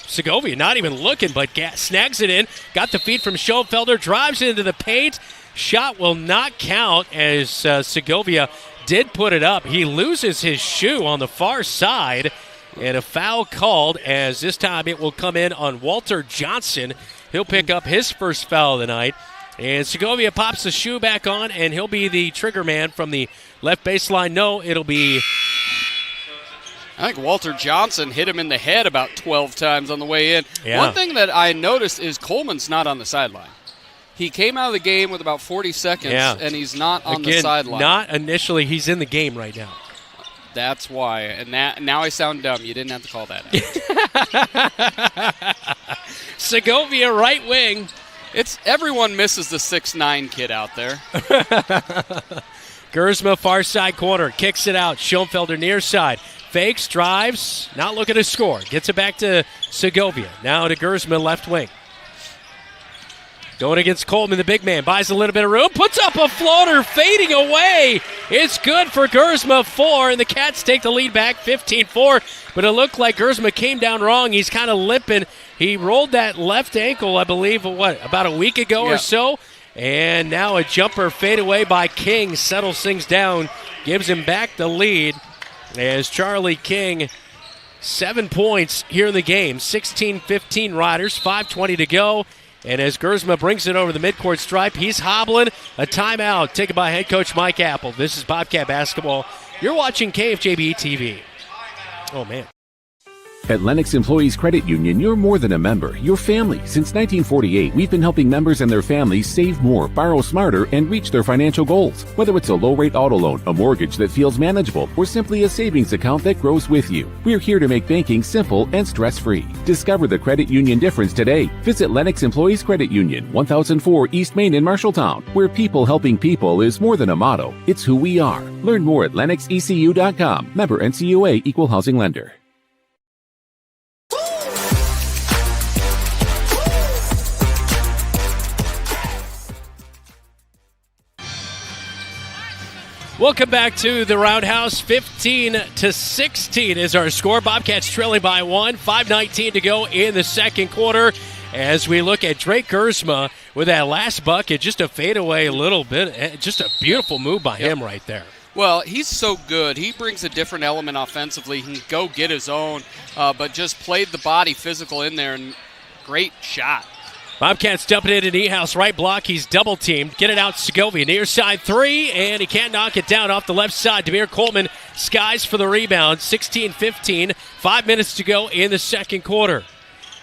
Segovia, not even looking, but snags it in. Got the feed from Schoenfelder, drives into the paint. Shot will not count as Segovia did put it up. He loses his shoe on the far side, and a foul called, as this time it will come in on Walter Johnson. He'll pick up his first foul of the night. And Segovia pops the shoe back on, and he'll be the trigger man from the left baseline. No, it'll be... I think Walter Johnson hit him in the head about 12 times on the way in. Yeah. One thing that I noticed is Coleman's not on the sideline. He came out of the game with about 40 seconds, and he's not on the sideline. Not initially. He's in the game right now. That's why. And now I sound dumb. You didn't have to call that out. Segovia right wing. Everyone misses the 6'9" kid out there. Gersma far side corner. Kicks it out. Schoenfelder near side. Fakes, drives, not looking to score. Gets it back to Segovia. Now to Gersma left wing. Going against Coleman, the big man, buys a little bit of room, puts up a floater, fading away. It's good for Gersma, 4, and the Cats take the lead back 15-4. But it looked like Gersma came down wrong. He's kind of limping. He rolled that left ankle, I believe, about a week ago or so. And now a jumper fade away by King settles things down, gives him back the lead. As Charlie King, 7 points here in the game, 16-15 Riders, 5:20 to go. And as Gersma brings it over the midcourt stripe, he's hobbling. A timeout taken by head coach Mike Apple. This is Bobcat basketball. You're watching KFJB-TV. Oh, man. At Lennox Employees Credit Union, you're more than a member, you're family. Since 1948, we've been helping members and their families save more, borrow smarter, and reach their financial goals. Whether it's a low-rate auto loan, a mortgage that feels manageable, or simply a savings account that grows with you, we're here to make banking simple and stress-free. Discover the credit union difference today. Visit Lennox Employees Credit Union, 1004 East Main in Marshalltown, where people helping people is more than a motto. It's who we are. Learn more at lennoxecu.com. Member NCUA, Equal Housing Lender. Welcome back to the Roundhouse. 15-16 is our score. Bobcats trailing by 1. 5:19 to go in the second quarter. As we look at Drake Gersma with that last bucket, just a fadeaway a little bit. Just a beautiful move by him right there. Well, he's so good. He brings a different element offensively. He can go get his own, but just played the body physical in there, and great shot. Bobcats dumping it in Niehaus, right block. He's double-teamed. Get it out, Segovia. Near side 3, and he can't knock it down off the left side. Demir Coleman skies for the rebound. 16-15, 5 minutes to go in the second quarter.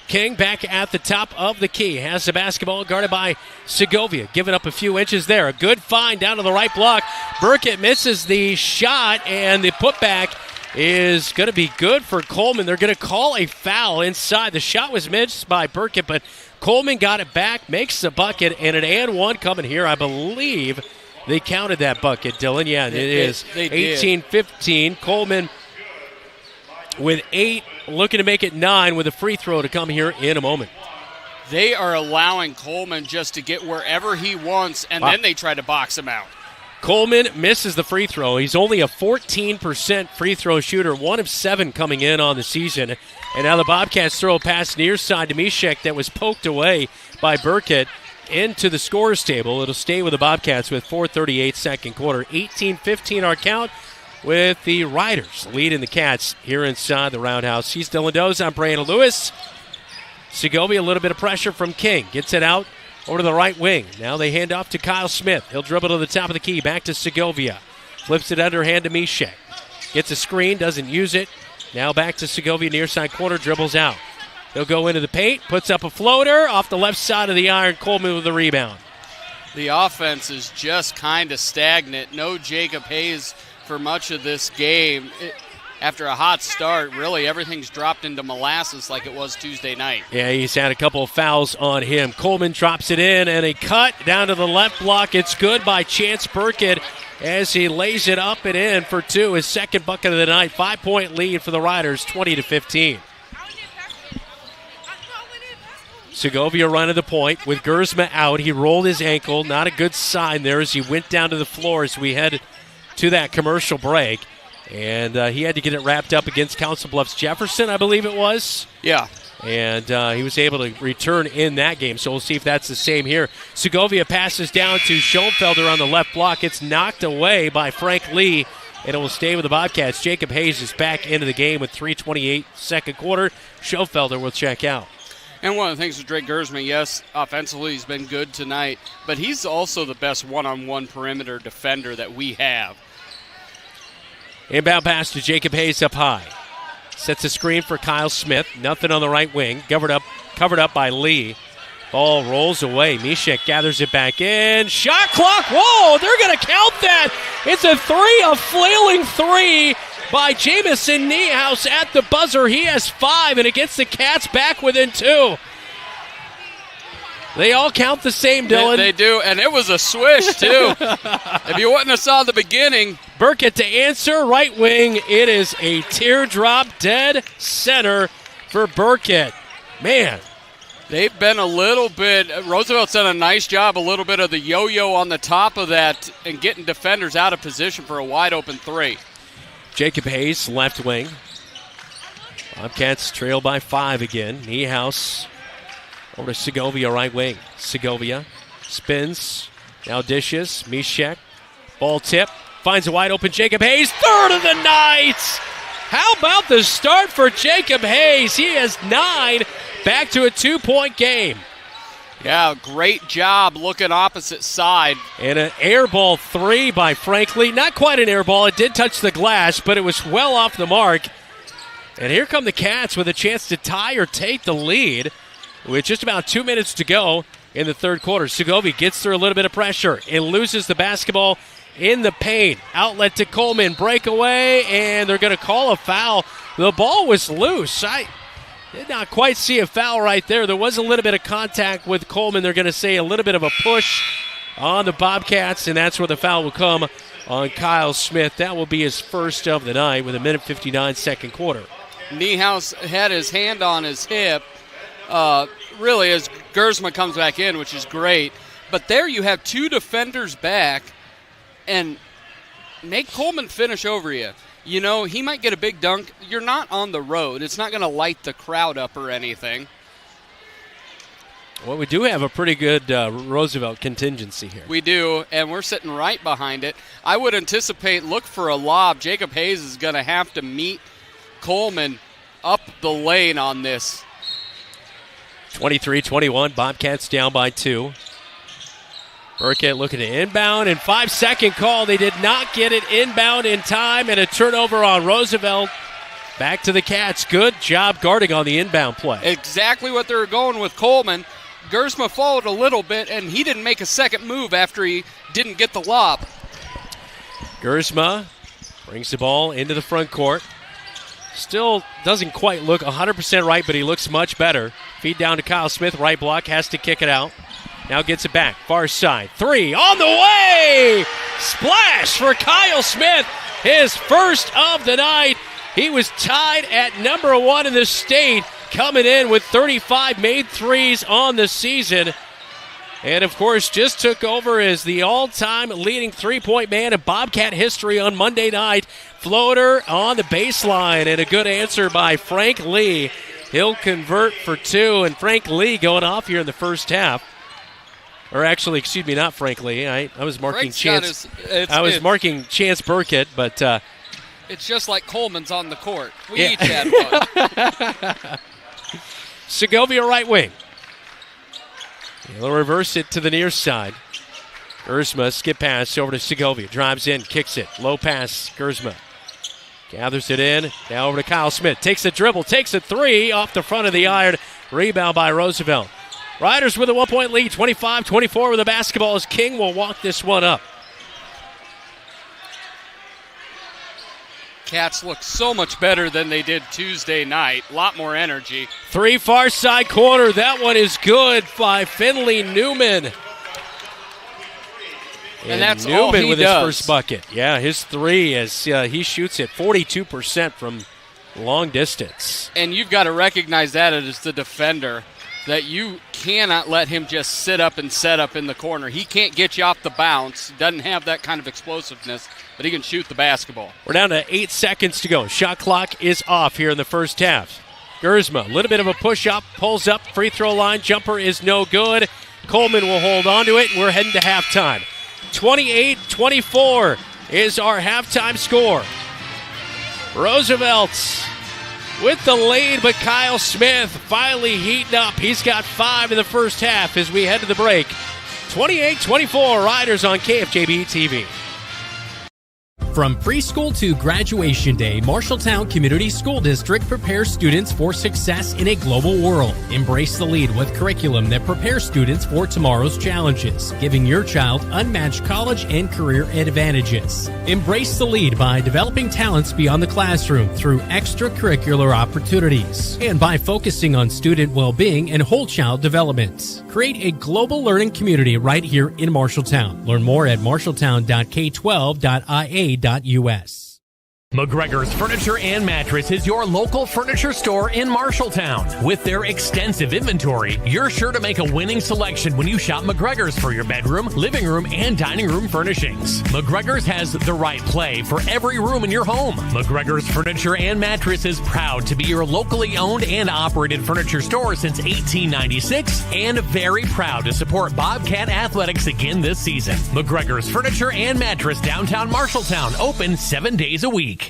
King back at the top of the key. Has the basketball guarded by Segovia. Giving up a few inches there. A good find down to the right block. Burkett misses the shot, and the putback is going to be good for Coleman. They're going to call a foul inside. The shot was missed by Burkett, but Coleman got it back, makes the bucket, and an and one coming here. I believe they counted that bucket, Dylan. Yeah, it is 18-15. Coleman with 8, looking to make it 9 with a free throw to come here in a moment. They are allowing Coleman just to get wherever he wants, and then they try to box him out. Coleman misses the free throw. He's only a 14% free throw shooter, 1 of 7 coming in on the season. And now the Bobcats throw a pass near side to Mishek that was poked away by Burkett into the scorer's table. It'll stay with the Bobcats with 4:38 second quarter. 18-15 our count with the Riders leading the Cats here inside the Roundhouse. He's Dylan Doze. I'm Brandon Lewis. Segovia, a little bit of pressure from King. Gets it out over to the right wing. Now they hand off to Kyle Smith. He'll dribble to the top of the key. Back to Segovia. Flips it underhand to Mishek. Gets a screen. Doesn't use it. Now back to Segovia. Near side corner. Dribbles out. He'll go into the paint. Puts up a floater. Off the left side of the iron. Coleman with the rebound. The offense is just kind of stagnant. No Jacob Hayes for much of this game. After a hot start, really everything's dropped into molasses like it was Tuesday night. Yeah, he's had a couple of fouls on him. Coleman drops it in, and a cut down to the left block. It's good by Chance Burkett as he lays it up and in for 2. His second bucket of the night. 5-point lead for the Riders, 20-15. Segovia running the point with Gersma out. He rolled his ankle. Not a good sign there as he went down to the floor as we head to that commercial break. And he had to get it wrapped up against Council Bluffs Jefferson, I believe it was. Yeah. And he was able to return in that game, so we'll see if that's the same here. Segovia passes down to Schoenfelder on the left block. It's knocked away by Frank Lee, and it will stay with the Bobcats. Jacob Hayes is back into the game with 3:28 second quarter. Schoenfelder will check out. And one of the things with Drake Gersma, yes, offensively he's been good tonight, but he's also the best one-on-one perimeter defender that we have. Inbound pass to Jacob Hayes up high. Sets a screen for Kyle Smith. Nothing on the right wing. Covered up by Lee. Ball rolls away. Mishek gathers it back in. Shot clock. Whoa, they're going to count that. It's a flailing three by Jamison Niehaus at the buzzer. He has 5, and it gets the Cats back within 2. They all count the same, Dylan. They do, and it was a swish, too. If you wouldn't have saw the beginning. Burkett to answer, right wing. It is a teardrop dead center for Burkett. Man. They've been a little bit, Roosevelt's done a nice job, a little bit of the yo-yo on the top of that and getting defenders out of position for a wide-open 3. Jacob Hayes, left wing. Bobcats trail by 5 again. Niehaus over to Segovia, right wing. Segovia spins, now dishes. Mishek, ball tip, finds a wide open Jacob Hayes, 3rd of the night. How about the start for Jacob Hayes? He has 9, back to a 2-point game. Yeah, great job looking opposite side. And an air ball 3 by Frank Lee. Not quite an air ball. It did touch the glass, but it was well off the mark. And here come the Cats with a chance to tie or take the lead with just about 2 minutes to go in the third quarter. Segovia gets through a little bit of pressure and loses the basketball in the paint. Outlet to Coleman. Breakaway, and they're going to call a foul. The ball was loose. I did not quite see a foul right there. There was a little bit of contact with Coleman. They're going to say a little bit of a push on the Bobcats, and that's where the foul will come on Kyle Smith. That will be his first of the night with 1:59 second quarter. Niehaus had his hand on his hip, really, as Gersma comes back in, which is great. But there you have 2 defenders back, and make Coleman finish over you. You know, he might get a big dunk. You're not on the road. It's not going to light the crowd up or anything. Well, we do have a pretty good Roosevelt contingency here. We do, and we're sitting right behind it. I would anticipate, look for a lob. Jacob Hayes is going to have to meet Coleman up the lane on this. 23-21, Bobcats down by 2. Burkett looking to inbound, and 5-second call. They did not get it inbound in time, and a turnover on Roosevelt. Back to the Cats. Good job guarding on the inbound play. Exactly what they were going with Coleman. Gersma followed a little bit, and he didn't make a second move after he didn't get the lob. Gersma brings the ball into the front court. Still doesn't quite look 100% right, but he looks much better. Feed down to Kyle Smith. Right block, has to kick it out. Now gets it back. Far side. 3 on the way! Splash for Kyle Smith. His first of the night. He was tied at number 1 in the state, coming in with 35 made threes on the season. And, of course, just took over as the all-time leading three-point man in Bobcat history on Monday night. Floater on the baseline, and a good answer by Frank Lee. He'll convert for 2, and Frank Lee going off here in the first half. Or actually, excuse me, not Frank Lee. I was marking Chance. Marking Chance Burkett, but it's just like Coleman's on the court. We each had one. Segovia right wing. He'll reverse it to the near side. Gersma skip pass over to Segovia. Drives in, kicks it. Low pass, Gersma. Gathers it in. Now over to Kyle Smith. Takes a dribble, takes a 3 off the front of the iron. Rebound by Roosevelt. Riders with a 1-point lead, 25-24 with the basketball as King will walk this one up. Cats look so much better than they did Tuesday night. A lot more energy. 3 far side corner. That one is good by Finley Newman. And that's Newman all he with does. his first bucket. Yeah, his 3 as he shoots it 42% from long distance. And you've got to recognize that as the defender, that you cannot let him just sit up and set up in the corner. He can't get you off the bounce. Doesn't have that kind of explosiveness, but he can shoot the basketball. We're down to 8 seconds to go. Shot clock is off here in the first half. Gersma, a little bit of a push-up, pulls up, free throw line, jumper is no good. Coleman will hold on to it, and we're heading to halftime. 28-24 is our halftime score. Roosevelt's with the lead, but Kyle Smith finally heating up. He's got 5 in the first half as we head to the break. 28-24, Riders on KFJB-TV. From preschool to graduation day, Marshalltown Community School District prepares students for success in a global world. Embrace the lead with curriculum that prepares students for tomorrow's challenges, giving your child unmatched college and career advantages. Embrace the lead by developing talents beyond the classroom through extracurricular opportunities and by focusing on student well-being and whole child development. Create a global learning community right here in Marshalltown. Learn more at marshalltown.k12.ia.us. McGregor's Furniture and Mattress is your local furniture store in Marshalltown. With their extensive inventory, you're sure to make a winning selection when you shop McGregor's for your bedroom, living room, and dining room furnishings. McGregor's has the right play for every room in your home. McGregor's Furniture and Mattress is proud to be your locally owned and operated furniture store since 1896 and very proud to support Bobcat Athletics again this season. McGregor's Furniture and Mattress, downtown Marshalltown, open 7 days a week.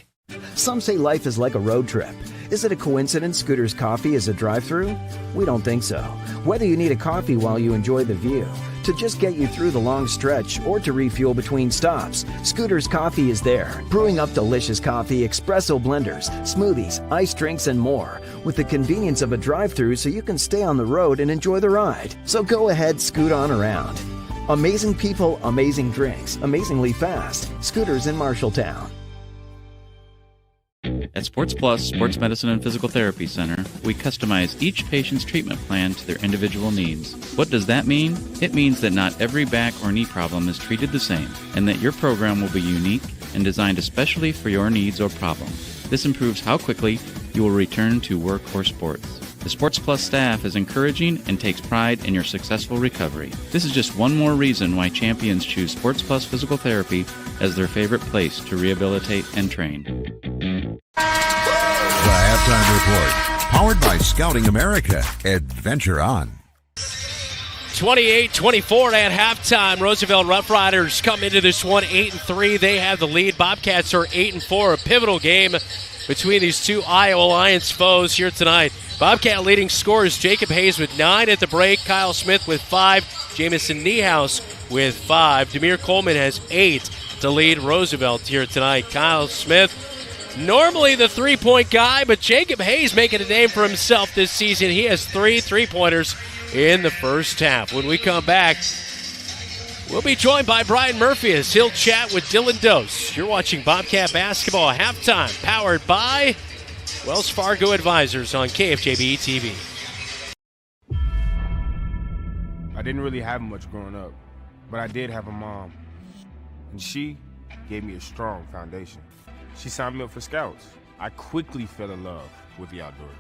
Some say life is like a road trip. Is it a coincidence Scooter's Coffee is a drive-thru? We don't think so. Whether you need a coffee while you enjoy the view, to just get you through the long stretch, or to refuel between stops, Scooter's Coffee is there, brewing up delicious coffee, espresso blenders, smoothies, iced drinks, and more, with the convenience of a drive-thru so you can stay on the road and enjoy the ride. So go ahead, scoot on around. Amazing people, amazing drinks, amazingly fast. Scooters in Marshalltown. At Sports Plus Sports Medicine and Physical Therapy Center, we customize each patient's treatment plan to their individual needs. What does that mean? It means that not every back or knee problem is treated the same, and that your program will be unique and designed especially for your needs or problem. This improves how quickly you will return to work or sports. The Sports Plus staff is encouraging and takes pride in your successful recovery. This is just one more reason why champions choose Sports Plus Physical Therapy as their favorite place to rehabilitate and train. The Halftime Report, powered by Scouting America. Adventure on. 28-24 at halftime. Roosevelt Roughriders come into this one 8-3. They have the lead. Bobcats are 8-4. A pivotal game between these two Iowa Alliance foes here tonight. Bobcat leading scorers Jacob Hayes with 9 at the break. Kyle Smith with 5. Jamison Niehaus with 5. Demir Coleman has 8 to lead Roosevelt here tonight. Kyle Smith, normally the three-point guy, but Jacob Hayes making a name for himself this season. He has 3 three-pointers in the first half. When we come back, we'll be joined by Brian Murphy as he'll chat with Dylan Dose. You're watching Bobcat Basketball at halftime, powered by Wells Fargo Advisors on KFJB-TV. I didn't really have much growing up, but I did have a mom, and she gave me a strong foundation. She signed me up for Scouts. I quickly fell in love with the outdoors.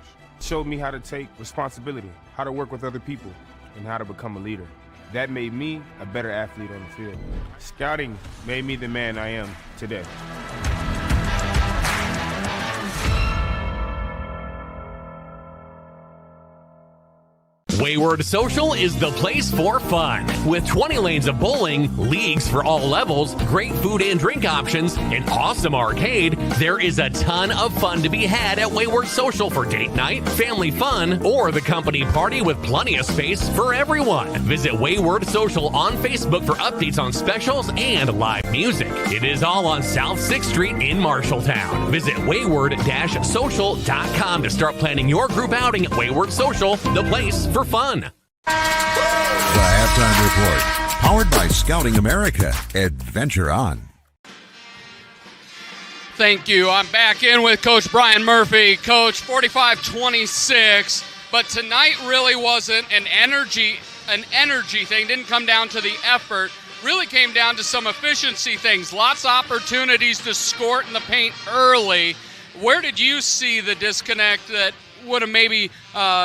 Showed me how to take responsibility, how to work with other people, and how to become a leader. That made me a better athlete on the field. Scouting made me the man I am today. Wayward Social is the place for fun. With 20 lanes of bowling, leagues for all levels, great food and drink options, an awesome arcade, there is a ton of fun to be had at Wayward Social for date night, family fun, or the company party with plenty of space for everyone. Visit Wayward Social on Facebook for updates on specials and live music. It is all on South 6th Street in Marshalltown. Visit wayward-social.com to start planning your group outing at Wayward Social, the place for fun. The Halftime Report, powered by Scouting America. Adventure on. Thank you. I'm back in with Coach Brian Murphy. Coach, 45-26, but tonight really wasn't an energy thing. Didn't come down to the effort. Really came down to some efficiency things. Lots of opportunities to score it in the paint early. Where did you see the disconnect that would have maybe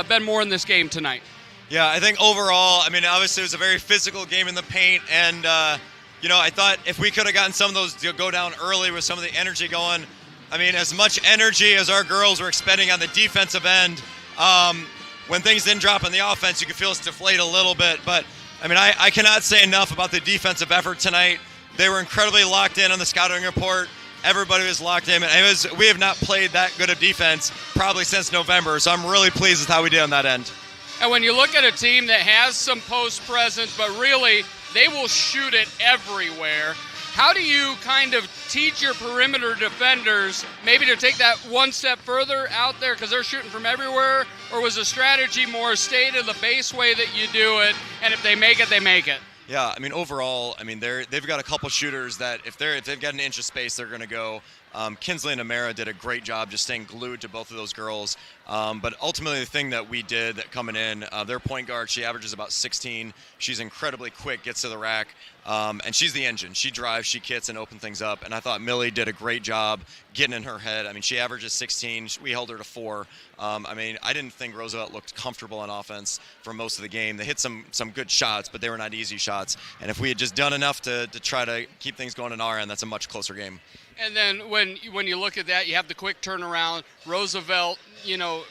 been more in this game tonight? Yeah, I think overall, I mean, obviously it was a very physical game in the paint, and, I thought if we could have gotten some of those to go down early with some of the energy going, I mean, as much energy as our girls were expending on the defensive end, when things didn't drop on the offense, you could feel us deflate a little bit, but, I mean, I cannot say enough about the defensive effort tonight. They were incredibly locked in on the scouting report. Everybody was locked in, and we have not played that good of defense probably since November, so I'm really pleased with how we did on that end. And when you look at a team that has some post presence, but really they will shoot it everywhere, How do you kind of teach your perimeter defenders maybe to take that one step further out there because they're shooting from everywhere? Or was the strategy more stay to the base way that you do it, and if they make it, they make it? Yeah, I mean, overall, I mean, they've got a couple shooters that if they've got an inch of space, they're going to go. Kinsley and Amara did a great job just staying glued to both of those girls. But ultimately, the thing that we did coming in, their point guard, she averages about 16. She's incredibly quick, gets to the rack, and she's the engine. She drives, she kits, and opens things up. And I thought Millie did a great job getting in her head. I mean, she averages 16. We held her to 4. I mean, I didn't think Roosevelt looked comfortable on offense for most of the game. They hit some good shots, but they were not easy shots. And if we had just done enough to try to keep things going on our end, that's a much closer game. And then when you look at that, you have the quick turnaround. Roosevelt,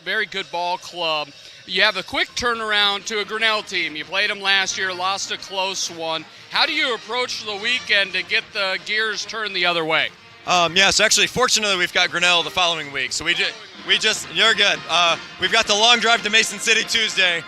very good ball club. You have a quick turnaround to a Grinnell team. You played them last year, lost a close one. How do you approach the weekend to get the gears turned the other way? So actually, fortunately, we've got Grinnell the following week. So you're good. We've got the long drive to Mason City Tuesday,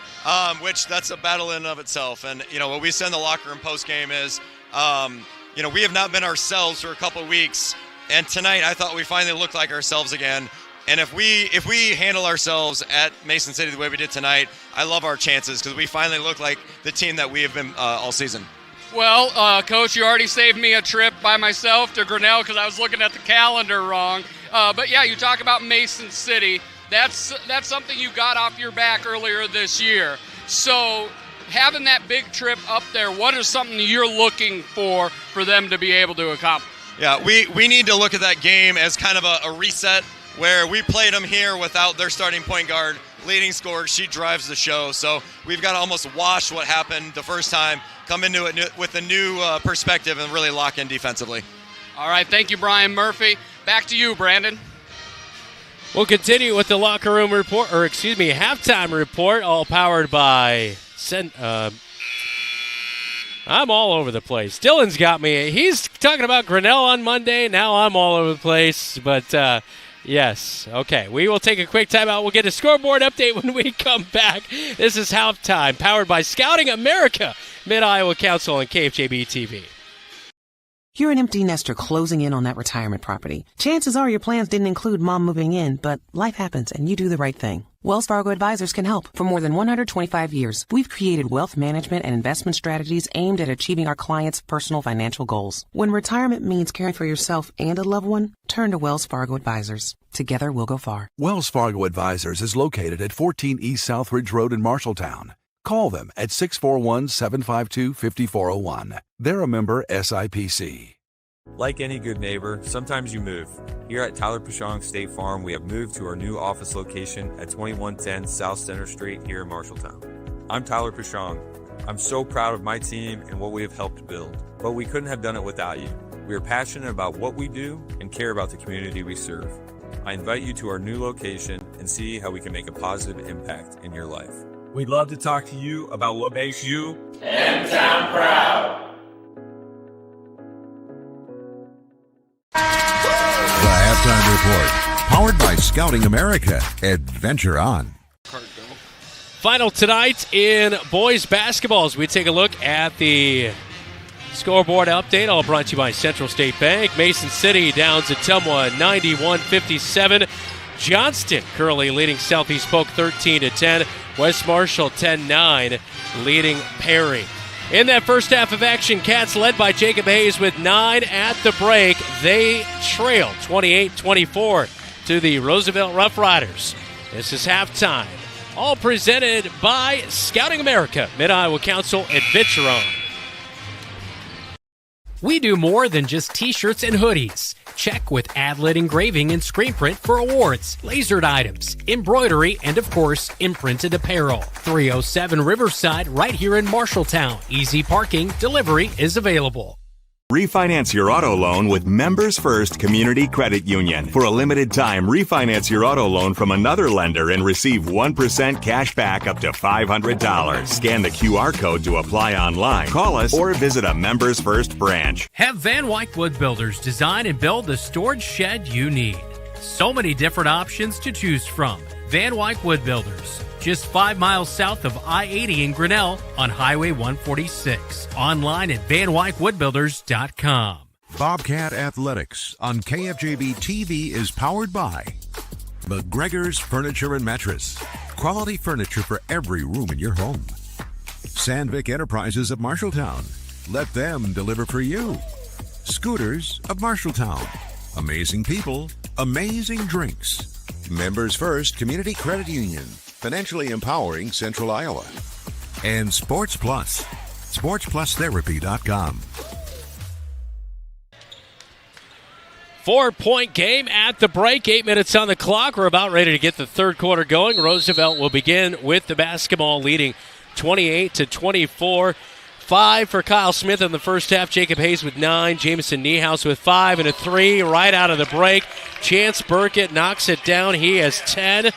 which that's a battle in and of itself. And, what we send the locker room post-game is, we have not been ourselves for a couple weeks. And tonight, I thought we finally looked like ourselves again. And if we handle ourselves at Mason City the way we did tonight, I love our chances because we finally look like the team that we have been all season. Well, Coach, you already saved me a trip by myself to Grinnell because I was looking at the calendar wrong. But yeah, you talk about Mason City. That's something you got off your back earlier this year. So having that big trip up there, what is something you're looking for them to be able to accomplish? Yeah, we need to look at that game as kind of a reset where we played them here without their starting point guard, leading scorer. She drives the show. So we've got to almost wash what happened the first time, come into it with a new perspective, and really lock in defensively. All right, thank you, Brian Murphy. Back to you, Brandon. We'll continue with the locker room report, halftime report, all powered by I'm all over the place. Dylan's got me. He's talking about Grinnell on Monday. Now I'm all over the place. But, yes. Okay, we will take a quick timeout. We'll get a scoreboard update when we come back. This is Halftime, powered by Scouting America, Mid-Iowa Council, and KFJB-TV. You're an empty nester closing in on that retirement property. Chances are your plans didn't include mom moving in, but life happens and you do the right thing. Wells Fargo Advisors can help. For more than 125 years, we've created wealth management and investment strategies aimed at achieving our clients' personal financial goals. When retirement means caring for yourself and a loved one, turn to Wells Fargo Advisors. Together, we'll go far. Wells Fargo Advisors is located at 14 East Southridge Road in Marshalltown. Call them at 641-752-5401. They're a member SIPC. Like any good neighbor, sometimes you move. Here at Tyler Pashong State Farm, we have moved to our new office location at 2110 South Center Street here in Marshalltown. I'm Tyler Pashong. I'm so proud of my team and what we have helped build, but we couldn't have done it without you. We are passionate about what we do and care about the community we serve. I invite you to our new location and see how we can make a positive impact in your life. We'd love to talk to you about what makes you M-Town proud. The Halftime Report, powered by Scouting America. Adventure on. Final tonight in boys basketball as we take a look at the scoreboard update, all brought to you by Central State Bank. Mason City downs at Tumwa 91-57. Johnston currently leading Southeast Polk 13-10. West Marshall 10-9 leading Perry. In that first half of action, Cats led by Jacob Hayes with 9 at the break. They trail 28-24 to the Roosevelt Roughriders. This is halftime. All presented by Scouting America, Mid-Iowa Council, Adventure On. We do more than just t-shirts and hoodies. Check with Adlet Engraving and Screen Print for awards, lasered items, embroidery, and of course, imprinted apparel. 307 Riverside, right here in Marshalltown. Easy parking, delivery is available. Refinance your auto loan with Members First Community Credit Union. For a limited time, refinance your auto loan from another lender and receive 1% cash back up to $500. Scan the QR code to apply online. Call us or visit a Members First branch. Have Van Wyck Wood Builders design and build the storage shed you need. So many different options to choose from. Van Wyck Wood Builders, just 5 miles south of I-80 in Grinnell on Highway 146. Online at VanWyckWoodBuilders.com. Bobcat Athletics on KFJB-TV is powered by McGregor's Furniture and Mattress. Quality furniture for every room in your home. Sandvik Enterprises of Marshalltown. Let them deliver for you. Scooters of Marshalltown. Amazing people, amazing drinks. Members First Community Credit Union. Financially empowering Central Iowa. And Sports Plus. SportsPlusTherapy.com. 4-point game at the break. 8 minutes on the clock. We're about ready to get the third quarter going. Roosevelt will begin with the basketball, leading 28-24. 5 for Kyle Smith in the first half. Jacob Hayes with 9. Jamison Niehaus with 5 and a 3 right out of the break. Chance Burkett knocks it down. He has 10.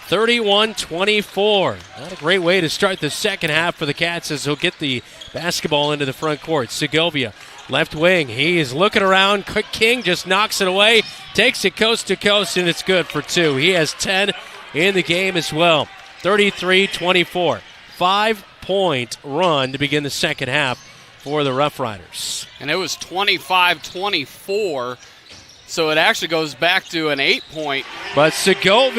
31-24. Not a great way to start the second half for the Cats as he'll get the basketball into the front court. Segovia, left wing. He is looking around. King just knocks it away. Takes it coast to coast, and it's good for 2. He has 10 in the game as well. 33-24. 5-point run to begin the second half for the Roughriders. And it was 25-24. So it actually goes back to an 8-point. But Gersma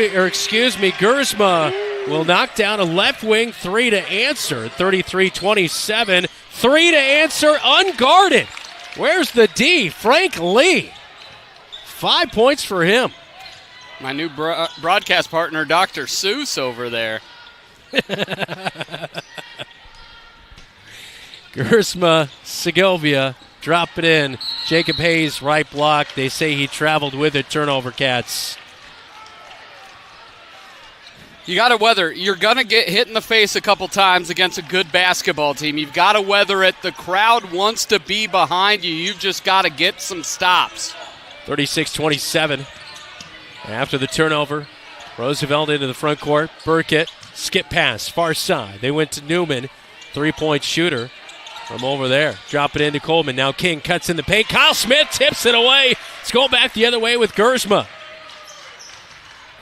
will knock down a left wing 3 to answer. 33-27. 3 to answer, unguarded. Where's the D? Frank Lee. 5 points for him. My new broadcast partner, Dr. Seuss, over there. Gersma, Segovia, drop it in. Jacob Hayes, right block. They say he traveled with it. Turnover, Cats. You got to weather. You're going to get hit in the face a couple times against a good basketball team. You've got to weather it. The crowd wants to be behind you. You've just got to get some stops. 36-27. After the turnover, Roosevelt into the front court. Burkett, skip pass, far side. They went to Newman, 3-point shooter. From over there, drop it into Coleman. Now King cuts in the paint. Kyle Smith tips it away. It's going back the other way with Gersma.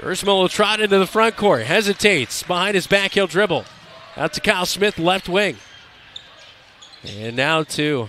Gersma will trot into the front court. Hesitates. Behind his back, he'll dribble. Out to Kyle Smith, left wing. And now to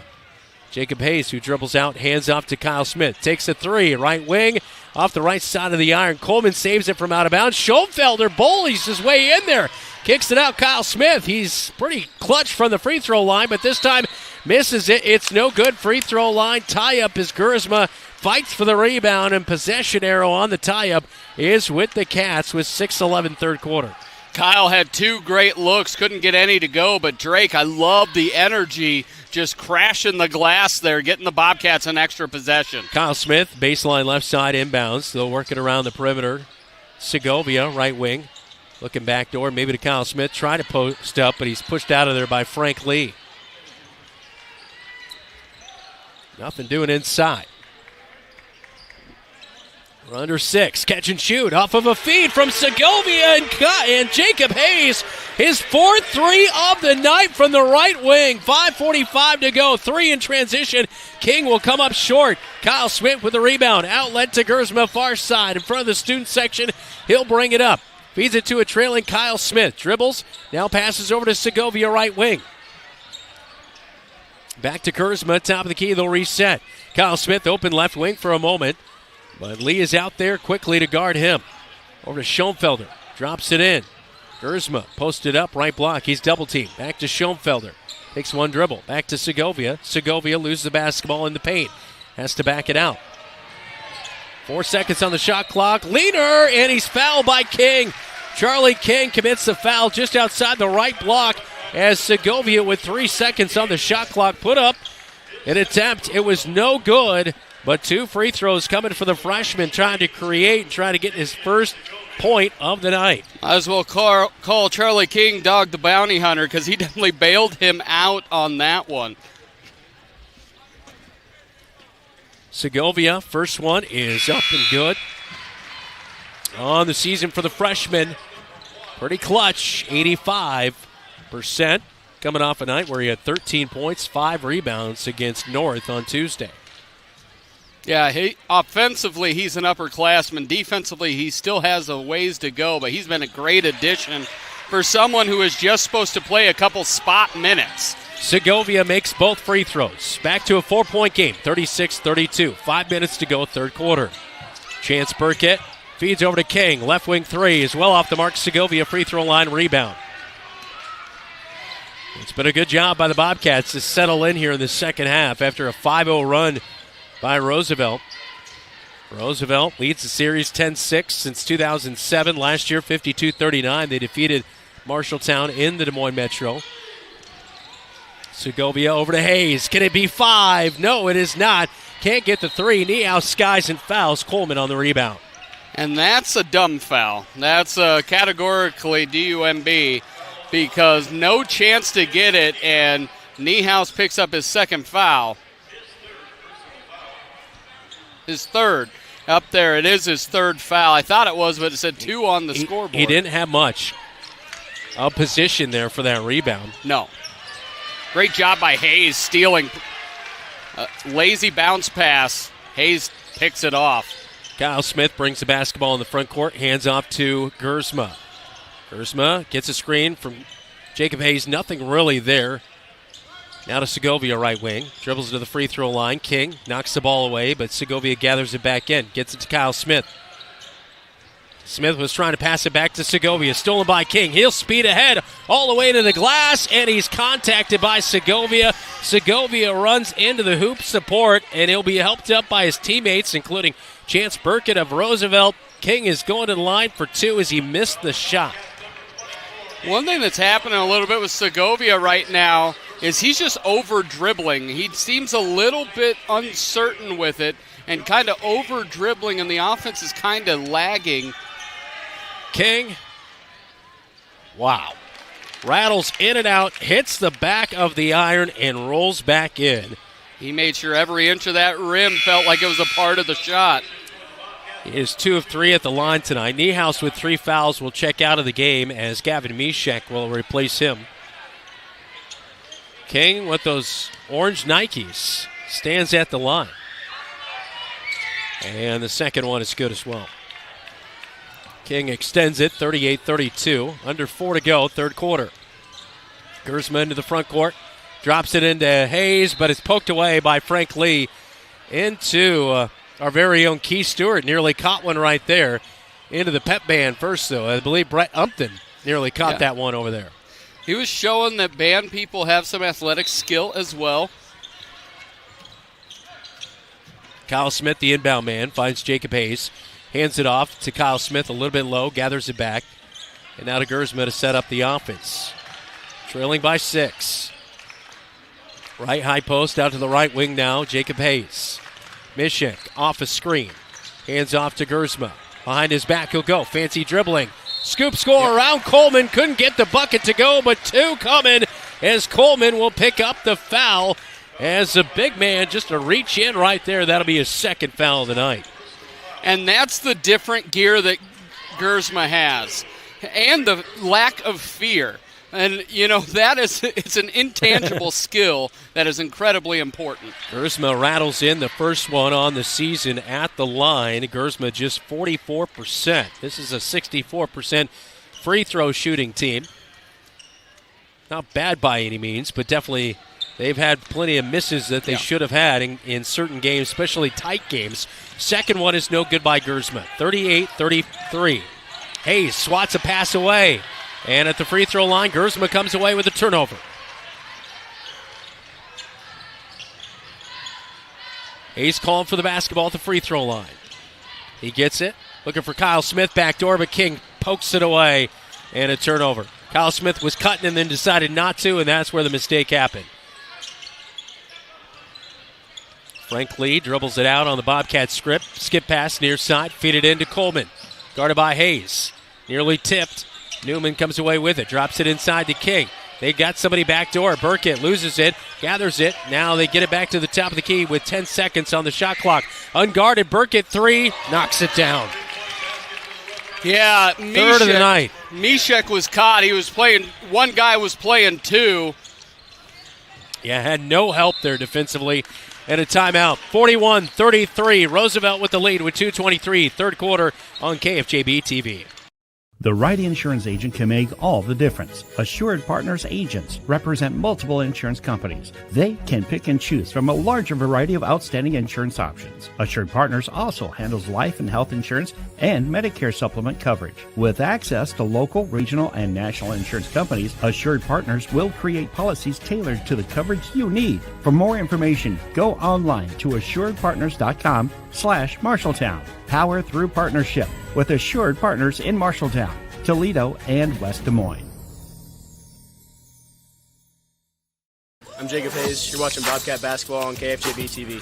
Jacob Hayes, who dribbles out, hands off to Kyle Smith. Takes a 3, right wing, off the right side of the iron. Coleman saves it from out of bounds. Schoenfelder bullies his way in there. Kicks it out, Kyle Smith. He's pretty clutch from the free throw line, but this time misses it. It's no good. Free throw line tie-up as Gersma fights for the rebound, and possession arrow on the tie-up is with the Cats with 6:11 third quarter. Kyle had 2 great looks, couldn't get any to go, but Drake, I love the energy, just crashing the glass there, getting the Bobcats an extra possession. Kyle Smith, baseline left side inbounds, still working around the perimeter. Segovia, right wing. Looking back door, maybe to Kyle Smith. Trying to post up, but he's pushed out of there by Frank Lee. Nothing doing inside. We're under 6. Catch and shoot off of a feed from Segovia and Jacob Hayes. His 4th 3 of the night from the right wing. 5:45 to go. 3 in transition. King will come up short. Kyle Smith with the rebound. Outlet to Gersma, far side. In front of the student section, he'll bring it up. Feeds it to a trailing Kyle Smith. Dribbles. Now passes over to Segovia, right wing. Back to Gersma, top of the key. They'll reset. Kyle Smith open left wing for a moment. But Lee is out there quickly to guard him. Over to Schoenfelder. Drops it in. Gersma posted up, right block. He's double teamed. Back to Schoenfelder. Takes one dribble. Back to Segovia. Segovia loses the basketball in the paint. Has to back it out. 4 seconds on the shot clock. Leaner, and he's fouled by King. Charlie King commits the foul just outside the right block as Segovia, with 3 seconds on the shot clock, put up an attempt. It was no good, but 2 free throws coming for the freshman, trying to create and trying to get his first point of the night. Might as well call Charlie King Dog the Bounty Hunter, because he definitely bailed him out on that one. Segovia, first one is up and good. On the season for the freshman, pretty clutch, 85%. Coming off a night where he had 13 points, 5 rebounds against North on Tuesday. Yeah, offensively, he's an upperclassman. Defensively, he still has a ways to go, but he's been a great addition for someone who is just supposed to play a couple spot minutes. Segovia makes both free throws. Back to a 4-point game, 36-32. 5 minutes to go, third quarter. Chance Burkett feeds over to King. Left wing three is well off the mark. Segovia free throw line rebound. It's been a good job by the Bobcats to settle in here in the second half after a 5-0 run by Roosevelt. Roosevelt leads the series 10-6 since 2007. Last year, 52-39. They defeated Marshalltown in the Des Moines Metro. Segovia over to Hayes. Can it be 5? No, it is not. Can't get the 3. Niehaus skies and fouls Coleman on the rebound. And that's a dumb foul. That's categorically DUMB because no chance to get it, and Niehaus picks up his second foul. His third. Up there, it is his third foul. I thought it was, but it said 2 on the scoreboard. He didn't have much of position there for that rebound. No. Great job by Hayes stealing. Lazy bounce pass. Hayes picks it off. Kyle Smith brings the basketball in the front court, hands off to Gersma. Gersma gets a screen from Jacob Hayes. Nothing really there. Now to Segovia, right wing. Dribbles to the free throw line. King knocks the ball away, but Segovia gathers it back in. Gets it to Kyle Smith. Smith was trying to pass it back to Segovia. Stolen by King. He'll speed ahead all the way to the glass, and he's contacted by Segovia. Segovia runs into the hoop support, and he'll be helped up by his teammates, including Chance Burkett of Roosevelt. King is going to the line for 2 as he missed the shot. One thing that's happening a little bit with Segovia right now is he's just over-dribbling. He seems a little bit uncertain with it and kind of over-dribbling, and the offense is kind of lagging. King, wow, rattles in and out, hits the back of the iron, and rolls back in. He made sure every inch of that rim felt like it was a part of the shot. He is 2 of 3 at the line tonight. Niehaus with 3 fouls will check out of the game as Gavin Mishek will replace him. King with those orange Nikes stands at the line. And the second one is good as well. King extends it, 38-32. Under 4 to go, third quarter. Gersma into the front court. Drops it into Hayes, but it's poked away by Frank Lee into our very own Keith Stewart. Nearly caught one right there. Into the pep band first, though. I believe Brett Umpton nearly caught that one over there. He was showing that band people have some athletic skill as well. Kyle Smith, the inbound man, finds Jacob Hayes. Hands it off to Kyle Smith a little bit low, gathers it back. And now to Gersma to set up the offense. Trailing by 6. Right high post out to the right wing now, Jacob Hayes. Mishek off a screen. Hands off to Gersma. Behind his back he'll go. Fancy dribbling. Scoop score around Coleman. Couldn't get the bucket to go, but 2 coming as Coleman will pick up the foul. As a big man, just a reach in right there. That'll be his second foul of the night. And that's the different gear that Gersma has. And the lack of fear. And, you know, it's an intangible skill that is incredibly important. Gersma rattles in the first one on the season at the line. Gersma just 44%. This is a 64% free throw shooting team. Not bad by any means, but definitely they've had plenty of misses that they should have had in certain games, especially tight games. Second one is no good by Gersma. 38-33. Hayes swats a pass away. And at the free throw line, Gersma comes away with a turnover. Hayes calling for the basketball at the free throw line. He gets it. Looking for Kyle Smith backdoor, but King pokes it away. And a turnover. Kyle Smith was cutting and then decided not to, and that's where the mistake happened. Frank Lee dribbles it out on the Bobcats script. Skip pass near side. Feed it into Coleman. Guarded by Hayes. Nearly tipped. Newman comes away with it. Drops it inside to King. They got somebody backdoor. Burkett loses it. Gathers it. Now they get it back to the top of the key with 10 seconds on the shot clock. Unguarded. Burkett 3. Knocks it down. Yeah. Third of the night. Mishek was caught. He was playing. One guy was playing 2. Yeah, had no help there defensively. And a timeout. 41-33. Roosevelt with the lead with 2:23. Third quarter on KFJB-TV. The right insurance agent can make all the difference. Assured Partners agents represent multiple insurance companies. They can pick and choose from a larger variety of outstanding insurance options. Assured Partners also handles life and health insurance and Medicare supplement coverage. With access to local, regional, and national insurance companies, Assured Partners will create policies tailored to the coverage you need. For more information, go online to assuredpartners.com/Marshalltown. Power through partnership with Assured Partners in Marshalltown, Toledo, and West Des Moines. I'm Jacob Hayes. You're watching Bobcat basketball on KFJB-TV.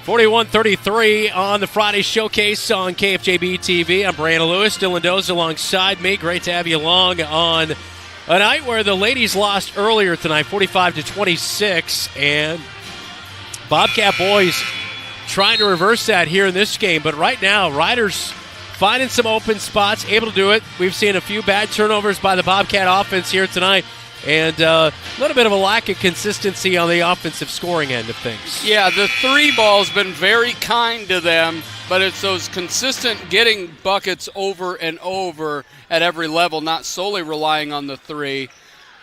41-33 on the Friday Showcase on KFJB-TV. I'm Brandon Lewis. Dylan Doze alongside me. Great to have you along on a night where the ladies lost earlier tonight, 45-26, and Bobcat boys trying to reverse that here in this game. But right now, Riders finding some open spots, able to do it. We've seen a few bad turnovers by the Bobcat offense here tonight, and a little bit of a lack of consistency on the offensive scoring end of things. Yeah, the three ball's been very kind to them, but it's those consistent getting buckets over and over at every level, not solely relying on the three.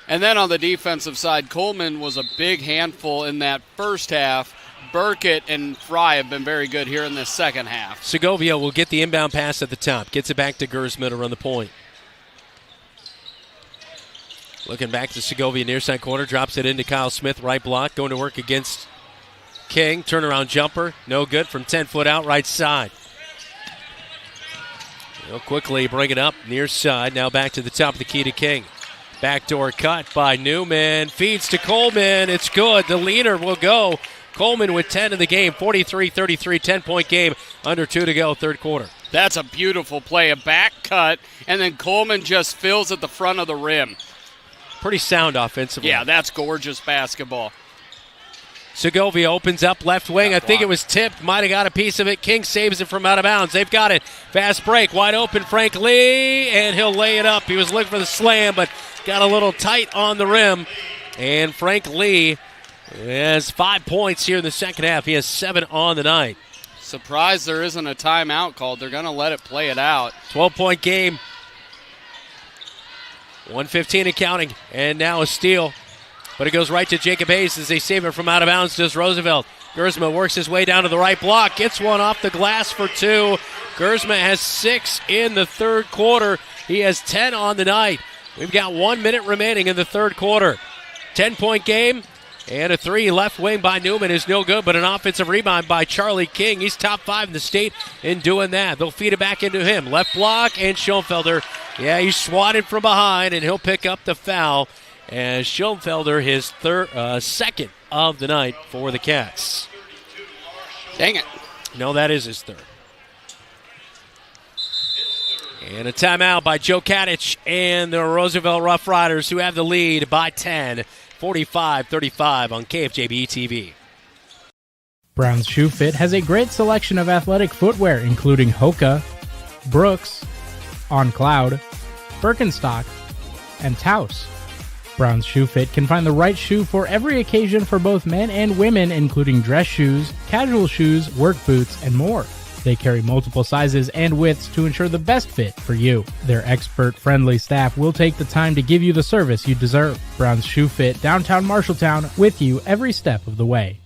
And then on the defensive side, Coleman was a big handful in that first half. Burkett and Fry have been very good here in the second half. Segovia will get the inbound pass at the top. Gets it back to Gersma to run the point. Looking back to Segovia, near side corner, drops it into Kyle Smith, right block, going to work against King. Turnaround jumper, no good from 10 foot out, right side. They'll quickly bring it up, near side, now back to the top of the key to King. Backdoor cut by Newman, feeds to Coleman, it's good, the leader will go. Coleman with 10 in the game, 43-33, 10-point game, under 2 to go, third quarter. That's a beautiful play, a back cut, and then Coleman just fills at the front of the rim. Pretty sound offensively. Yeah, that's gorgeous basketball. Segovia opens up left wing. I think it was tipped. Might have got a piece of it. King saves it from out of bounds. They've got it. Fast break. Wide open. Frank Lee. And he'll lay it up. He was looking for the slam, but got a little tight on the rim. And Frank Lee has 5 points here in the second half. He has 7 on the night. Surprised there isn't a timeout called. They're going to let it play it out. 12-point game. 1:15 and counting. And now a steal. But it goes right to Jacob Hayes as they save it from out of bounds. Does Roosevelt. Gersma works his way down to the right block. Gets one off the glass for 2. Gersma has 6 in the third quarter. He has 10 on the night. We've got 1 minute remaining in the third quarter. 10-point game. And a 3 left wing by Newman is no good, but an offensive rebound by Charlie King. He's top 5 in the state in doing that. They'll feed it back into him. Left block, and Schoenfelder. Yeah, he's swatted from behind, and he'll pick up the foul. As Schoenfelder, his second of the night for the Cats. Dang it. No, that is his third. And a timeout by Joe Kadich and the Roosevelt Roughriders, who have the lead by 10, 45-35 on KFJB-TV. Brown's Shoe Fit has a great selection of athletic footwear, including Hoka, Brooks, On Cloud, Birkenstock, and Taos. Brown's Shoe Fit can find the right shoe for every occasion for both men and women, including dress shoes, casual shoes, work boots, and more. They carry multiple sizes and widths to ensure the best fit for you. Their expert-friendly staff will take the time to give you the service you deserve. Brown's Shoe Fit, downtown Marshalltown, with you every step of the way.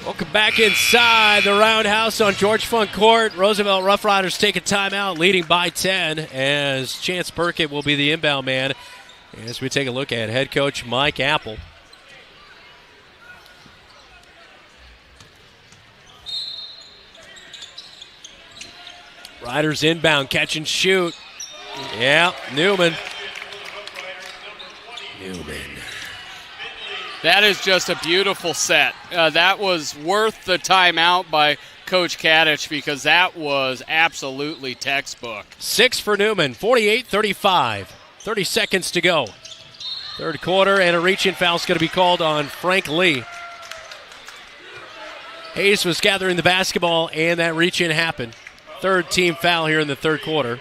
Welcome back inside the Roundhouse on George Funk Court. Roosevelt Roughriders take a timeout, leading by 10, as Chance Burkett will be the inbound man. As we take a look at head coach Mike Apple. Riders inbound, catch and shoot. Yeah, Newman. That is just a beautiful set. That was worth the timeout by Coach Kadich because that was absolutely textbook. 6 for Newman, 48-35. 30 seconds to go. Third quarter, and a reach-in foul is going to be called on Frank Lee. Hayes was gathering the basketball, and that reach-in happened. Third team foul here in the third quarter.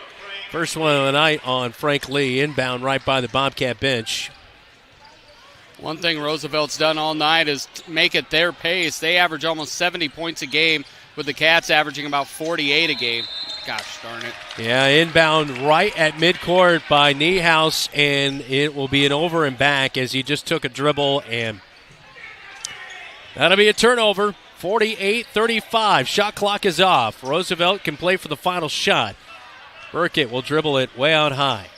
First one of the night on Frank Lee, inbound right by the Bobcat bench. One thing Roosevelt's done all night is make it their pace. They average almost 70 points a game, with the Cats averaging about 48 a game. Gosh darn it. Yeah, inbound right at midcourt by Niehaus, and it will be an over and back as he just took a dribble, and that'll be a turnover. 48-35. Shot clock is off. Roosevelt can play for the final shot. Burkett will dribble it way out high.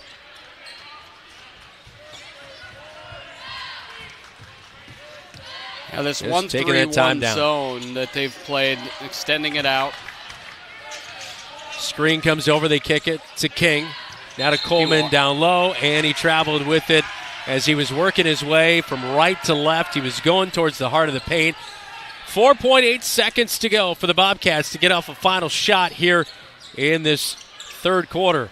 Now this Just 1-3-1 zone that they've played, extending it out. Screen comes over, they kick it to King. Now to Coleman down low, and he traveled with it as he was working his way from right to left. He was going towards the heart of the paint. 4.8 seconds to go for the Bobcats to get off a final shot here in this third quarter.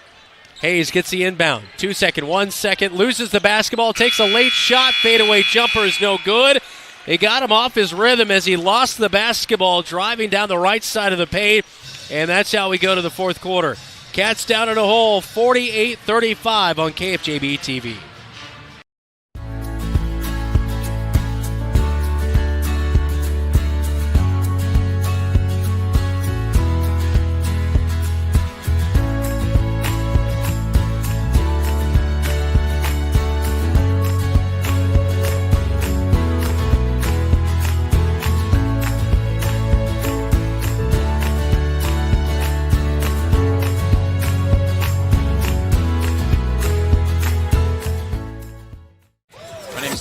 Hayes gets the inbound. 2 second, 1 second, loses the basketball, takes a late shot. Fadeaway jumper is no good. They got him off his rhythm as he lost the basketball driving down the right side of the paint, and that's how we go to the fourth quarter. Cats down in a hole, 48-35 on KFJB-TV.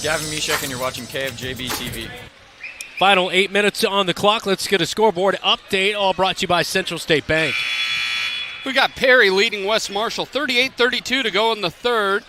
Gavin Mishek, and you're watching KFJB-TV. Final 8 minutes on the clock. Let's get a scoreboard update, all brought to you by Central State Bank. We got Perry leading West Marshall, 38-32 to go in the third.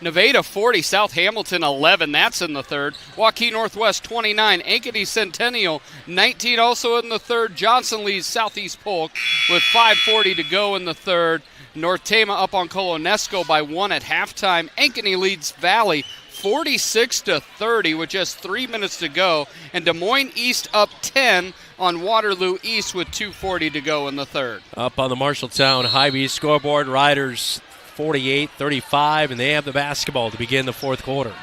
Nevada 40, South Hamilton 11, that's in the third. Waukee Northwest 29, Ankeny Centennial 19 also in the third. Johnson leads Southeast Polk with 5:40 to go in the third. North Tama up on Colonesco by 1 at halftime. Ankeny leads Valley 46-30 with just 3 minutes to go. And Des Moines East up 10 on Waterloo East with 2:40 to go in the third. Up on the Marshalltown Hy-Vee scoreboard, Riders 48-35, and they have the basketball to begin the fourth quarter.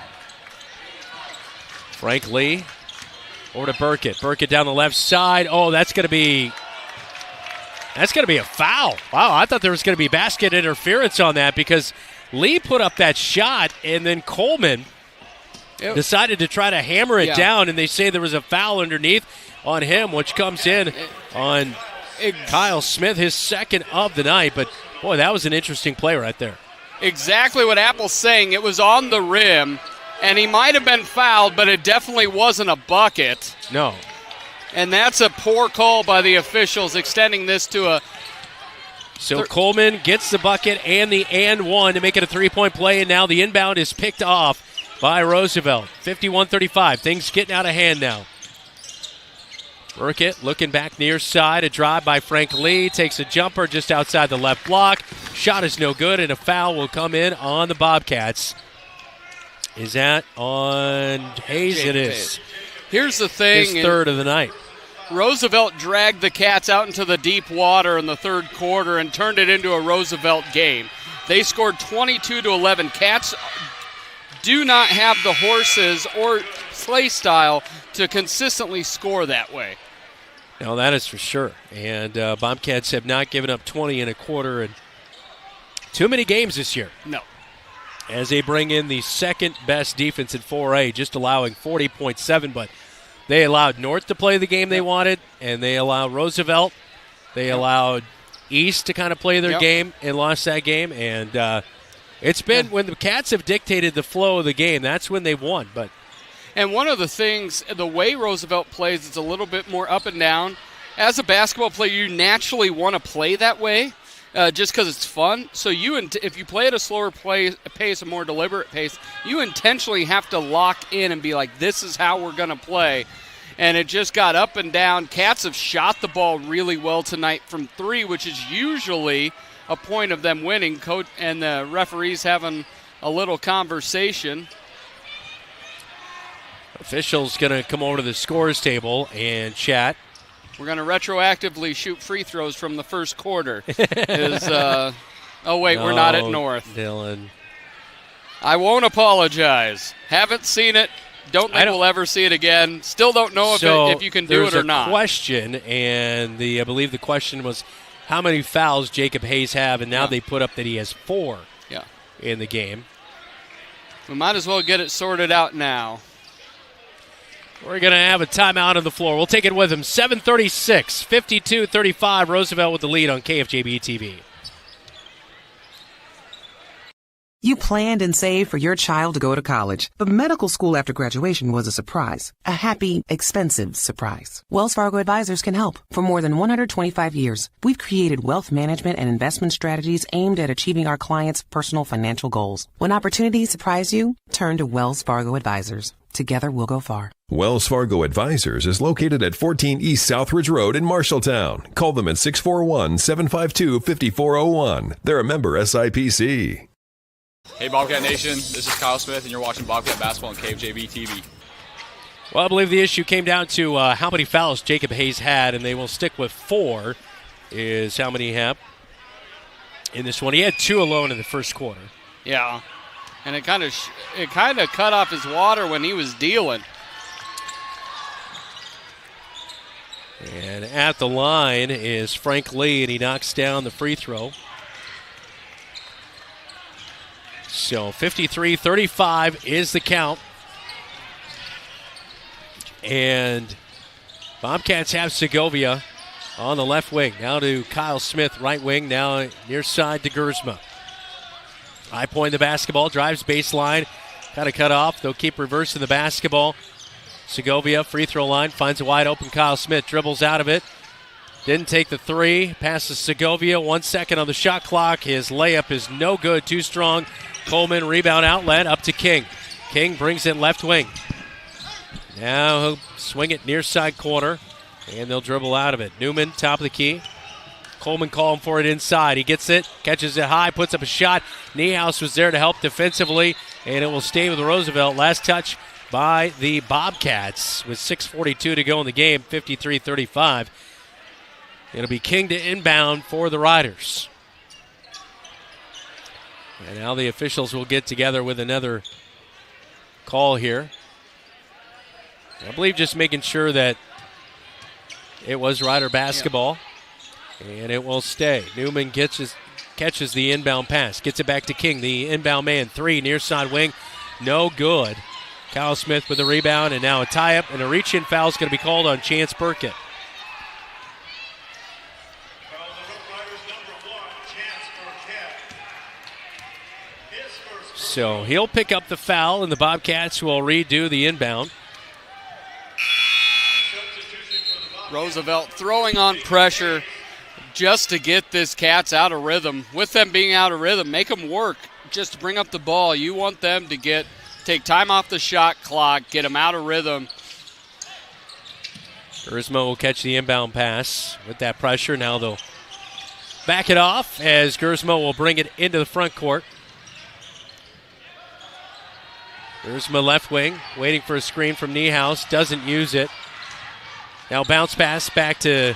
Frank Lee over to Burkett. Burkett down the left side. Oh, that's going to be a foul. Wow, I thought there was going to be basket interference on that because Lee put up that shot, and then Coleman decided to try to hammer it down, and they say there was a foul underneath on him, which comes in on Kyle Smith, his second of the night. But, boy, that was an interesting play right there. Exactly what Apple's saying. It was on the rim, and he might have been fouled, but it definitely wasn't a bucket. No. And that's a poor call by the officials, extending this to a... So Coleman gets the bucket and the and one to make it a three-point play, and now the inbound is picked off by Roosevelt. 51-35. Things getting out of hand now. Burkett looking back near side. A drive by Frank Lee. Takes a jumper just outside the left block. Shot is no good, and a foul will come in on the Bobcats. Is that on Hayes? It is. Here's the thing. His third of the night. Roosevelt dragged the Cats out into the deep water in the third quarter and turned it into a Roosevelt game. They scored 22-11. Cats do not have the horses or play style to consistently score that way. No, that is for sure. And Bobcats have not given up 20 in a quarter in too many games this year. No. As they bring in the second best defense in 4A, just allowing 40.7, but they allowed North to play the game they wanted, and they allowed Roosevelt. They allowed East to kind of play their game and lost that game. And it's been when the Cats have dictated the flow of the game, that's when they've won. And one of the things, the way Roosevelt plays, it's a little bit more up and down. As a basketball player, you naturally want to play that way just because it's fun. So if you play at a slower pace, a more deliberate pace, you intentionally have to lock in and be like, this is how we're going to play. And it just got up and down. Cats have shot the ball really well tonight from three, which is usually a point of them winning. Coach and the referees having a little conversation. Officials going to come over to the scores table and chat. We're going to retroactively shoot free throws from the first quarter. We're not at North. Dylan. I won't apologize. Haven't seen it. Don't think we'll ever see it again. Still don't know if you can do it or not. There's a question, and I believe the question was how many fouls Jacob Hayes have, and now they put up that he has 4 in the game. We might as well get it sorted out now. We're going to have a timeout on the floor. We'll take it with him. 7:36, 52-35. Roosevelt with the lead on KFJB-TV. You planned and saved for your child to go to college, but medical school after graduation was a surprise. A happy, expensive surprise. Wells Fargo Advisors can help. For more than 125 years, we've created wealth management and investment strategies aimed at achieving our clients' personal financial goals. When opportunities surprise you, turn to Wells Fargo Advisors. Together we'll go far. Wells Fargo Advisors is located at 14 East Southridge Road in Marshalltown. Call them at 641-752-5401. They're a member SIPC. Hey, Bobcat Nation, this is Kyle Smith, and you're watching Bobcat Basketball on KFJB-TV. Well, I believe the issue came down to how many fouls Jacob Hayes had, and they will stick with 4 is how many he had in this one. He had 2 alone in the first quarter. Yeah, and it kind of cut off his water when he was dealing. And at the line is Frank Lee, and he knocks down the free throw. So 53-35 is the count. And Bobcats have Segovia on the left wing. Now to Kyle Smith, right wing. Now near side to Gersma. High point the basketball, drives baseline. Got to cut off. They'll keep reversing the basketball. Segovia, free throw line, finds a wide open Kyle Smith. Dribbles out of it. Didn't take the 3. Passes Segovia. 1 second on the shot clock. His layup is no good. Too strong. Coleman, rebound outlet, up to King. King brings it left wing. Now he'll swing it near side corner, and they'll dribble out of it. Newman, top of the key. Coleman calling for it inside. He gets it, catches it high, puts up a shot. Niehaus was there to help defensively, and it will stay with Roosevelt. Last touch by the Bobcats with 6:42 to go in the game, 53-35. It'll be King to inbound for the Riders. And now the officials will get together with another call here. I believe just making sure that it was Rider basketball, and it will stay. Newman catches the inbound pass, gets it back to King, the inbound man. 3 near side wing, no good. Kyle Smith with a rebound, and now a tie-up, and a reach-in foul is going to be called on Chance Burkett. So he'll pick up the foul, and the Bobcats will redo the inbound. Roosevelt throwing on pressure just to get this Cats out of rhythm. With them being out of rhythm, make them work just to bring up the ball. You want them to take time off the shot clock, get them out of rhythm. Gersma will catch the inbound pass with that pressure. Now they'll back it off as Gersma will bring it into the front court. Gersma left wing, waiting for a screen from Niehaus, doesn't use it. Now bounce pass back to,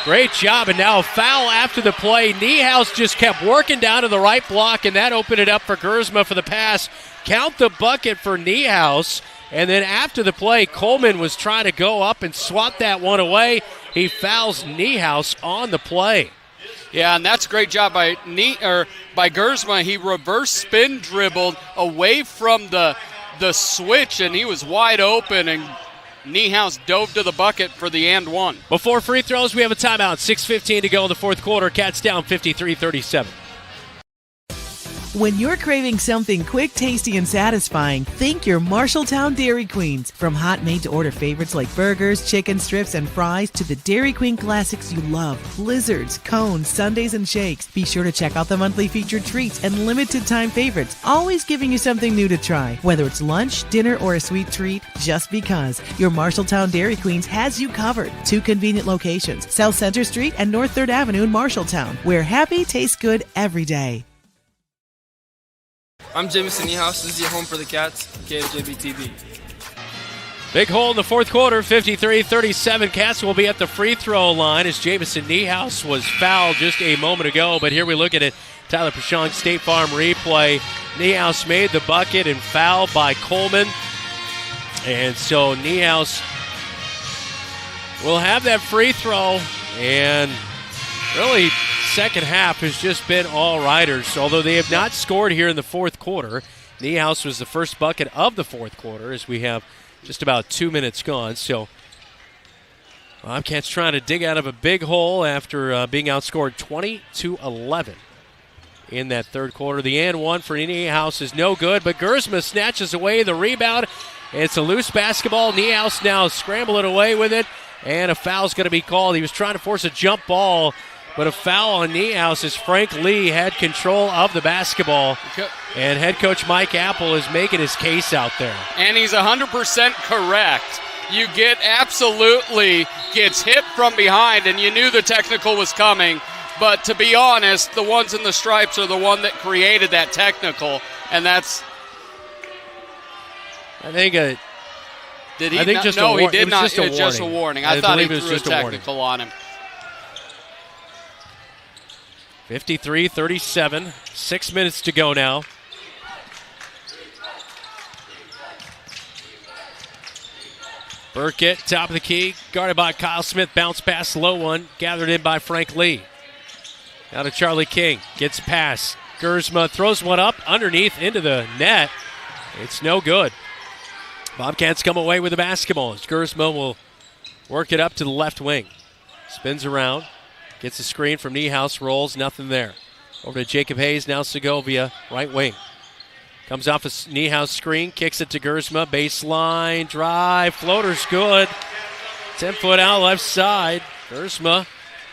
great job, and now a foul after the play. Niehaus just kept working down to the right block, and that opened it up for Gersma for the pass. Count the bucket for Niehaus, and then after the play, Coleman was trying to go up and swat that one away. He fouls Niehaus on the play. Yeah, and that's a great job by Gersma. He reverse spin dribbled away from the switch, and he was wide open, and Niehaus dove to the bucket for the and one. Before free throws, we have a timeout. 6:15 to go in the fourth quarter. Cats down 53-37. When you're craving something quick, tasty, and satisfying, think your Marshalltown Dairy Queens. From hot made-to-order favorites like burgers, chicken strips, and fries to the Dairy Queen classics you love, blizzards, cones, sundaes, and shakes. Be sure to check out the monthly featured treats and limited-time favorites, always giving you something new to try. Whether it's lunch, dinner, or a sweet treat, just because. Your Marshalltown Dairy Queens has you covered. 2 convenient locations, South Center Street and North 3rd Avenue in Marshalltown, where happy tastes good every day. I'm Jamison Niehaus. This is your home for the Cats, KFJB-TV. Big hole in the fourth quarter, 53-37. Cats will be at the free throw line as Jamison Niehaus was fouled just a moment ago. But here we look at it. Tyler Pashong State Farm replay. Niehaus made the bucket and fouled by Coleman. And so Niehaus will have that free throw. And really, second half has just been all Riders, although they have not scored here in the fourth quarter. Niehaus was the first bucket of the fourth quarter as we have just about 2 minutes gone. So Bobcats trying to dig out of a big hole after being outscored 20-11 in that third quarter. The and one for Niehaus is no good, but Gersma snatches away the rebound. It's a loose basketball. Niehaus now scrambling away with it, and a foul's going to be called. He was trying to force a jump ball, but a foul on Niehaus as Frank Lee had control of the basketball. And head coach Mike Apple is making his case out there. And he's 100% correct. You absolutely gets hit from behind, and you knew the technical was coming. But to be honest, the ones in the stripes are the one that created that technical, and that's. I think. Did he? I think he did not. It was just a warning. I thought he threw a technical on him. 53-37. 6 minutes to go now. Burkett, top of the key, guarded by Kyle Smith. Bounce pass, low one, gathered in by Frank Lee. Now to Charlie King, gets pass. Gersma throws one up underneath into the net. It's no good. Bobcats come away with the basketball as Gersma will work it up to the left wing. Spins around, gets a screen from Niehaus, rolls, nothing there. Over to Jacob Hayes, now Segovia, right wing. Comes off a Niehaus screen, kicks it to Gersma, baseline, drive, floater's good. 10-foot out left side. Gersma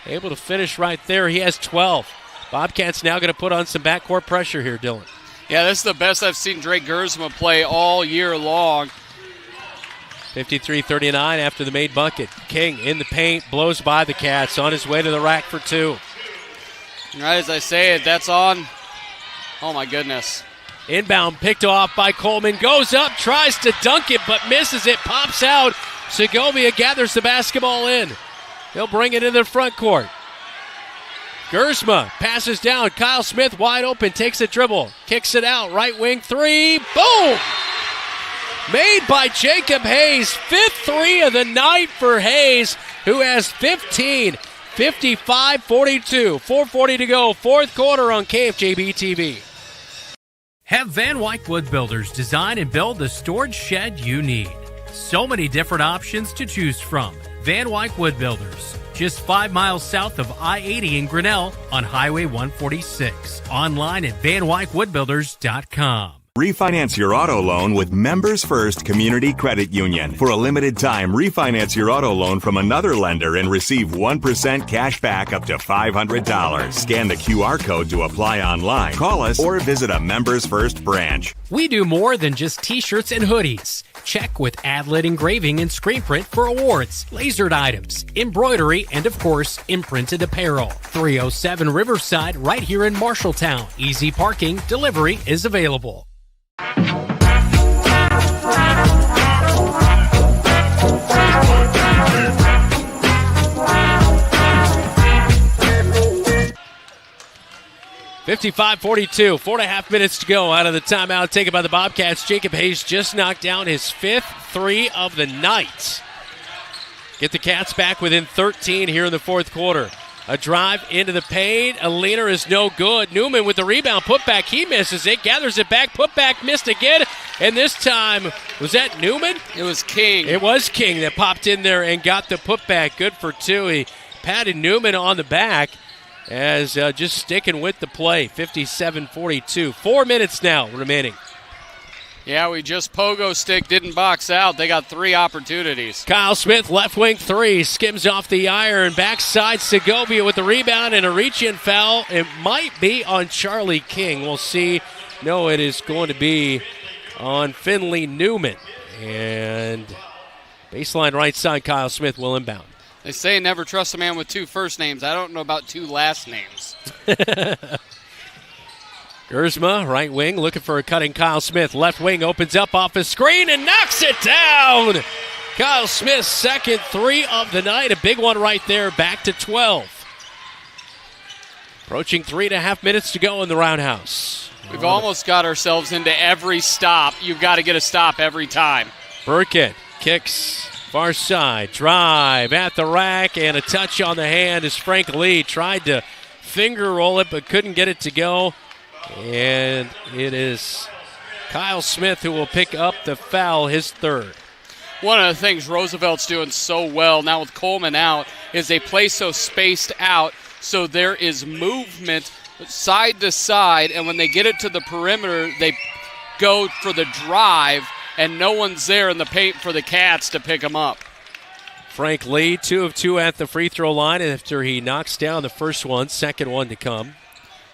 able to finish right there. He has 12. Bobcats now going to put on some backcourt pressure here, Dylan. Yeah, this is the best I've seen Drake Gersma play all year long. 53-39 after the made bucket. King in the paint, blows by the Cats, on his way to the rack for two. Right as I say it, that's on. Oh, my goodness. Inbound picked off by Coleman. Goes up, tries to dunk it, but misses it. Pops out. Segovia gathers the basketball in. He'll bring it into the front court. Gersma passes down. Kyle Smith wide open. Takes a dribble. Kicks it out. Right wing three. Boom! Made by Jacob Hayes. Fifth three of the night for Hayes, who has 15. 55-42. 4:40 to go. Fourth quarter on KFJB-TV. Have Van Wyck Wood Builders design and build the storage shed you need. So many different options to choose from. Van Wyck Wood Builders, just 5 miles south of I-80 in Grinnell on Highway 146. Online at vanwyckwoodbuilders.com. Refinance your auto loan with Members First Community Credit Union. For a limited time, refinance your auto loan from another lender and receive 1% cash back up to $500. Scan the QR code to apply online. Call us or visit a Members First branch. We do more than just t-shirts and hoodies. Check with Adlet Engraving and Screen Print for awards, lasered items, embroidery, and of course, imprinted apparel. 307 Riverside right here in Marshalltown. Easy parking, delivery is available. 55-42, 4.5 minutes to go out of the timeout taken by the Bobcats. Jacob Hayes just knocked down his fifth three of the night. Get the Cats back within 13 here in the fourth quarter. A drive into the paint. A leaner is no good. Newman with the rebound. Putback. He misses it. Gathers it back. Putback missed again. And this time, was that Newman? It was King. It was King that popped in there and got the putback. Good for two. He patted Newman on the back as just sticking with the play. 57-42. 4 minutes now remaining. Yeah, we just pogo stick, didn't box out. They got three opportunities. Kyle Smith, left wing three, skims off the iron. Backside, Segovia with the rebound and a reach-in foul. It might be on Charlie King. We'll see. No, it is going to be on Finley Newman. And baseline right side, Kyle Smith will inbound. They say never trust a man with two first names. I don't know about two last names. Gersma, right wing, looking for a cutting Kyle Smith. Left wing opens up off his screen and knocks it down. Kyle Smith's second three of the night. A big one right there, back to 12. Approaching 3.5 minutes to go in the roundhouse. We've almost got ourselves into every stop. You've got to get a stop every time. Burkett kicks far side, drive at the rack, and a touch on the hand as Frank Lee tried to finger roll it but couldn't get it to go. And it is Kyle Smith who will pick up the foul, his third. One of the things Roosevelt's doing so well now with Coleman out is they play so spaced out, so there is movement side to side, and when they get it to the perimeter, they go for the drive, and no one's there in the paint for the Cats to pick them up. Frank Lee, 2 of 2 at the free throw line after he knocks down the first one, second one to come.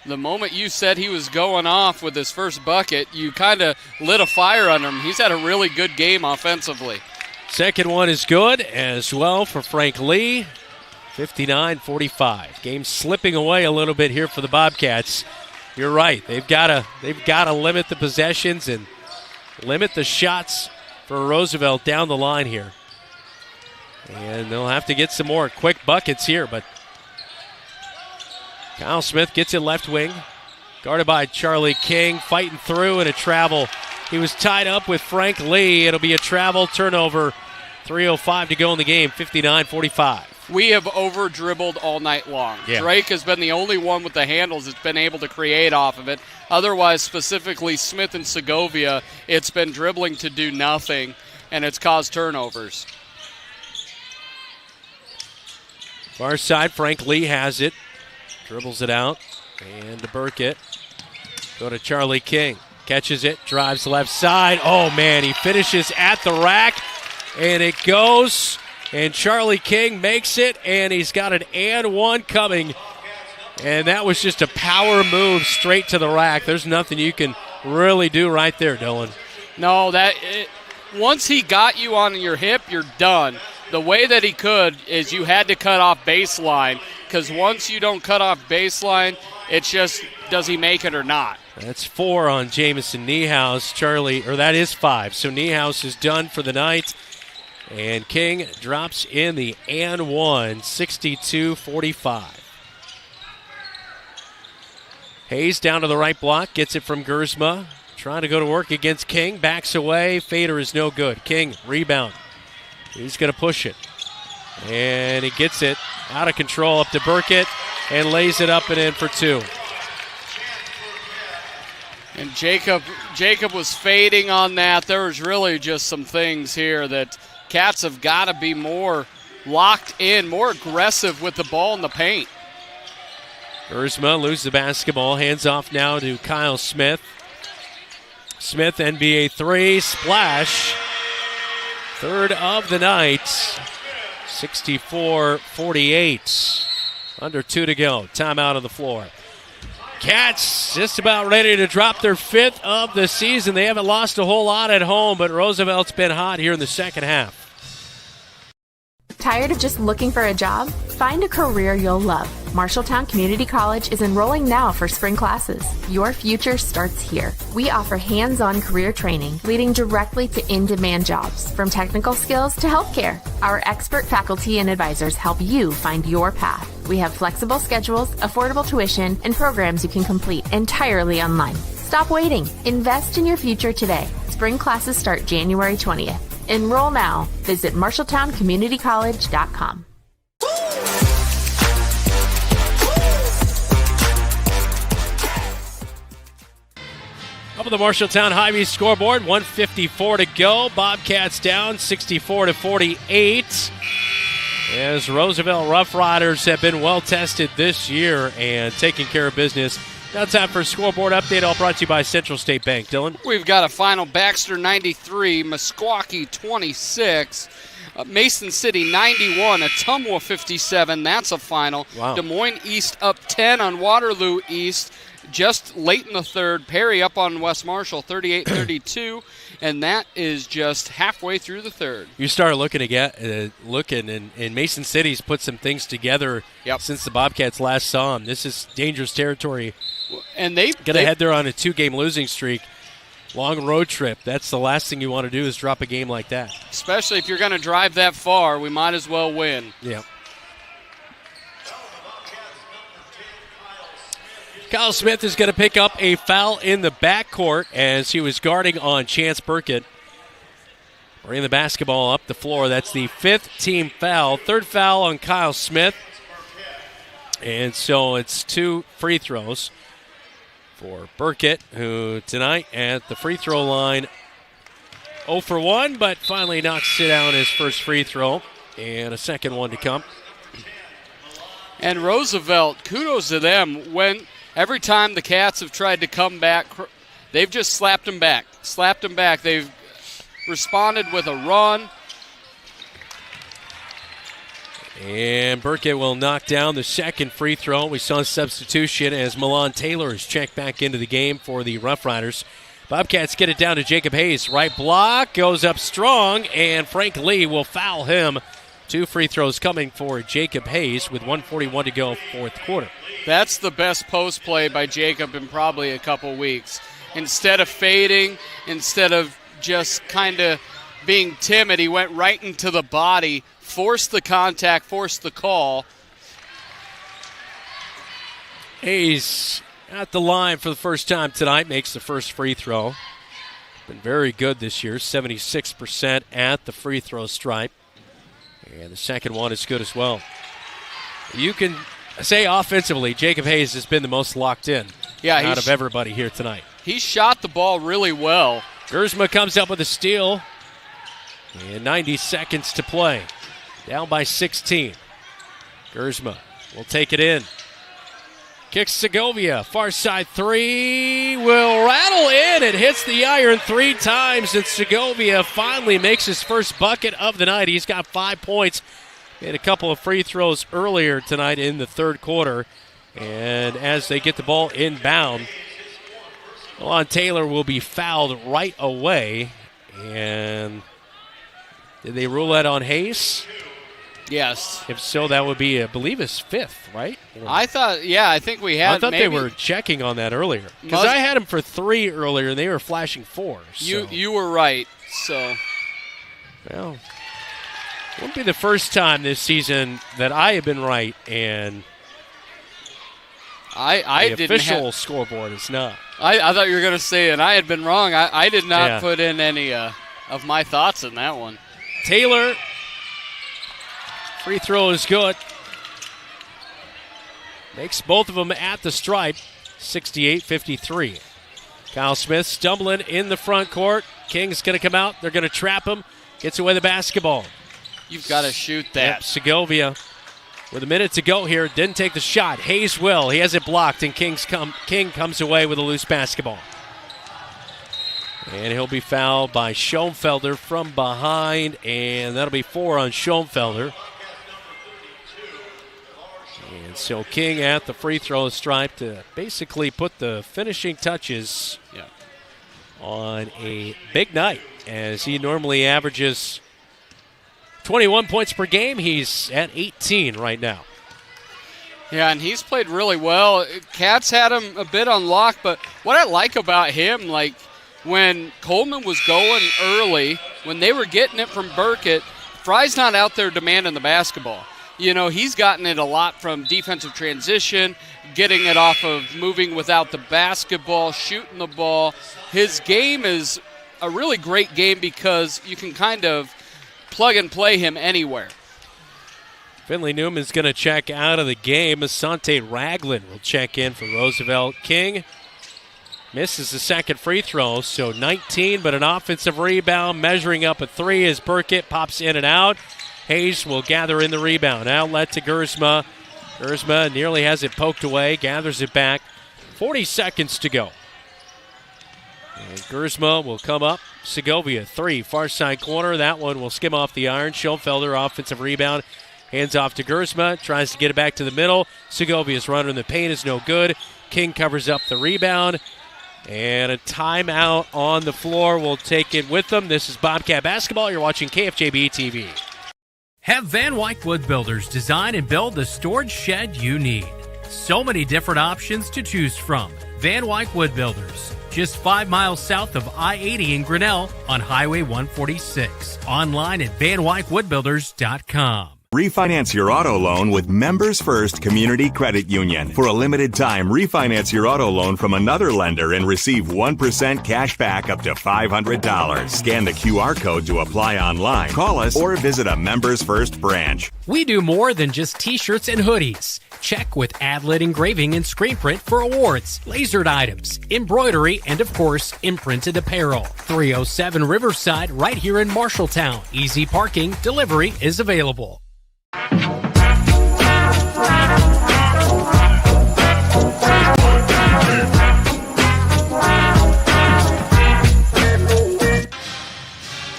The moment you said he was going off with his first bucket, you kind of lit a fire under him. He's had a really good game offensively. Second one is good as well for Frank Lee. 59-45. Game slipping away a little bit here for the Bobcats. You're right. They've got to limit the possessions and limit the shots for Roosevelt down the line here. And they'll have to get some more quick buckets here, but Kyle Smith gets it left wing. Guarded by Charlie King, fighting through and a travel. He was tied up with Frank Lee. It'll be a travel turnover. 3:05 to go in the game, 59-45. We have over-dribbled all night long. Yeah. Drake has been the only one with the handles that's been able to create off of it. Otherwise, specifically Smith and Segovia, it's been dribbling to do nothing, and it's caused turnovers. Far side, Frank Lee has it. Dribbles it out. And to Burkett. Go to Charlie King. Catches it, drives left side. Oh, man, he finishes at the rack, and it goes. And Charlie King makes it, and he's got an and one coming. And that was just a power move straight to the rack. There's nothing you can really do right there, Dylan. No, once he got you on your hip, you're done. The way that he could is you had to cut off baseline, because once you don't cut off baseline, it's just, does he make it or not? That's 4 on Jamison Niehaus. That is 5. So Niehaus is done for the night. And King drops in the and one, 62-45. Hayes down to the right block, gets it from Gersma. Trying to go to work against King, backs away. Fader is no good. King, rebound. He's going to push it. And he gets it out of control up to Burkett and lays it up and in for 2. And Jacob was fading on that. There was really just some things here that Cats have got to be more locked in, more aggressive with the ball in the paint. Gersma loses the basketball. Hands off now to Kyle Smith. Smith, NBA 3, splash. Third of the night. 64-48. Under 2 to go. Timeout on the floor. Cats just about ready to drop their 5th of the season. They haven't lost a whole lot at home, but Roosevelt's been hot here in the second half. Tired of just looking for a job? Find a career you'll love. Marshalltown Community College is enrolling now for spring classes. Your future starts here. We offer hands-on career training leading directly to in-demand jobs, from technical skills to healthcare. Our expert faculty and advisors help you find your path. We have flexible schedules, affordable tuition, and programs you can complete entirely online. Stop waiting. Invest in your future today. Spring classes start January 20th. Enroll now. Visit MarshalltownCommunityCollege.com. Up on the Marshalltown Hy-Vee scoreboard, 1:54 to go. Bobcats down 64-48. As Roosevelt Roughriders have been well tested this year and taking care of business. Now time for a scoreboard update, all brought to you by Central State Bank. Dylan? We've got a final: Baxter 93, Meskwaki 26, Mason City 91, Ottumwa 57. That's a final. Wow. Des Moines East up 10 on Waterloo East. Just late in the third, Perry up on West Marshall 38-32, and that is just halfway through the third. You start looking and Mason City's put some things together since the Bobcats last saw them. This is dangerous territory. And they've going to head there on a 2-game losing streak. Long road trip. That's the last thing you want to do is drop a game like that. Especially if you're going to drive that far, we might as well win. Yeah. Kyle Smith is going to pick up a foul in the backcourt as he was guarding on Chance Burkett. Bringing the basketball up the floor. That's the 5th team foul. 3rd foul on Kyle Smith. And so it's 2 free throws for Burkett, who tonight at the free throw line 0 for 1, but finally knocks it down his first free throw. And a second one to come. And Roosevelt, kudos to them. Every time the Cats have tried to come back, they've just slapped them back. They've responded with a run. And Burkett will knock down the second free throw. We saw a substitution as Milan Taylor is checked back into the game for the Rough Riders. Bobcats get it down to Jacob Hayes. Right block, goes up strong, and Frank Lee will foul him. 2 free throws coming for Jacob Hayes with 1:41 to go, 4th quarter. That's the best post play by Jacob in probably a couple weeks. Instead of fading, instead of just kind of being timid, he went right into the body, forced the contact, forced the call. Hayes at the line for the first time tonight, makes the first free throw. Been very good this year, 76% at the free throw stripe. And the second one is good as well. You can say offensively, Jacob Hayes has been the most locked in out of everybody here tonight. He shot the ball really well. Gersma comes up with a steal. And 90 seconds to play. Down by 16. Gersma will take it in. Kicks Segovia. Far side 3 will rattle in. It hits the iron 3 times, and Segovia finally makes his first bucket of the night. He's got 5 points. Made a couple of free throws earlier tonight in the 3rd quarter. And as they get the ball inbound, Milan Taylor will be fouled right away. And did they rule that on Hayes? Yes. If so, that would be, I believe, his 5th, right? I think we had. I thought they were checking on that earlier. Because I had him for 3 earlier, and they were flashing 4. So. You were right, so. Well, it won't be the first time this season that I have been right, and the official scoreboard is not. I thought you were going to say, and I had been wrong. I did not put in any of my thoughts in that one. Taylor, free throw is good. Makes both of them at the stripe, 68-53. Kyle Smith stumbling in the front court. King's going to come out. They're going to trap him. Gets away the basketball. You've got to shoot that. Yep, Segovia with a minute to go here. Didn't take the shot. Hayes will. He has it blocked, and King comes away with a loose basketball. And he'll be fouled by Schoenfelder from behind, and that'll be 4 on Schoenfelder. And so King at the free throw stripe to basically put the finishing touches on a big night, as he normally averages 21 points per game. He's at 18 right now. Yeah, and he's played really well. Cats had him a bit on lock, but what I like about him, like when Coleman was going early, when they were getting it from Burkett, Fry's not out there demanding the basketball. You know, he's gotten it a lot from defensive transition, getting it off of moving without the basketball, shooting the ball. His game is a really great game because you can kind of plug and play him anywhere. Finley Newman's going to check out of the game. Asante Ragland will check in for Roosevelt. King misses the second free throw, so 19, but an offensive rebound, measuring up a 3 as Burkett pops in and out. Hayes will gather in the rebound. Outlet to Gersma. Gersma nearly has it poked away, gathers it back. 40 seconds to go. And Gersma will come up. Segovia, 3, far side corner. That one will skim off the iron. Schoenfelder, offensive rebound. Hands off to Gersma, tries to get it back to the middle. Segovia's runner in the paint is no good. King covers up the rebound. And a timeout on the floor will take it with them. This is Bobcat Basketball. You're watching KFJB-TV. Have Van Wyck Wood Builders design and build the storage shed you need. So many different options to choose from. Van Wyck Wood Builders, just 5 miles south of I-80 in Grinnell on Highway 146. Online at vanwyckwoodbuilders.com. Refinance your auto loan with Members First Community Credit Union. For a limited time, refinance your auto loan from another lender and receive 1% cash back up to $500. Scan the QR code to apply online. Call us or visit a Members First branch. We do more than just t-shirts and hoodies. Check with Adlet Engraving and Screen Print for awards, lasered items, embroidery, and of course, imprinted apparel. 307 Riverside, right here in Marshalltown. Easy parking, delivery is available.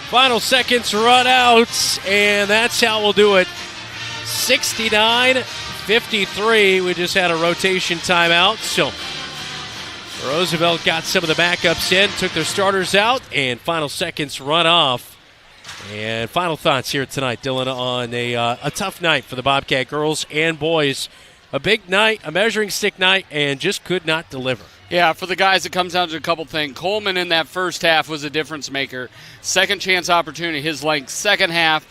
Final seconds run out, and that's how we'll do it. 69-53. We just had a rotation timeout, so Roosevelt got some of the backups in, took their starters out, and final seconds run off. And final thoughts here tonight, Dylan, on a tough night for the Bobcat girls and boys. A big night, a measuring stick night, and just could not deliver. Yeah, for the guys, it comes down to a couple things. Coleman in that first half was a difference maker. Second chance opportunity, his length. Second half,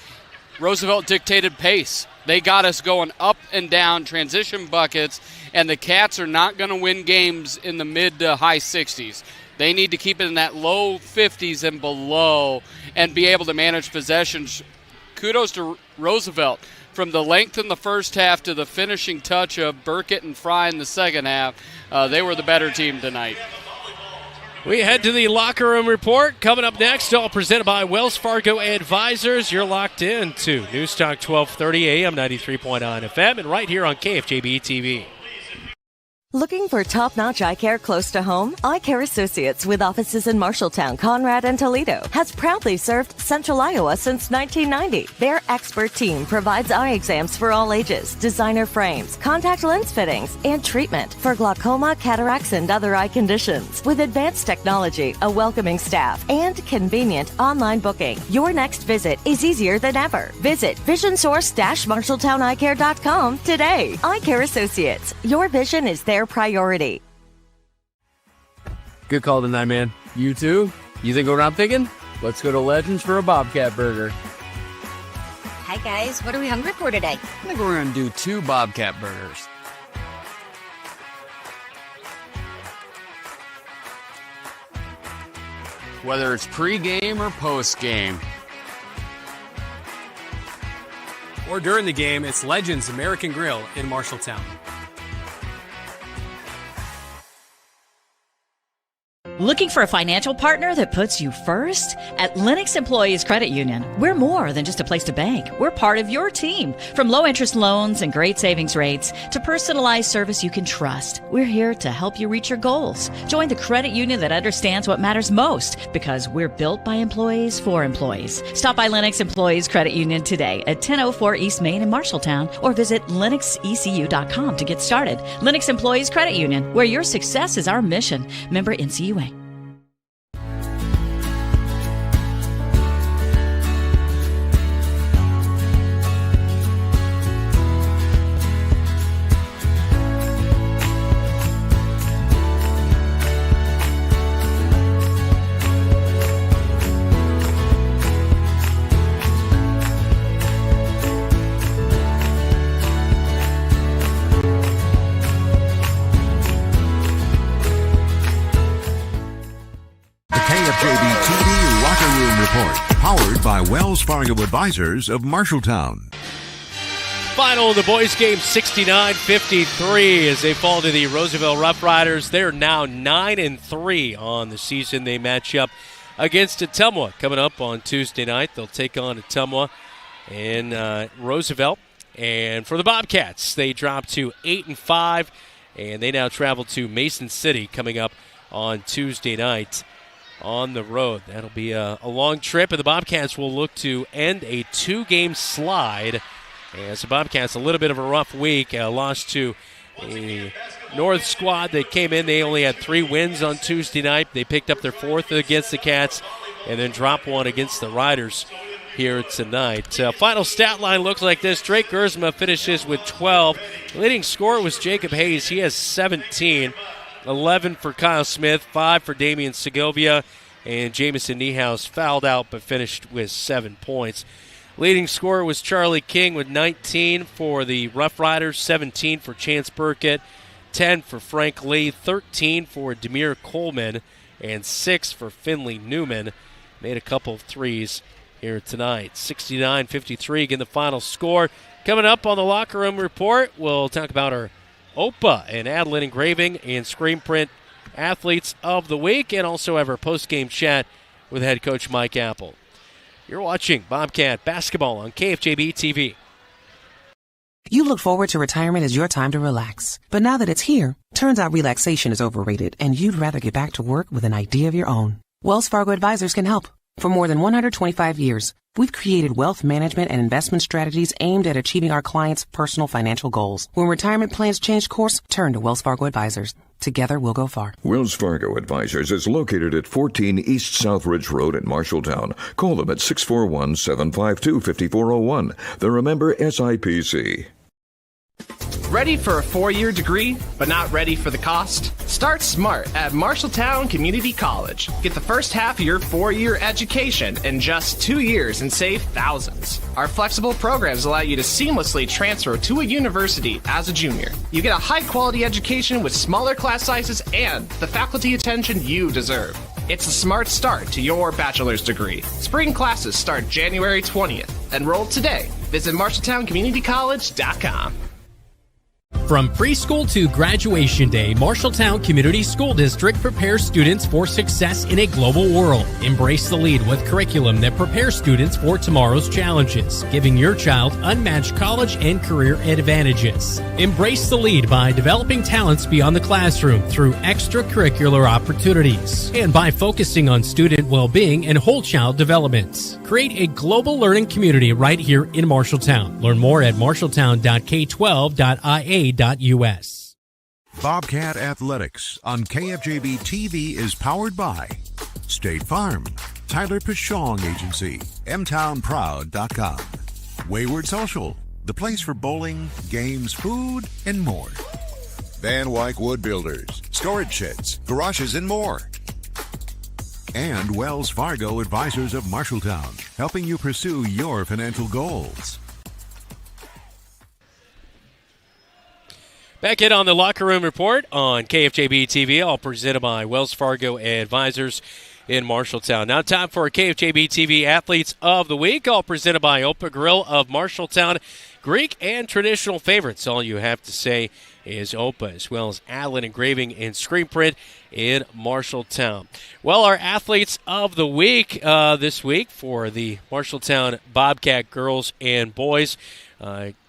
Roosevelt dictated pace. They got us going up and down, transition buckets, and the Cats are not going to win games in the mid to high 60s. They need to keep it in that low 50s and below and be able to manage possessions. Kudos to Roosevelt. From the length in the first half to the finishing touch of Burkett and Fry in the second half, they were the better team tonight. We head to the locker room report. Coming up next, all presented by Wells Fargo Advisors. You're locked in to News Talk 1230 AM, 93.9 FM, and right here on KFJB-TV. Looking for top-notch eye care close to home? Eye Care Associates, with offices in Marshalltown, Conrad, and Toledo, has proudly served Central Iowa since 1990. Their expert team provides eye exams for all ages, designer frames, contact lens fittings, and treatment for glaucoma, cataracts, and other eye conditions. With advanced technology, a welcoming staff, and convenient online booking, your next visit is easier than ever. Visit VisionSource-MarshalltownEyeCare.com today. Eye Care Associates, your vision is their priority. Good call tonight, man. You too? You think what I'm thinking? Let's go to Legends for a Bobcat Burger. Hi, guys. What are we hungry for today? I think we're going to do 2 Bobcat Burgers. Whether it's pre-game or post-game. Or during the game, it's Legends American Grill in Marshalltown. Looking for a financial partner that puts you first? At Lennox Employees Credit Union, we're more than just a place to bank. We're part of your team. From low-interest loans and great savings rates to personalized service you can trust, we're here to help you reach your goals. Join the credit union that understands what matters most, because we're built by employees for employees. Stop by Lennox Employees Credit Union today at 1004 East Main in Marshalltown, or visit LennoxECU.com to get started. Lennox Employees Credit Union, where your success is our mission. Member NCUA. KFJB-TV Locker Room Report, powered by Wells Fargo Advisors of Marshalltown. Final of the boys' game, 69-53, as they fall to the Roosevelt Roughriders. They're now 9-3 on the season. They match up against Ottumwa coming up on Tuesday night. They'll take on Ottumwa and Roosevelt. And for the Bobcats, they drop to 8-5, and they now travel to Mason City coming up on Tuesday night on the road. That'll be a long trip, and the Bobcats will look to end a 2-game slide. As the Bobcats, a little bit of a rough week, lost to a North squad that came in. They only had 3 wins on Tuesday night. They picked up their 4th against the Cats and then dropped one against the Riders here tonight. Final stat line looks like this. Drake Gersma finishes with 12. The leading scorer was Jacob Hayes. He has 17. 11 for Kyle Smith, 5 for Damian Segovia, and Jamison Niehaus fouled out but finished with 7 points. Leading scorer was Charlie King with 19 for the Roughriders, 17 for Chance Burkett, 10 for Frank Lee, 13 for Demir Coleman, and 6 for Finley Newman. Made a couple of threes here tonight. 69-53, again the final score. Coming up on the Locker Room Report, we'll talk about our OPA and Adeline Engraving and Screen Print Athletes of the Week, and also have our post-game chat with head coach Mike Apple. You're watching Bobcat Basketball on KFJB-TV. You look forward to retirement as your time to relax. But now that it's here, turns out relaxation is overrated and you'd rather get back to work with an idea of your own. Wells Fargo Advisors can help. For more than 125 years, we've created wealth management and investment strategies aimed at achieving our clients' personal financial goals. When retirement plans change course, turn to Wells Fargo Advisors. Together, we'll go far. Wells Fargo Advisors is located at 14 East Southridge Road in Marshalltown. Call them at 641-752-5401. They're a member SIPC. Ready for a 4-year degree, but not ready for the cost? Start smart at Marshalltown Community College. Get the first half of your 4-year education in just 2 years and save thousands. Our flexible programs allow you to seamlessly transfer to a university as a junior. You get a high-quality education with smaller class sizes and the faculty attention you deserve. It's a smart start to your bachelor's degree. Spring classes start January 20th. Enroll today. Visit MarshalltownCommunityCollege.com. From preschool to graduation day, Marshalltown Community School District prepares students for success in a global world. Embrace the lead with curriculum that prepares students for tomorrow's challenges, giving your child unmatched college and career advantages. Embrace the lead by developing talents beyond the classroom through extracurricular opportunities and by focusing on student well-being and whole child development. Create a global learning community right here in Marshalltown. Learn more at marshalltown.k12.ia. Bobcat Athletics on KFJB-TV is powered by State Farm, Tyler Pashong Agency, mtownproud.com, Wayward Social, the place for bowling, games, food, and more. Van Wyck Wood Builders, storage sheds, garages, and more. And Wells Fargo Advisors of Marshalltown, helping you pursue your financial goals. Back in on the Locker Room Report on KFJB-TV, all presented by Wells Fargo Advisors in Marshalltown. Now time for KFJB-TV Athletes of the Week, all presented by Opa Grill of Marshalltown. Greek and traditional favorites. All you have to say is Opa, as well as Adeline Engraving and Screen Print in Marshalltown. Well, our Athletes of the Week this week for the Marshalltown Bobcat girls and boys.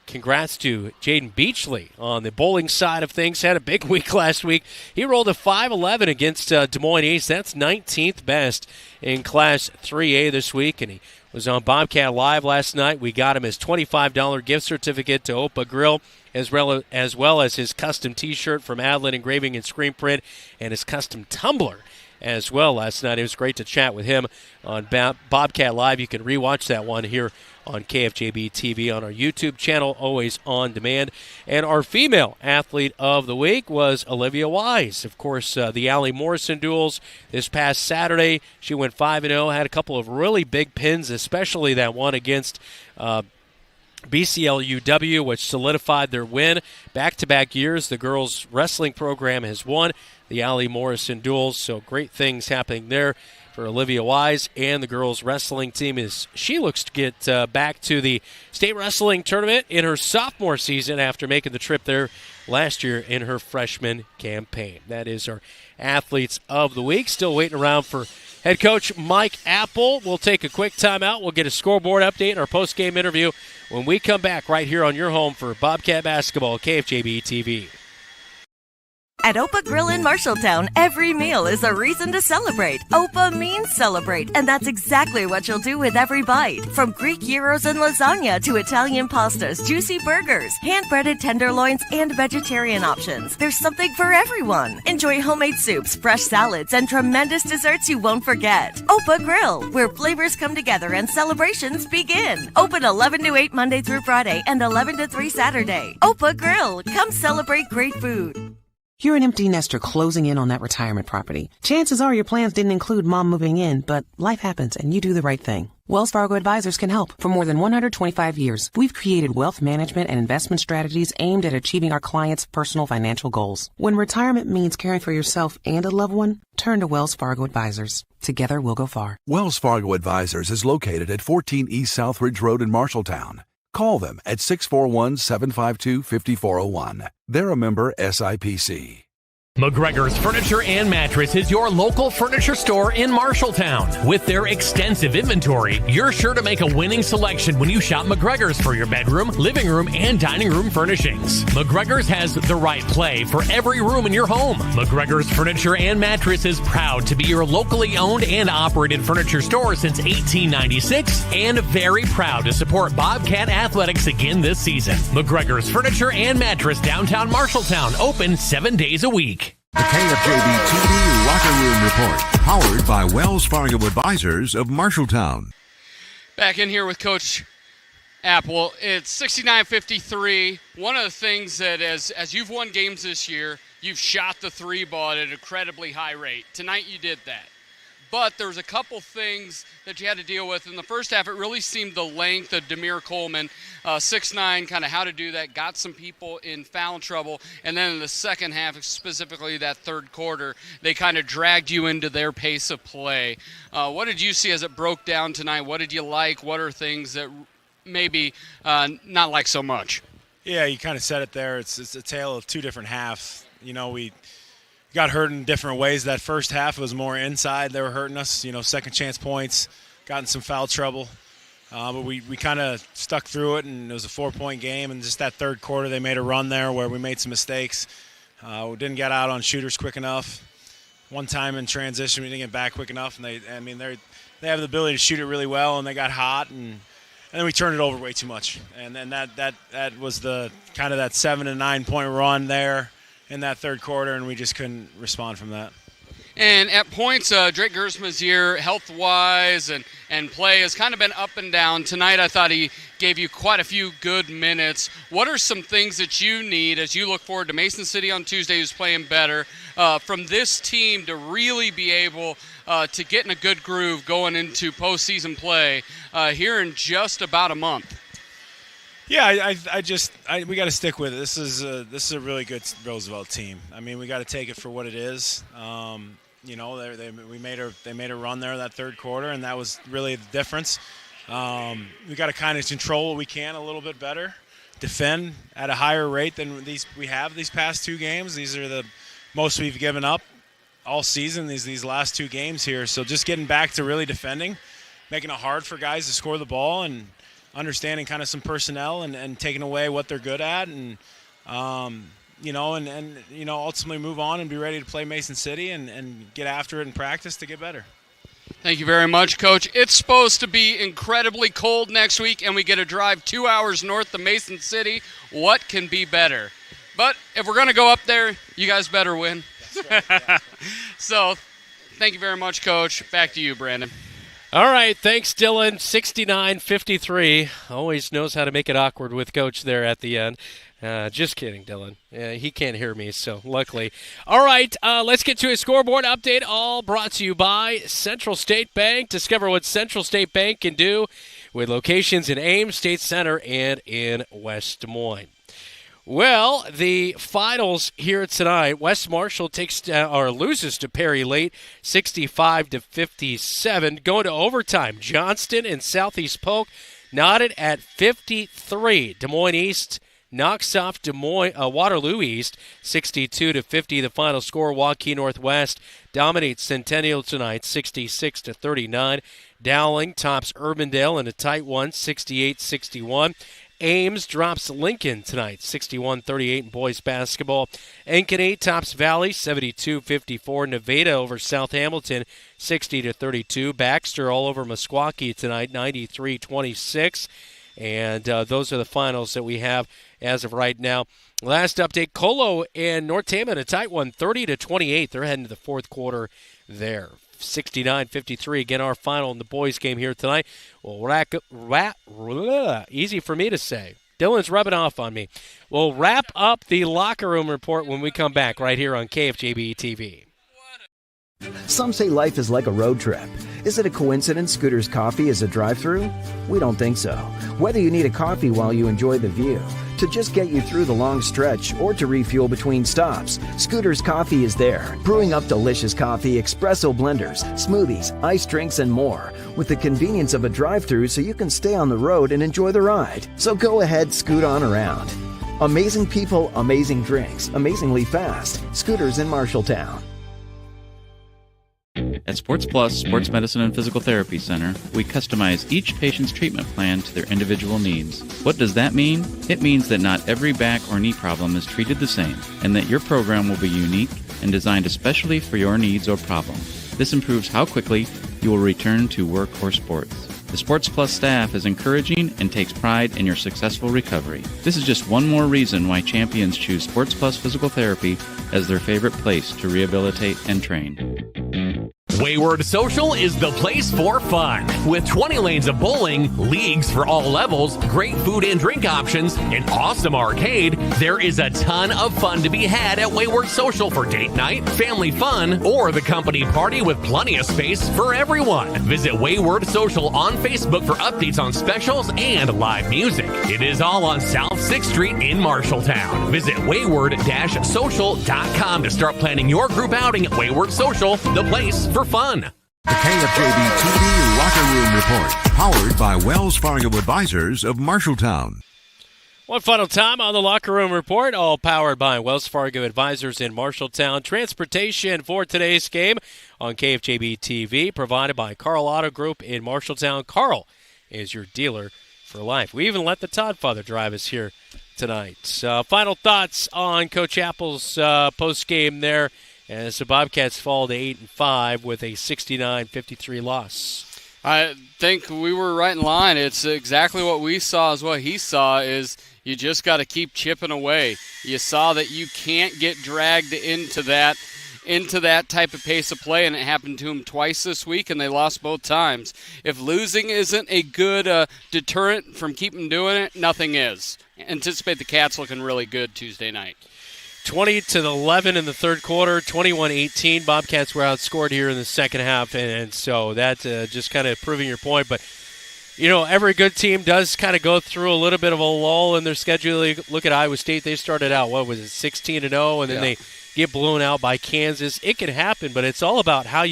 Congrats to Jaden Beachley on the bowling side of things. Had a big week last week. He rolled a 5'11 against Des Moines East. That's 19th best in Class 3A this week, and he was on Bobcat Live last night. We got him his $25 gift certificate to Opa Grill, as well as his custom T-shirt from Adeline Engraving and Screen Print, and his custom tumbler as well last night. It was great to chat with him on Bobcat Live. You can rewatch that one here on KFJB-TV on our YouTube channel, always on demand. And our female athlete of the week was Olivia Wise. Of course, the Allie Morrison duels this past Saturday. She went 5-0, had a couple of really big pins, especially that one against BCLUW, which solidified their win. Back-to-back years, the girls' wrestling program has won the Allie Morrison duels, so great things happening there for Olivia Wise and the girls' wrestling team as she looks to get back to the state wrestling tournament in her sophomore season after making the trip there last year in her freshman campaign. That is our Athletes of the Week. Still waiting around for head coach Mike Apple. We'll take a quick timeout. We'll get a scoreboard update and our post-game interview when we come back right here on your home for Bobcat Basketball, KFJB-TV. At Opa Grill in Marshalltown, every meal is a reason to celebrate. Opa means celebrate, and that's exactly what you'll do with every bite. From Greek gyros and lasagna to Italian pastas, juicy burgers, hand-breaded tenderloins, and vegetarian options. There's something for everyone. Enjoy homemade soups, fresh salads, and tremendous desserts you won't forget. Opa Grill, where flavors come together and celebrations begin. Open 11 to 8 Monday through Friday and 11 to 3 Saturday. Opa Grill, come celebrate great food. You're an empty nester closing in on that retirement property. Chances are your plans didn't include mom moving in, but life happens and you do the right thing. Wells Fargo Advisors can help. For more than 125 years, we've created wealth management and investment strategies aimed at achieving our clients' personal financial goals. When retirement means caring for yourself and a loved one, turn to Wells Fargo Advisors. Together we'll go far. Wells Fargo Advisors is located at 14 East Southridge Road in Marshalltown. Call them at 641-752-5401. They're a member SIPC. McGregor's Furniture and Mattress is your local furniture store in Marshalltown. With their extensive inventory, you're sure to make a winning selection when you shop McGregor's for your bedroom, living room, and dining room furnishings. McGregor's has the right play for every room in your home. McGregor's Furniture and Mattress is proud to be your locally owned and operated furniture store since 1896 and very proud to support Bobcat Athletics again this season. McGregor's Furniture and Mattress, downtown Marshalltown, open 7 days a week. The KFJB-TV Locker Room Report, powered by Wells Fargo Advisors of Marshalltown. Back in here with Coach Apple. It's 69-53. One of the things that as you've won games this year, you've shot the three ball at an incredibly high rate. Tonight you did that. But there's a couple things that you had to deal with. In the first half, it really seemed the length of Demir Coleman, 6'9", kind of how to do that, got some people in foul trouble. And then in the second half, specifically that third quarter, they kind of dragged you into their pace of play. What did you see as it broke down tonight? What did you like? What are things that maybe not like so much? Yeah, you kind of said it there. It's a tale of two different halves. You know, we got hurt in different ways. That first half was more inside. They were hurting us, second chance points, got in some foul trouble. But we kind of stuck through it, and it was a 4-point game. And just that third quarter, they made a run there where we made some mistakes. We didn't get out on shooters quick enough. One time in transition, we didn't get back quick enough. And they have the ability to shoot it really well, and they got hot. And then we turned it over way too much. And then that was the kind of that 7 to 9 point run there in that third quarter, and we just couldn't respond from that. And at points, Drake Gersman's year, health-wise and play, has kind of been up and down. Tonight I thought he gave you quite a few good minutes. What are some things that you need as you look forward to Mason City on Tuesday, who's playing better, from this team to really be able to get in a good groove going into postseason play here in just about a month? Yeah, we got to stick with it. This is a really good Roosevelt team. I mean, we got to take it for what it is. They made a run there that third quarter, and that was really the difference. We got to kind of control what we can a little bit better, defend at a higher rate than we have these past two games. These are the most we've given up all season. These last two games here. So just getting back to really defending, making it hard for guys to score the ball, and understanding kind of some personnel and taking away what they're good at, and ultimately move on and be ready to play Mason City and get after it in practice to get better. Thank you very much, Coach. It's supposed to be incredibly cold next week, and we get to drive 2 hours north to Mason City. What can be better? But if we're going to go up there, you guys better win. That's right, yeah. So thank you very much, Coach. Back to you, Brandon. All right, thanks, Dylan. 69-53. Always knows how to make it awkward with Coach there at the end. Just kidding, Dylan. He can't hear me, so luckily. All right, let's get to a scoreboard update, all brought to you by Central State Bank. Discover what Central State Bank can do with locations in Ames, State Center, and in West Des Moines. Well, the finals here tonight, West Marshall loses to Perry Late, 65-57. Going to overtime, Johnston and Southeast Polk knotted at 53. Des Moines East knocks off Waterloo East, 62-50. The final score. Waukee Northwest dominates Centennial tonight, 66-39. Dowling tops Urbandale in a tight one, 68-61. Ames drops Lincoln tonight, 61-38 in boys basketball. Ankeny tops Valley, 72-54. Nevada over South Hamilton, 60-32. Baxter all over Meskwaki tonight, 93-26. And those are the finals that we have as of right now. Last update, Colo and North Tama in a tight one, 30-28. They're heading to the fourth quarter there. 69-53. Again, our final in the boys game here tonight. Well, easy for me to say. Dylan's rubbing off on me. We'll wrap up the locker room report when we come back right here on KFJB-TV. Some say life is like a road trip. Is it a coincidence Scooter's Coffee is a drive-thru? We don't think so. Whether you need a coffee while you enjoy the view, to just get you through the long stretch, or to refuel between stops, Scooter's Coffee is there, brewing up delicious coffee, espresso blenders, smoothies, iced drinks, and more, with the convenience of a drive-thru so you can stay on the road and enjoy the ride. So go ahead, scoot on around. Amazing people, amazing drinks, amazingly fast. Scooters in Marshalltown. At Sports Plus Sports Medicine and Physical Therapy Center, we customize each patient's treatment plan to their individual needs. What does that mean? It means that not every back or knee problem is treated the same, and that your program will be unique and designed especially for your needs or problem. This improves how quickly you will return to work or sports. The Sports Plus staff is encouraging and takes pride in your successful recovery. This is just one more reason why champions choose Sports Plus Physical Therapy as their favorite place to rehabilitate and train. Wayward Social is the place for fun. With 20 lanes of bowling, leagues for all levels, great food and drink options, an awesome arcade, there is a ton of fun to be had at Wayward Social for date night, family fun, or the company party with plenty of space for everyone. Visit Wayward Social on Facebook for updates on specials and live music. It is all on South 6th Street in Marshalltown. Visit wayward-social.com to start planning your group outing at Wayward Social, the place for fun. The KFJB-TV Locker Room Report, powered by Wells Fargo Advisors of Marshalltown. One final time on the Locker Room Report, all powered by Wells Fargo Advisors in Marshalltown. Transportation for today's game on KFJB-TV, provided by Carl Auto Group in Marshalltown. Carl is your dealer for life. We even let the Toddfather drive us here tonight. Final thoughts on Coach Apple's post-game there, as the Bobcats fall to 8-5 with a 69-53 loss. I think we were right in line. It's exactly what we saw is what he saw is you just got to keep chipping away. You saw that you can't get dragged into that type of pace of play, and it happened to them twice this week, and they lost both times. If losing isn't a good deterrent from keeping doing it, nothing is. Anticipate the Cats looking really good Tuesday night. 20-11 in the third quarter, 21-18. Bobcats were outscored here in the second half, and so that's just kind of proving your point. But, every good team does kind of go through a little bit of a lull in their schedule. Look at Iowa State. They started out, 16-0, and then they get blown out by Kansas. It can happen, but it's all about how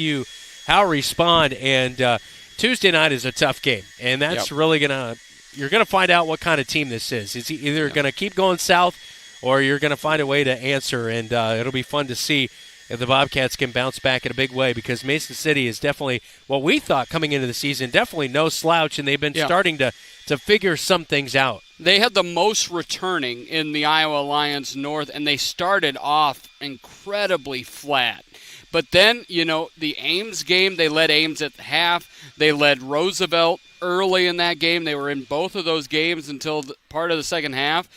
respond. And Tuesday night is a tough game, and that's really you're going to find out what kind of team this is. It's either going to keep going south, or you're going to find a way to answer, and it'll be fun to see if the Bobcats can bounce back in a big way, because Mason City is definitely what we thought coming into the season, definitely no slouch, and they've been starting to figure some things out. They had the most returning in the Iowa Alliance North, and they started off incredibly flat. But then, the Ames game, they led Ames at the half. They led Roosevelt early in that game. They were in both of those games until part of the second half.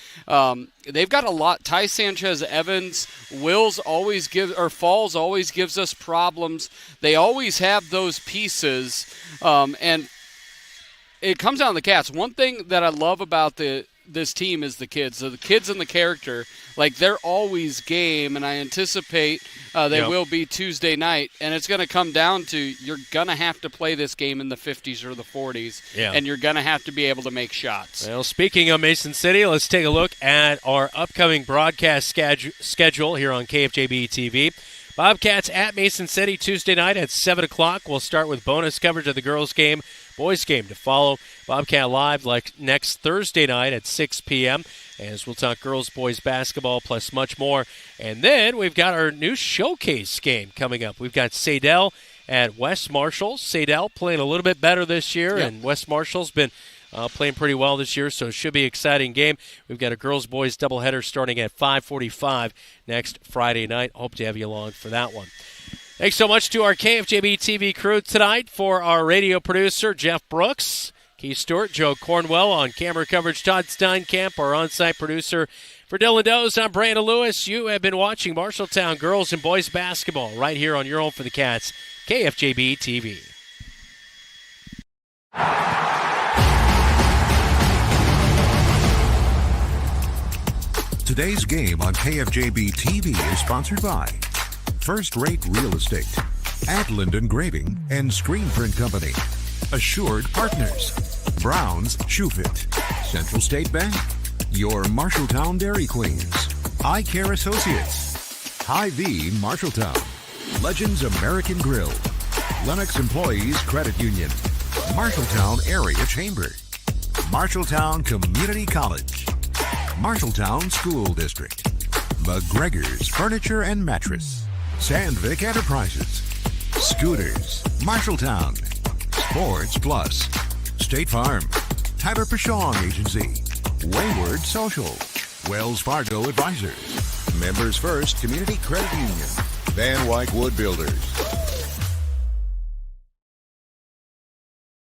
They've got a lot. Ty Sanchez-Evans, Falls always gives us problems. They always have those pieces, and it comes down to the Cats. One thing that I love about this team is the kids. So the kids and the character, they're always game, and I anticipate they will be Tuesday night. And it's going to come down to you're going to have to play this game in the 50s or the 40s, and you're going to have to be able to make shots. Well, speaking of Mason City, let's take a look at our upcoming broadcast schedule here on KFJB-TV. Bobcats at Mason City Tuesday night at 7 o'clock. We'll start with bonus coverage of the girls' game, boys' game to follow. Bobcat Live next Thursday night at 6 p.m. as we'll talk girls, boys basketball, plus much more. And then we've got our new showcase game coming up. We've got Sadell at West Marshall. Sadell playing a little bit better this year, and West Marshall's been playing pretty well this year, so it should be an exciting game. We've got a girls-boys doubleheader starting at 5:45 next Friday night. Hope to have you along for that one. Thanks so much to our KFJB-TV crew tonight. For our radio producer, Jeff Brooks, Keith Stewart, Joe Cornwell on camera coverage, Todd Steinkamp, our on-site producer. For Dylan Doze, I'm Brandon Lewis. You have been watching Marshalltown girls and boys basketball right here on your home for the Cats, KFJB-TV. Today's game on KFJB-TV is sponsored by First Rate Real Estate, Adland Engraving and Screen Print Company, Assured Partners, Brown's Shoe Fit, Central State Bank, your Marshalltown Dairy Queens, Eye Care Associates, Hy-Vee Marshalltown, Legends American Grill, Lennox Employees Credit Union, Marshalltown Area Chamber, Marshalltown Community College, Marshalltown School District, McGregor's Furniture and Mattress, Sandvik Enterprises, Scooters, Marshalltown, Sports Plus, State Farm, Tyler Pashong Agency, Wayward Social, Wells Fargo Advisors, Members First Community Credit Union, Van Wyck Wood Builders,